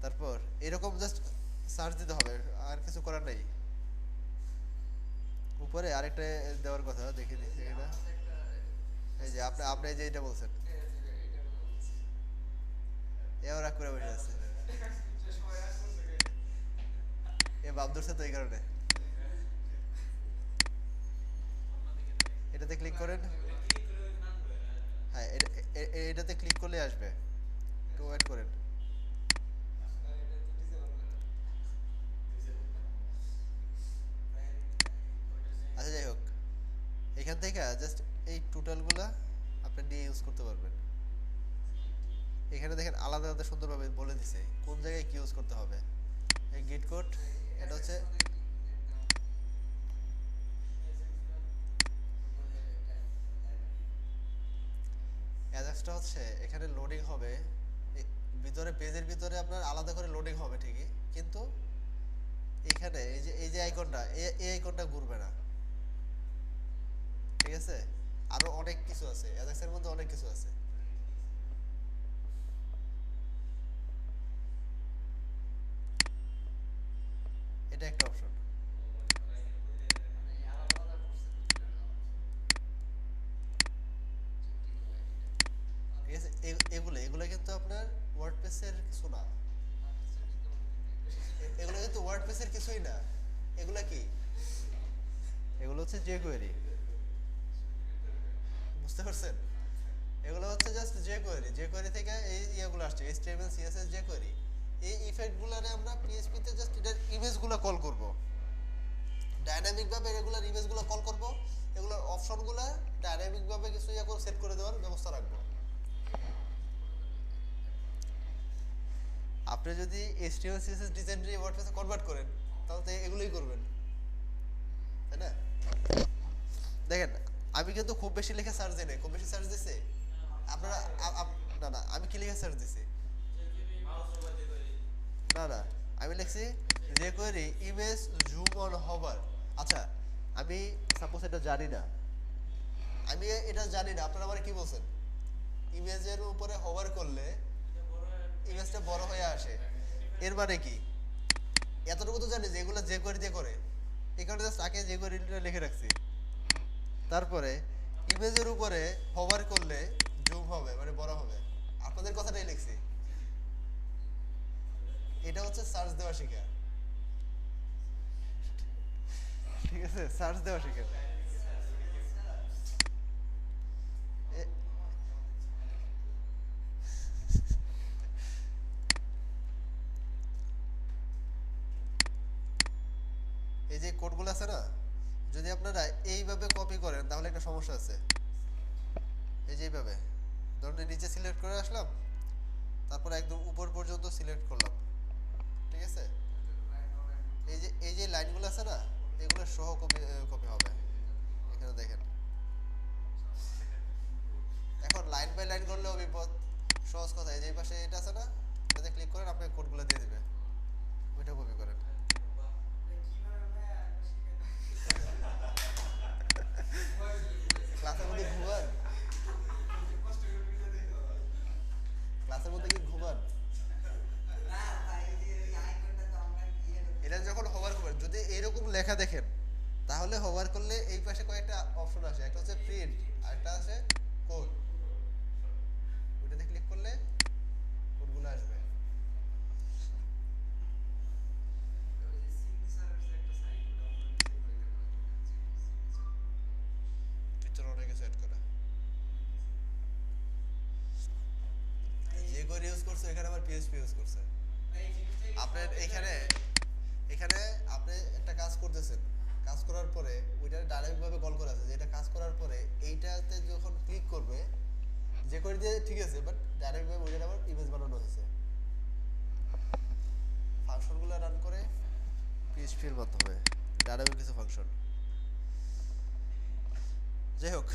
তারপর এরকম জাস্ট সার্চ দিতে হবে, আর কিছু করার নাই। উপরে আরেকটা দেওয়ার কথা, দেখে দিচ্ছি এটা। এই যে আপনি আপনি এই যে এটা বলছেন, এও রাগ করে বসে আছে। এ বাপ ধরছে তো এই কারণে। এটাতে ক্লিক করেন। হ্যাঁ, এটাতে ক্লিক করলে আসবে, একটু ওয়েট করেন। আচ্ছা, যাই হোক, এখান থেকে জাস্ট এই টোটালগুলা আপনি নিয়ে ইউজ করতে পারবেন। এখানে দেখেন আলাদা আলাদা সুন্দরভাবে বলে দিছে কোন জায়গায় কি ইউজ করতে হবে। এই গিট কোড, এটা হচ্ছে অ্যাজাক্সটা হচ্ছে এখানে লোডিং হবে। ভিতরে পেজের ভিতরে আপনার আলাদা করে লোডিং হবে ঠিকই, কিন্তু এখানে এই যে আইকনটা, এই আইকনটা ঘুরবে না, ঠিক আছে? আরো অনেক কিছু আছে অ্যাজাক্সের মধ্যে, অনেক কিছু আছে। এটা একটা অপশন। ঠিক আছে, এগুলো এগুলো কিন্তু আপনার ওয়ার্ডপ্রেসের কিছু না। এগুলো কিন্তু ওয়ার্ডপ্রেসের কিছুই না। এগুলা কি? এগুলো হচ্ছে jQuery, বুঝতে পারছেন? এগুলো হচ্ছে জাস্ট jQuery থেকে এই ইয়েগুলো আসছে, HTML CSS jQuery। এই ইফেক্টগুলোরে আমরা PHP তে জাস্ট এটার ইমেজগুলো কল করব, ডাইনামিক ভাবে রেগুলার ইমেজগুলো কল করব। এগুলোর অপশনগুলো ডাইনামিক ভাবে কিছু ইয়া করে সেট করে দেওয়ার ব্যবস্থা রাখবো। আপনি যদি HTML CSS ডিজাইনটি ওয়ার্ডপ্রেসে কনভার্ট করেন, তাহলে তো এগুলোই করবেন, তাই না? দেখেন, আমি কিন্তু খুব বেশি লিখে সার্চ দিই নাই। খুব বেশি সার্চ দিছে আপনারা? না না, আমি কি লিখে সার্চ দিছি? না না, আমি লিখছি jQuery image zoom on hover. আচ্ছা, আমি সাপোজ এটা জানি না, আপনারা আমার কি বলছেন? ইমেজের উপরে হোভার করলে ইমেজটা বড় হয়ে আসে। এর মানে কি? এতটুকু তো জানি যে এগুলো jQuery দিয়ে করে, এই কারণে জাস্ট আগে jQuery লিখে রাখছি। তারপরে ইমেজের উপরে হোভার করলে জুম হবে, মানে বড় হবে। আপনাদের কথাটাই লিখছি। এটা হচ্ছে সার্চ দেওয়া শিখা, ঠিক আছে? সার্চ দেওয়া শিখা। এই যে কোডগুলো আছে না, যদি আপনারা এইভাবে কপি করেন তাহলে একটা সমস্যা আছে। এই যে এইভাবে ধরুন নিচে সিলেক্ট করে আসলাম, তারপর একদম উপর পর্যন্ত সিলেক্ট করলাম, ঠিক আছে? এই যে লাইনগুলো আছে না, এগুলো সহ কপি হবে। এখানে দেখেন, এখন লাইন বাই লাইন করলেও বিপদ। সহজ কথা, এই যে এই পাশে এটা আছে না, এটাতে ক্লিক করেন, আপনি কোডগুলো দিয়ে দিবে, ওইটা কপি করেন। ক্লাসের মধ্যে ঘুমান? ক্লাসের মধ্যে কি ঘুমান? এটা যখন হোভার করবেন, যদি এরকম লেখা দেখেন, তাহলে হোভার করলে এই পাশে কয়েকটা অপশন আসে। একটা হচ্ছে প্রিন্ট, আরেকটা আছে কোড। ওইটাতে ক্লিক করলে কোডগুলো আসবে। ভিতরে অনেক কিছু অ্যাড করা। jQuery ইউজ করছে, এখানে আবার PHP ইউজ করছে। আপনার এখানে আপনি একটা কাজ করতেছেন, কাজ করার পরে ওইটা ডাইরেক্ট ভাবে কল করা আছে, যে এটা কাজ করার পরে এইটাতে যখন ক্লিক করবে jQuery দিয়ে, ঠিক আছে, বাট ডাইরেক্ট ভাবে ওইটা আবার ইমেজ বানানো হয়েছে। ফাংশনগুলো রান করে PHP এর মাধ্যমে, ডাইনামিক কিছু ফাংশন। যাই হোক,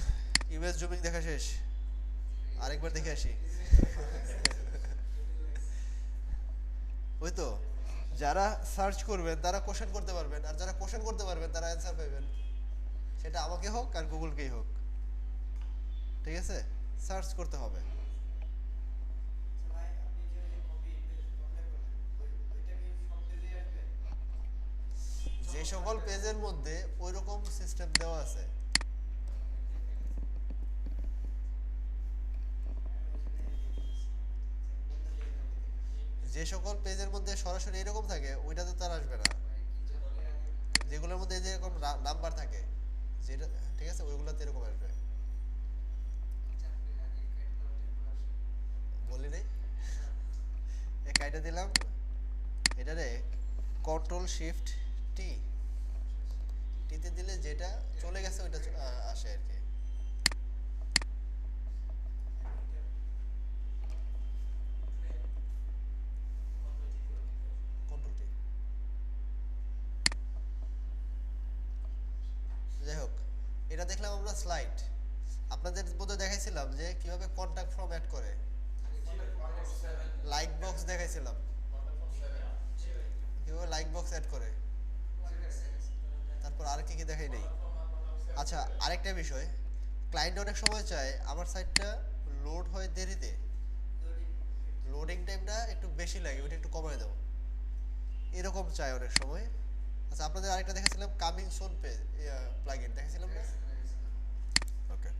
ইমেজ জুমিং দেখা শেষ, আরেকবার দেখে আসি। ওই তো যারা সার্চ করবেন তারা কোশ্চেন করতে পারবেন, আর যারা কোশ্চেন করতে পারবেন তারা অ্যান্সার পাবেন, সেটা আমাকে হোক আর গুগলকেই হোক। ঠিক আছে, সার্চ করতে হবে। ভাই আপনি যে ওই যে কপি পেস্ট অ্যাপ্লাই করলেন ওইটা কি সব পেজে আসবে? যে সকল পেজের মধ্যে ওই রকম সিস্টেম দেওয়া আছে, যে সকল পেজের মধ্যে সরাসরি এরকম থাকে ওইটাতে তার আসবে না। যেগুলোর মধ্যে যেরকম নাম্বার থাকে, যেটা ঠিক আছে ওইগুলোতে এরকম আসবে। বলি নাই, এ কাইটা দিলাম, এটারে কন্ট্রোল শিফট টি, টিতে দিলে যেটা চলে গেছে ওইটা আসে আর কি। Control T. যাই হোক, এটা দেখলাম আমরা স্লাইড, আপনাদের বোধহয় দেখাইছিলাম যে কিভাবে কন্টাক্ট ফর্ম অ্যাড করে, লাইক বক্স দেখাইছিলাম কিভাবে লাইক বক্স অ্যাড করে, তারপর আর কি কি দেখাই নেই। আচ্ছা, আরেকটা বিষয়, ক্লায়েন্ট অনেক সময় চায় আমার সাইটটা লোড হয় দেরিতে, লোডিং টাইমটা একটু বেশি লাগে, ওটা একটু কমায় দাও, এরকম চায় অনেক সময়। আচ্ছা, আপনাদের আরেকটা দেখাছিলাম কামিং সুন পেজ প্লাগইন দেখাছিলাম না? ওকে,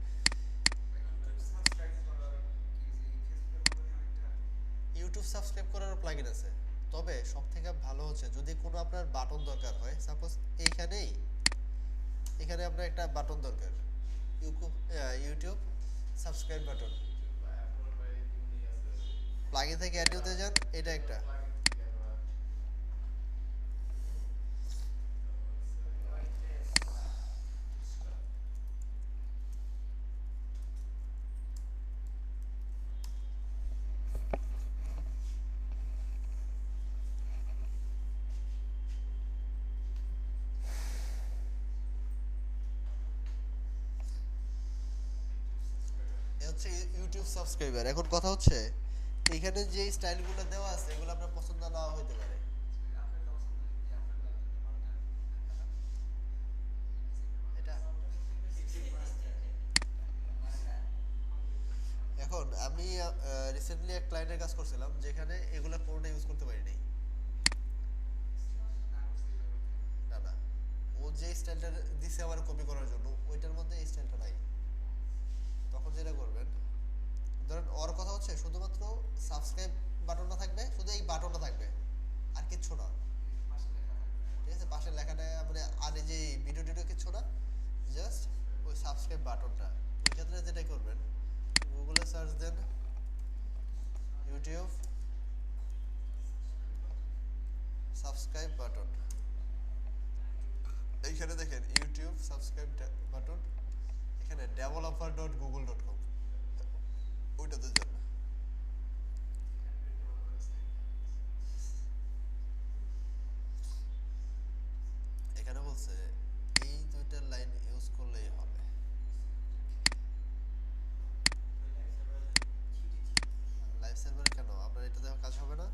ইউটিউব সাবস্ক্রাইব করার প্লাগইন আছে, তবে সব থেকে ভালো হচ্ছে যদি কোনো আপনার বাটন দরকার হয়, সাপোজ এইখানেই, এখানে আপনার একটা বাটন দরকার, ইউটিউব সাবস্ক্রাইব বাটন, প্লাগইন থেকে অ্যাড নিতে যান, এটা একটা। এ হচ্ছে ইউটিউব সাবস্ক্রাইবার। এখন কথা হচ্ছে এইখানে যে স্টাইলগুলো দেওয়া আছে এগুলো আপনার পছন্দ নাও হতে পারে। এটা এখন আমি রিসেন্টলি এক ক্লায়েন্টের কাজ করছিলাম যেখানে এগুলো কোনোটা ইউজ করতে পারি নাই। না না, ও যে স্টাইলটা দিছে আমার কপি করার জন্য ওইটার মধ্যে এই স্টাইলটা নাই। তখন যেটা করবেন, ধরেন ওর কথা হচ্ছে শুধুমাত্র সাবস্ক্রাইব বাটনটা থাকবে, শুধু এই বাটনটা থাকবে আর কিচ্ছু না। ঠিক আছে, পাশের লেখাটা মানে আর এই যে ভিডিও টিডিও কিচ্ছু না, জাস্ট ওই সাবস্ক্রাইব বাটনটা। ওই ক্ষেত্রে যেটা করবেন, গুগলে সার্চ দেন ইউটিউব সাবস্ক্রাইব বাটন, এইখানে দেখেন ইউটিউব সাবস্ক্রাইব বাটন, এখানে developer.google.com, ওইটাতে যান। এখানে বলছে এই দুইটা লাইন ইউজ করলেই হবে। লাইভ সার্ভার কেন, আপনার এটাতে কাজ হবে না?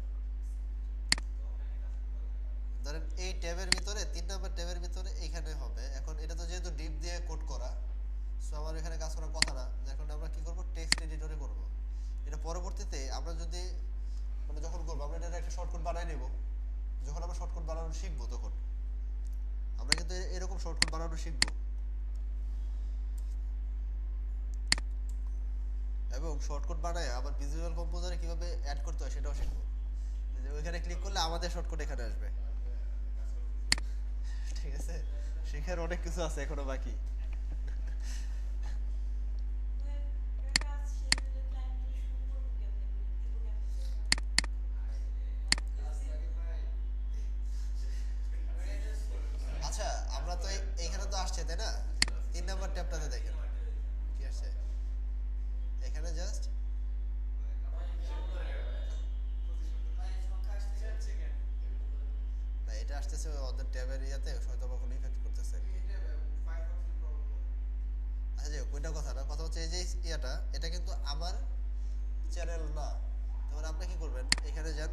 ধরেন এই ট্যাবের ভিতরে 3 নাম্বার ট্যাবের ভিতরে এখানে হবে। এখন এটা তো যেহেতু ডিপ দিয়ে কোড করা, সো আমার এখানে কাজ করার কথা না। এখন আমরা কি করব, টেক্সট এডিটরে করব। এটা পরবর্তীতে আমরা যদি মানে যখন করব আমরা এটা একটা শর্টকাট বানাই নেব, যখন আমরা শর্টকাট বানানো শিখবো তখন আমরা কিন্তু এরকম শর্টকাট বানানো শিখবো, এবং শর্টকাট বানায় আবার ভিজুয়াল কম্পোজারে কিভাবে অ্যাড করতে হয় সেটাও শিখবো। যে ওইখানে ক্লিক করলে আমাদের শর্টকাট এখানে আসবে। ঠিক আছে, শেখার অনেক কিছু আছে এখনো বাকি। কাজ শেষ হলে ক্লায়েন্টকে শুরু করবো কেমনে, দিব কেমনে? আচ্ছা, আমরা তো এইখানে তো আসছে তাই না, 3 নাম্বার ট্যাবটাতে দেখেন কি আসছে, এখানে জাস্ট না, এটা আসতেছে ওদের ট্যাবের ইয়াতে হয়তো বা কোনো ইফেক্ট করতেছে আর কি। আচ্ছা যাই হোক, ওইটা কথা না, কথা হচ্ছে এই যে ইয়াটা, এটা কিন্তু আমার চ্যানেল না। তখন আপনি কি করবেন, এখানে যান,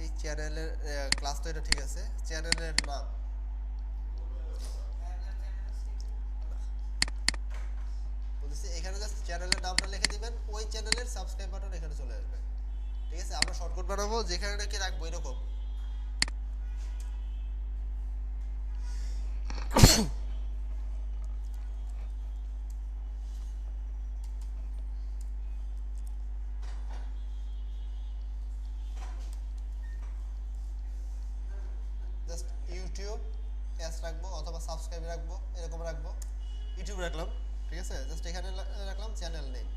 এই চ্যানেলের ক্লাস তো এটা ঠিক আছে, চ্যানেলের নাম বলতেছি এখানে জাস্ট চ্যানেলের নামটা লিখে দিবেন, ওই চ্যানেলের সাবস্ক্রাইব বাটন এখানে চলে আসবে। ঠিক আছে, আমরা শর্টকাট বানাবো যেখানে নাকি রাখবো এরকম। জাস্ট ইউটিউব এস রাখবো অথবা সাবস্ক্রাইব রাখবো, এরকম রাখবো। ইউটিউব রাখলাম, ঠিক আছে, জাস্ট এখানে রাখলাম চ্যানেল নেম।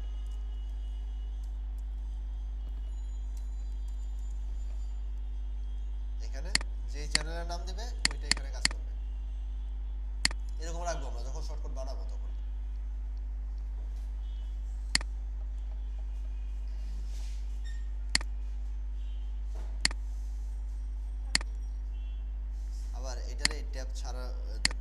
এখানে যে চ্যানেলের নাম দিবে ওইটা এখানে কাজ করবে। এরকম রাখবো আমরা যখন শর্টকাট বানাবো তখন। আবার এটার এই ট্যাব ছাড়া দেন।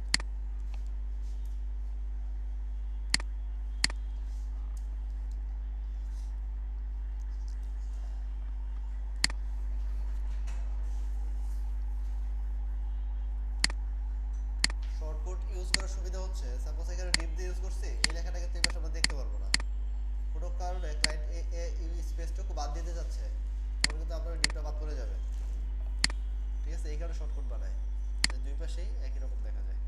শর্টকাট ইউজ করার সুবিধা হচ্ছে সাপোজ এখানে ডিপ দিয়ে ইউজ করছি, এই লেখাটাকে তো এই পাশে আমরা দেখতে পারবো না, কোনো কারণে ক্লায়েন্ট এই স্পেসটুকু বাদ দিতে যাচ্ছে, তখন কিন্তু আপনার ডিপটা বাদ পড়ে যাবে। ঠিক আছে, এই কারণে শর্টকাট বানায় যে দুই পাশেই একই রকম দেখা যায়।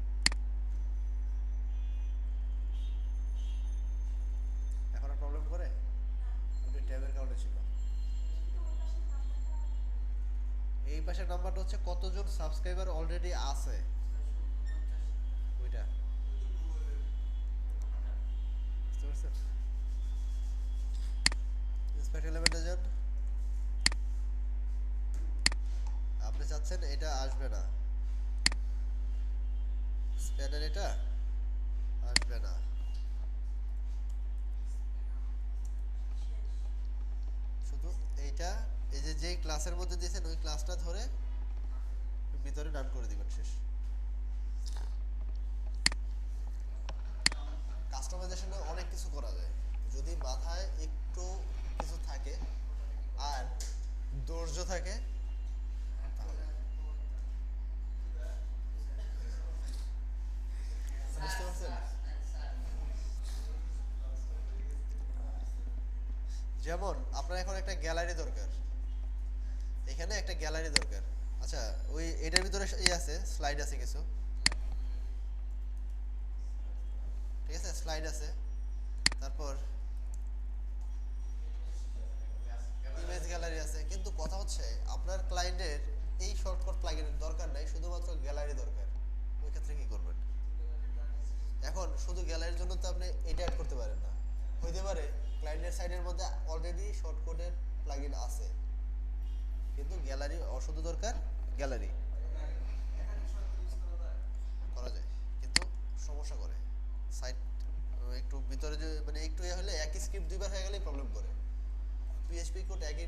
এখন আর প্রবলেম করে? ওটা ট্যাবের কারণে ছিল। এই পাশের নাম্বারটা হচ্ছে কতজন সাবস্ক্রাইবার অলরেডি আছে ওইটা, বুঝতে পারছেন? ইন্সপেক্ট এলিমেন্টে যান, আপনি চাচ্ছেন এটা আসবে না, স্প্যানার এটা আসবে না, শুধু এইটা এই যে যেই ক্লাসের মধ্যে দিয়েছেন ওই ক্লাসটা ধরে ভিতরে রান করে দিবেন, শেষ। কাস্টমাইজেশনে অনেক কিছু করা যায় যদি মাথায় একটু কিছু থাকে আর ধৈর্য থাকে তাহলে। বুঝতে পারছেন? যেমন আপনার এখন একটা গ্যালারি দরকার, এখানে একটা গ্যালারি দরকার। আচ্ছা, ওই এটার ভিতরে আছে স্লাইড আছে কিছু, ঠিক আছে, স্লাইড আছে, তারপর ইমেজ গ্যালারি আছে, কিন্তু কথা হচ্ছে আপনার ক্লায়েন্টের এই শর্টকাট প্লাগইনের দরকার নাই, শুধুমাত্র গ্যালারি দরকার। ওই ক্ষেত্রে কি করবেন? এখন শুধু গ্যালারির জন্য তো আপনি এটা অ্যাড করতে পারেন না, হইতে পারে ক্লায়েন্টের সাইডের মধ্যে অলরেডি শর্টকাটের প্লাগইন আছে, কিন্তু গ্যালারি শুধু দরকার গ্যালারি করা যায়, কিন্তু সমস্যা করে সাইট একটু ভিতরে যে মানে একটু হলে একই স্ক্রিপ্ট দুইবার হয়ে গেলেই প্রবলেম করে। পিএইচপি কোড একই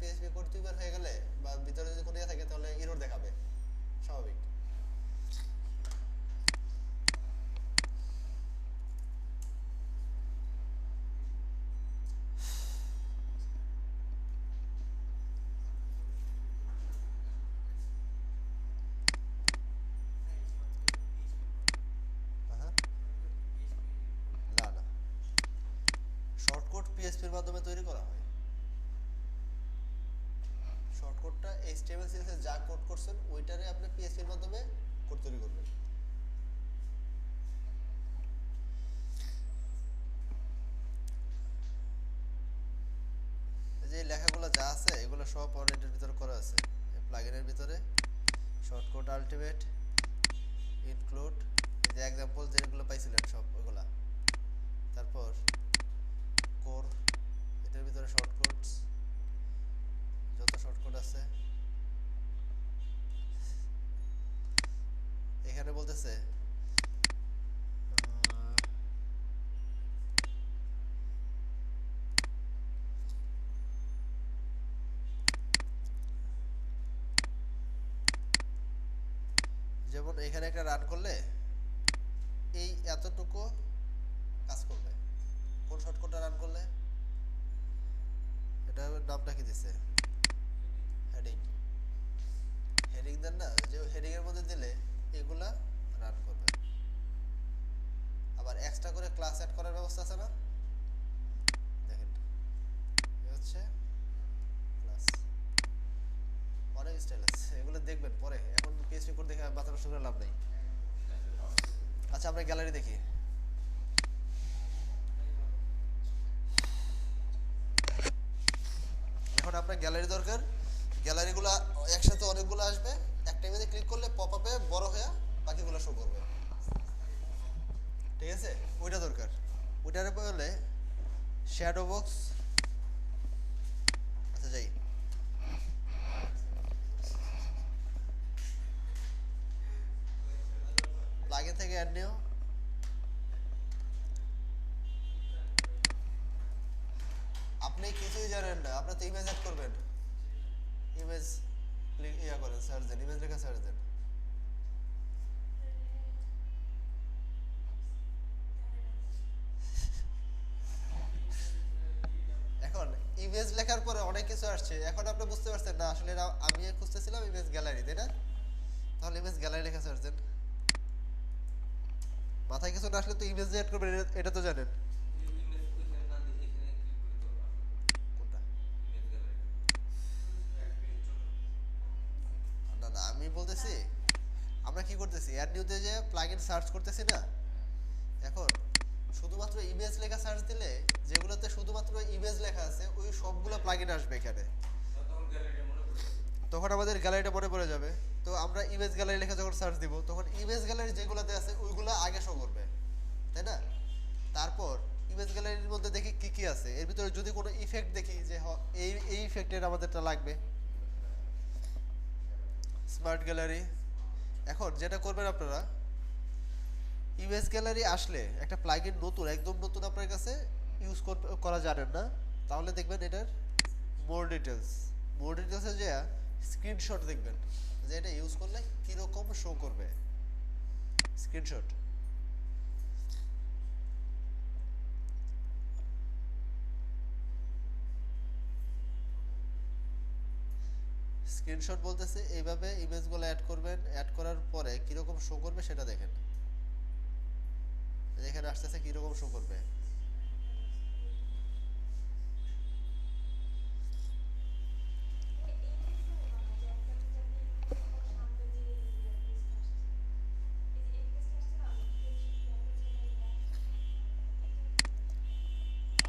পিএইচপি কোড দুইবার হয়ে গেলে বা ভিতরে যদি কোনো ইয়ে থাকে তাহলে এরর দেখাবে, স্বাভাবিক। হ্যাঁ, না না, শর্টকাট পিএইচপির মাধ্যমে তৈরি করা হয়। শর্টকাটটা এইচটিএমএল সিএসএস যা কোড করছেন ওইটারে আপনি পিএইচপির মাধ্যমে কোড তৈরি করবেন। এই যে লেখাগুলো যা আছে এগুলো সব অনেটের ভিতরে করা আছে, প্লাগইনের ভিতরে। শর্টকাট আলটিমেট ইনক্লুড, এই যে एग्जांपल যেগুলো পাইছিলেন সব ওগুলা, তারপর কোর, এটার ভিতরে শর্টকাটস যত শর্টকাট আছে। এখানে বলতেছে যেমন এখানে একটা রান করলে এই এতটুকু কাজ করবে। কোন শর্টকাটটা রান করলে, এটা নামটা কি দিছে, হেডিং, ক্লাস অ্যাড করার ব্যবস্থা আছে না, দেখেন এ হচ্ছে ক্লাস, অনেক স্টাইল আছে, এগুলো দেখবেন পরে, এখন পিএইচপি কোড দেখে মাথা নষ্ট করে লাভ নেই। আচ্ছা আমরা গ্যালারি দেখি। এখন আপনার গ্যালারি দরকার, গ্যালারিগুলো একসাথে অনেকগুলো আসবে, একটা ইমেজে ক্লিক করলে পপ আপে বড় হয়ে বাকিগুলো শো করবে, ঠিক আছে, ওইটা দরকার। ওইটার বলে শ্যাডো বক্স। আচ্ছা যাই, প্লাগইন থেকে অ্যাড নিও। আপনি কিছুই জানেন না, আপনি তো ইমেজ অ্যাড করবেন, ইমেজ ক্লিক ইয়া করেন, সার্চ দেন, ইমেজ লেখা সার্চ দেন। এখন ইমেজ লেখার পরে অনেক কিছু আসছে, এখন আপনি বুঝতে পারছেন না আসলে এটা আমি খুঁজতেছিলাম ইমেজ গ্যালারি, তাই না? তাহলে ইমেজ গ্যালারি লেখা সার্চ দেন। মাথায় কিছু না আসলে তো ইমেজ অ্যাড করবেন, এটা তো জানেন। ইমেজ ওইখানে না দিয়ে এখানে ক্লিক করে তো কোনটা? ইমেজ গ্যালারি না না, আমি বলতেছি আমরা কি করতেছি, অ্যাড নিউতে যে প্লাগইন সার্চ করতেছি না, এখন শুধুমাত্র ইমেজ লেখা সার্চ দিলে যেগুলোতে শুধুমাত্র ইমেজ লেখা আছে ওই সবগুলো প্লাগইন আসবে এখানে, তখন গ্যালারিটা মনে পড়ে যাবে। তখন আমাদের গ্যালারিটা মনে পড়ে যাবে। তো আমরা ইমেজ গ্যালারি লেখা যখন সার্চ দিব তখন ইমেজ গ্যালারি যেগুলোতে আছে ওইগুলো আগে শো করবে, তাই না? তারপর ইমেজ গ্যালারির মধ্যে দেখি কি কি আছে, এর ভিতরে যদি কোনো ইফেক্ট দেখি যে এই এই ইফেক্টের আমাদেরটা লাগবে, স্মার্ট গ্যালারি। এখন যেটা করবেন আপনারা, ইমেজ গ্যালারি আসলে একটা প্লাগইন নতুন, একদম নতুন আপনার কাছে ইউজ করা জানেন না, তাহলে দেখবেন এটার মোর ডিটেলসে যে স্ক্রিনশট দেখবেন যে এটা ইউজ করলে কীরকম শো করবে, স্ক্রিনশট। স্ক্রিনশট বলতেছে এইভাবে ইমেজগুলো অ্যাড করবেন, অ্যাড করার পরে কীরকম শো করবে সেটা দেখেন, এখানে আসতেছে কীরকম শো করবে।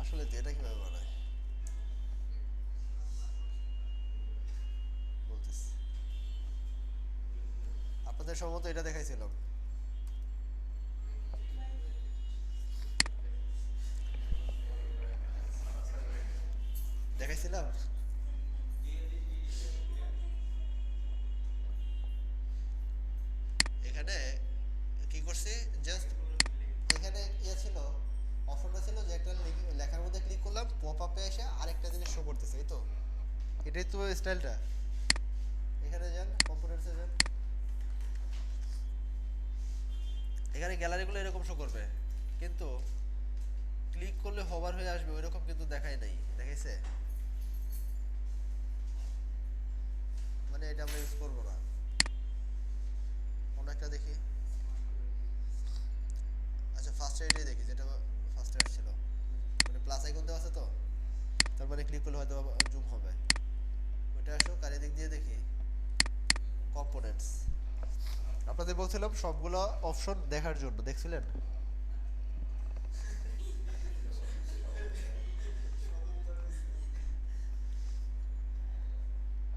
আসলে তো এটা কিভাবে বানায় বলতেছি, আপনাদের সম্ভবত এটা দেখাইছিলাম, দেখাইছিলাম। এখানে কি করছি, জাস্ট এখানে ইয়ে ছিল, অপশনটা ছিল যে একটা লেখার মধ্যে ক্লিক করলাম, পপ আপে এসে আরেকটা জিনিস শো করতেছে, এই তো এটাই তো স্টাইলটা। এখানে যান, কম্পোনেন্টসে যান, এখানে গ্যালারিগুলো এরকম শো করবে, কিন্তু ক্লিক করলে হোভার হয়ে আসবে ওইরকম কিন্তু দেখায় নাই, দেখাইছে? মানে এটা আমরা ইউজ করবো না, অন্য একটা দেখি। আচ্ছা ফার্স্ট এডেই দেখি, যেটা ফার্স্ট এড ছিল, মানে প্লাস আইকন দেওয়া আছে তো, তার মানে ক্লিক করলে হয়তো জুম হবে। ওইটা আসো, আর এদিক দিয়ে দেখি কম্পোনেন্টস। আপনাদের বলছিলাম সবগুলো অপশন দেখার জন্য, দেখছিলেন?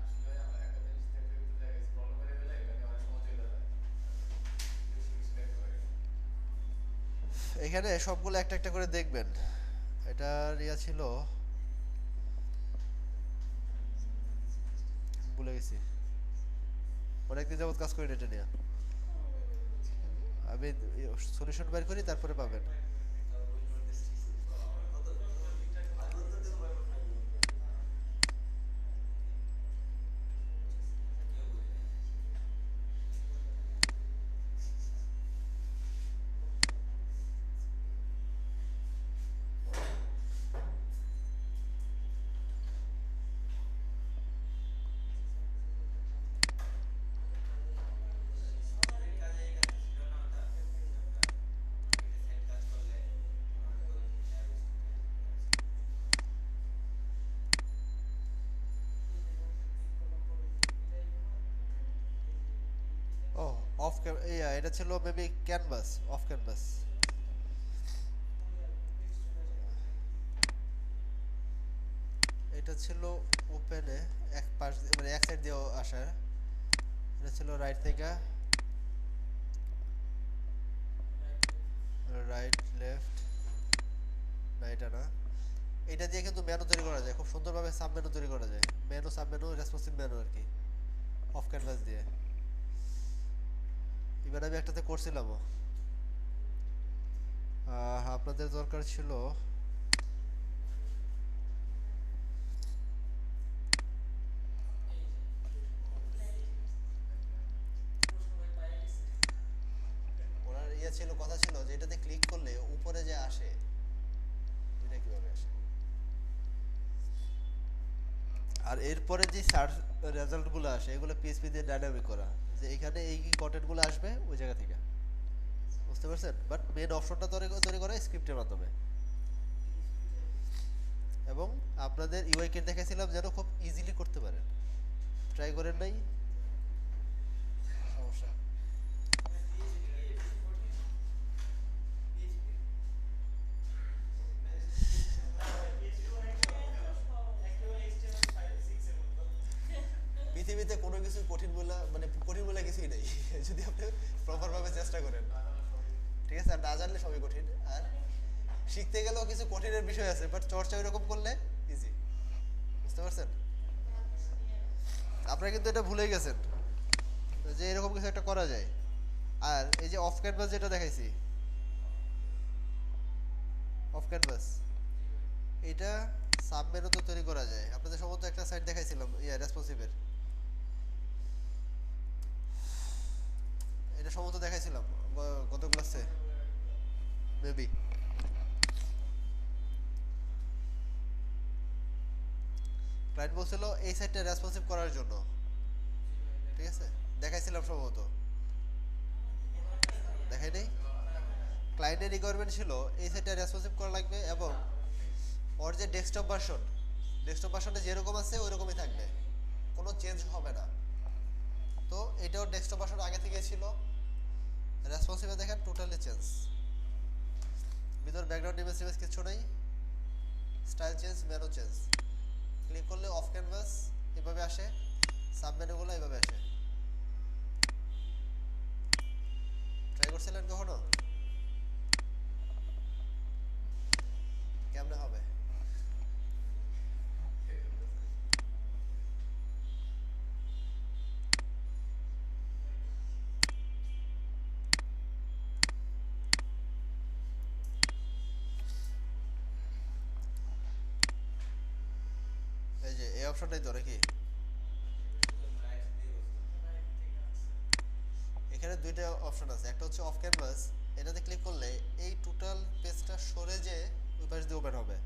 আসলে আমার একটা জিনিস দেখতে দেখতে যায় স্ক্রল করে গেলে এখানে অনেক সময় চলে যায়, বেশি কিছু দেখতে পারি না। এখানে সবগুলো একটা একটা করে দেখবেন। এটার ইয়া ছিল, ভুলে গেছি, অনেকদিন যাবত কাজ করি না এটা নিয়ে, আমি সলিউশন বের করি তারপরে পাবেন। এটা ছিল মেবি ক্যানভাস, অফ ক্যানভাস। এটা ছিল ওপেনে এক পাশ মানে এক সাইড দিয়ে আসার। এটা ছিল রাইট থেকে রাইট লেফট, না এটা না। এটা দিয়ে কিন্তু মেনু তৈরি করা যায়, খুব সুন্দরভাবে সাব মেনু তৈরি করা যায়, menu sub menu responsive menu আর কি, অফ ক্যানভাস দিয়ে। এবার আমি একটাতে করছিলামও। আপনাদের দরকার ছিল ওনার ছিল, কথা ছিল যে এটাতে ক্লিক করলে উপরে যে আসে এটা কিভাবে আসে। আর এরপরে যে সার্চ রেজাল্টগুলো আসে এগুলো পিএইচপি দিয়ে ডাইনামিক করা, যে এখানে এই কন্টেন্টগুলো আসবে ওই জায়গা থেকে, বুঝতে পারছেন? বাট মেন অপশনটা তৈরি করা স্ক্রিপ্টের মাধ্যমে। এবং আপনাদের ইউআই কিট দেখাইছিলাম যেন খুব ইজিলি করতে পারেন, ট্রাই করেন নাই? সমস্যা পৃথিবীতে কোনো কিছু কঠিন বলে মানে কঠিন বলে কিছুই নেই যদি আপনি প্রপার ভাবে চেষ্টা করেন, ঠিক আছে? আর না জানলে সবই কঠিন। আর শিখতে গেলেও কিছু কঠিনের বিষয় আছে, বাট চর্চা এরকম করলে ইজি, বুঝতে পারছেন? আপনারা কিন্তু এটা ভুলেই গেছেন যে এরকম কিছু একটা করা যায়। আর এই যে অফ ক্যানভাস যেটা দেখাইছি, অফ ক্যানভাস এটা সাব মেনু তো তৈরি করা যায়। আপনাদের সম্ভবত একটা সাইট দেখাইছিলাম রেসপন্সিভের, এটা সম্ভবত দেখাইছিলাম গত ক্লাসে মেবি। ক্লায়েন্ট বলছিল এই সাইটটা রেসপন্সিভ করার জন্য, ঠিক আছে? দেখাইছিলাম সম্ভবত, দেখাই নেই? ক্লায়েন্টের রিকোয়ারমেন্ট ছিল এই সাইটটা রেসপন্সিভ করা লাগবে এবং ওর যে ডেস্কটপ ভার্সনটা যেরকম আছে ওই রকমই থাকবে, কোনো চেঞ্জ হবে না। তো এটাও ডেস্কটপ ভার্সন আগে থেকে ছিল, রেসপন্সিভে দেখেন টোটালি চেঞ্জ, ভিতর ব্যাকগ্রাউন্ড ইমেজ কিছু নেই, style change, menu change. Click করলে অফ ক্যানভাস এভাবে আসে, সাব মেনুগুলো এভাবে আসে। ট্রাই করছিলেন কখনো? কেমনে হবে? এই যে এই অপশনটাই তো নাকি? এখানে দুইটা অপশন আছে, একটা হচ্ছে অফ ক্যানভাস, এটাতে ক্লিক করলে এই টোটাল পেজটা সরে যে ওই পাশ দিয়ে ওপেন হবে।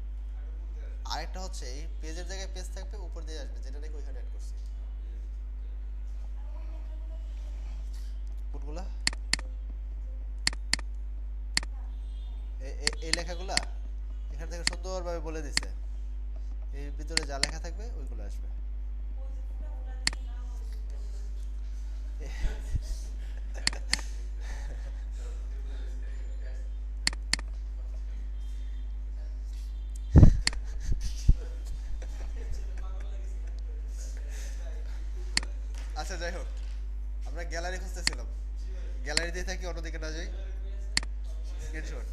আরেকটা হচ্ছে এই পেজের জায়গায় পেজ থাকবে, উপর দিয়ে আসবে, যেটা নাকি ওইখানে অ্যাড করছি। কোনগুলা? এই লেখাগুলা এখান থেকে সুন্দরভাবে বলে দিছে, এর ভিতরে যা লেখা থাকবে ওইগুলো আসবে। আচ্ছা যাই হোক, আমরা গ্যালারি খুঁজতেছিলাম, গ্যালারি দিয়ে থাকি অন্যদিকে না যাই। স্ক্রিনশট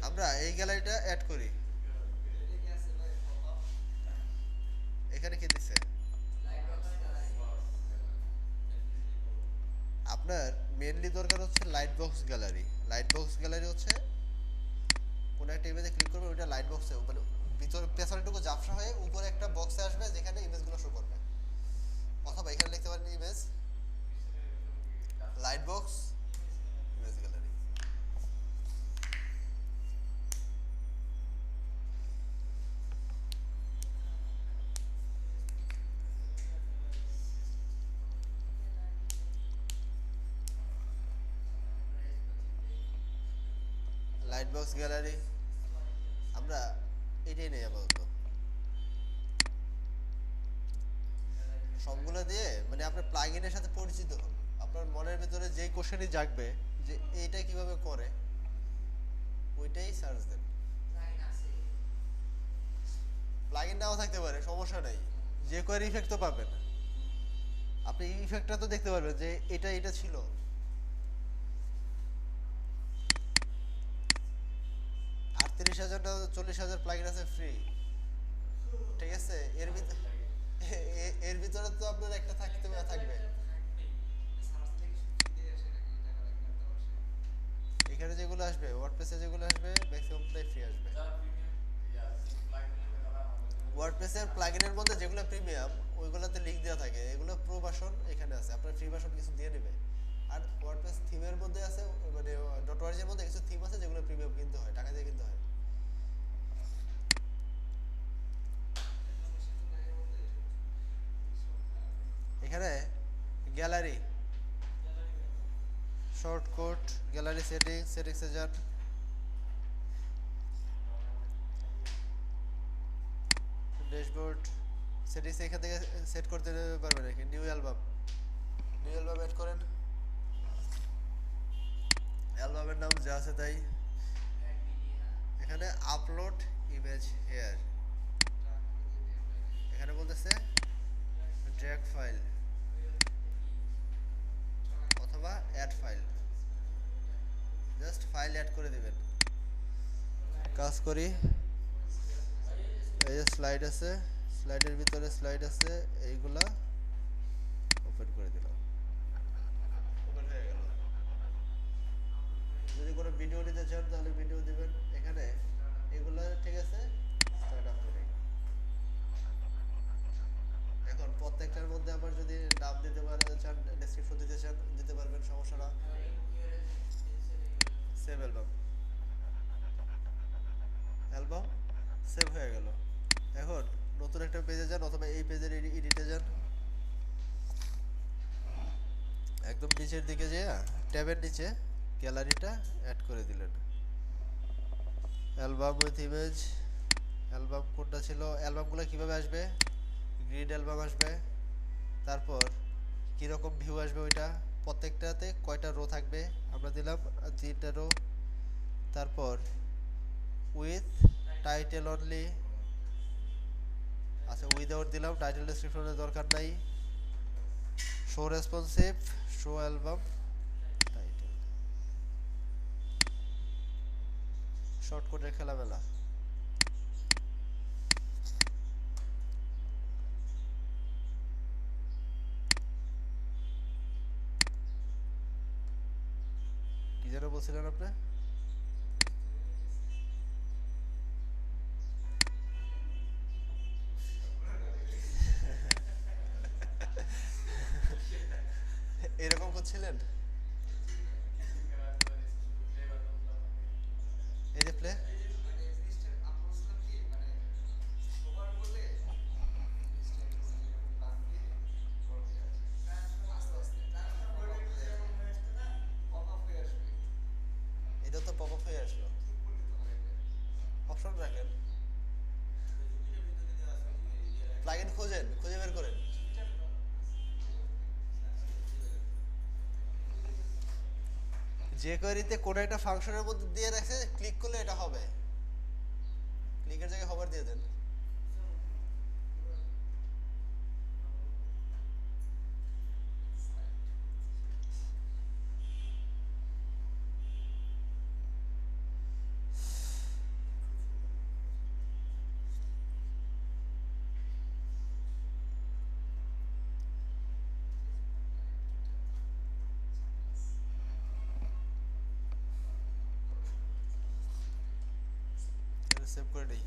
আমরা এই গ্যালারিটা অ্যাড করি, এখানে কি দিছে? আপনার মেইনলি দরকার হচ্ছে light box gallery. Light box gallery হচ্ছে কোনো একটা ইমেজে ক্লিক করবে, ওইটা লাইট বক্সে মানে ভিতর পেছনেটুকু ঝাপসা হয়ে উপরে একটা বক্সে আসবে যেখানে ইমেজগুলো শো করবে। অথবা এখানে লিখতে পারেন image light box image gallery. Light box gallery আমরা এটাই নেই আপাতত। সবগুলো দিয়ে মানে আপনার প্লাগইনের সাথে পরিচিত হন। আপনার মনের ভিতরে যেই কোশ্চেনই জাগবে যে এইটা কিভাবে করে, ওইটাই সার্চ দেন। প্লাগইন নাও থাকতে পারে, সমস্যা নাই, যে কোয়ারি ইফেক্ট তো পাবেন। আপনি ইফেক্টটা তো দেখতে পারবেন যে এটা ছিল। 38,000 না 40,000 প্লাগইন আছে ফ্রি, ঠিক আছে? এর ভিতরে তো আপনার একটা থাকবে। এখানে যেগুলো আসবে, ওয়ার্ডপ্রেসে যেগুলো আসবে ম্যাক্সিমামটাই ফ্রি আসবে। যারা প্রিমিয়াম প্লাগইন নিবে তারা আমাদের ওয়ার্ডপ্রেসের প্লাগইনের মধ্যে যেগুলো প্রিমিয়াম ওইগুলোতে লিংক দেওয়া থাকে, এগুলো প্রো ভার্সন এখানে আছে, আপনার ফ্রি ভার্সন কিছু দিয়ে নেবে। আর ওয়ার্ডপ্রেস থিমের মধ্যে আছে, মানে ডট ওয়ার্জের মধ্যে কিছু থিম আছে যেগুলো প্রিমিয়াম কিনতে হয়, টাকা দিয়ে কিনতে হয়। এখানে গ্যালারি, শর্টকাট, গ্যালারি সেটিংসে যান। ড্যাশবোর্ড সেটিংস এখান থেকে সেট করতে পারবেন। নাকি নিউ অ্যালবাম অ্যাড করেন, অ্যালবামের নাম যা আছে তাই। এখানে আপলোড ইমেজ হেয়ার, এখানে বলতেছে ড্র্যাগ ফাইল অথবা add file, just file add করে দিবেন। কাজ করি, এই যে স্লাইড আছে, স্লাইডের ভিতরে স্লাইড আছে, এইগুলা ওপেন করে দিলাম, ওপেন হয়ে গেল। যদি কোনো ভিডিও নিতে চান তাহলে ভিডিও দিবেন এখানে, এগুলা ঠিক আছে, স্টার্ট আপ করি। এখন প্রত্যেকটার মধ্যে আবার যদি নাম দিতে চান, ডেসক্রিপশন দিতে চান দিতে পারবেন, সমস্যা না। সেভ অ্যালবাম সেভ হয়ে গেল। এখন নতুন একটা পেজে যান অথবা এই পেজের এডিটে যান, একদম নিচের দিকে যেয়ে ট্যাবের নিচে গ্যালারিটা অ্যাড করে দিলেন। অ্যালবাম উইথ ইমেজ, অ্যালবাম কোনটা ছিল, অ্যালবামগুলো কিভাবে আসবে, গ্রিড অ্যালবাম আসবে। তারপর কীরকম ভিউ আসবে, ওইটা প্রত্যেকটাতে কয়টা রো থাকবে, আমরা দিলাম 3টা রো। তারপর উইথ টাইটেল অনলি, আচ্ছা উইদাউট দিলাম, টাইটেল ডেসক্রিপশনের দরকার নাই। Show responsive, show album title, শর্টকাটের খেলামেলা। কি যেন বলছিলেন আপনি? এরকম করছিলেন, এই যে প্লে এটা তো পপ আপ হয়ে আসলো, অপশন রাখেন, প্লাগইন খোঁজেন, খুঁজে বের করেন। যে কোয়েরিতে কোনো একটা ফাংশনের মধ্যে দিয়ে রাখছে, ক্লিক করলে এটা হবে, ক্লিকের জায়গায় হবার দিয়ে দেন। সেভ করে নেই।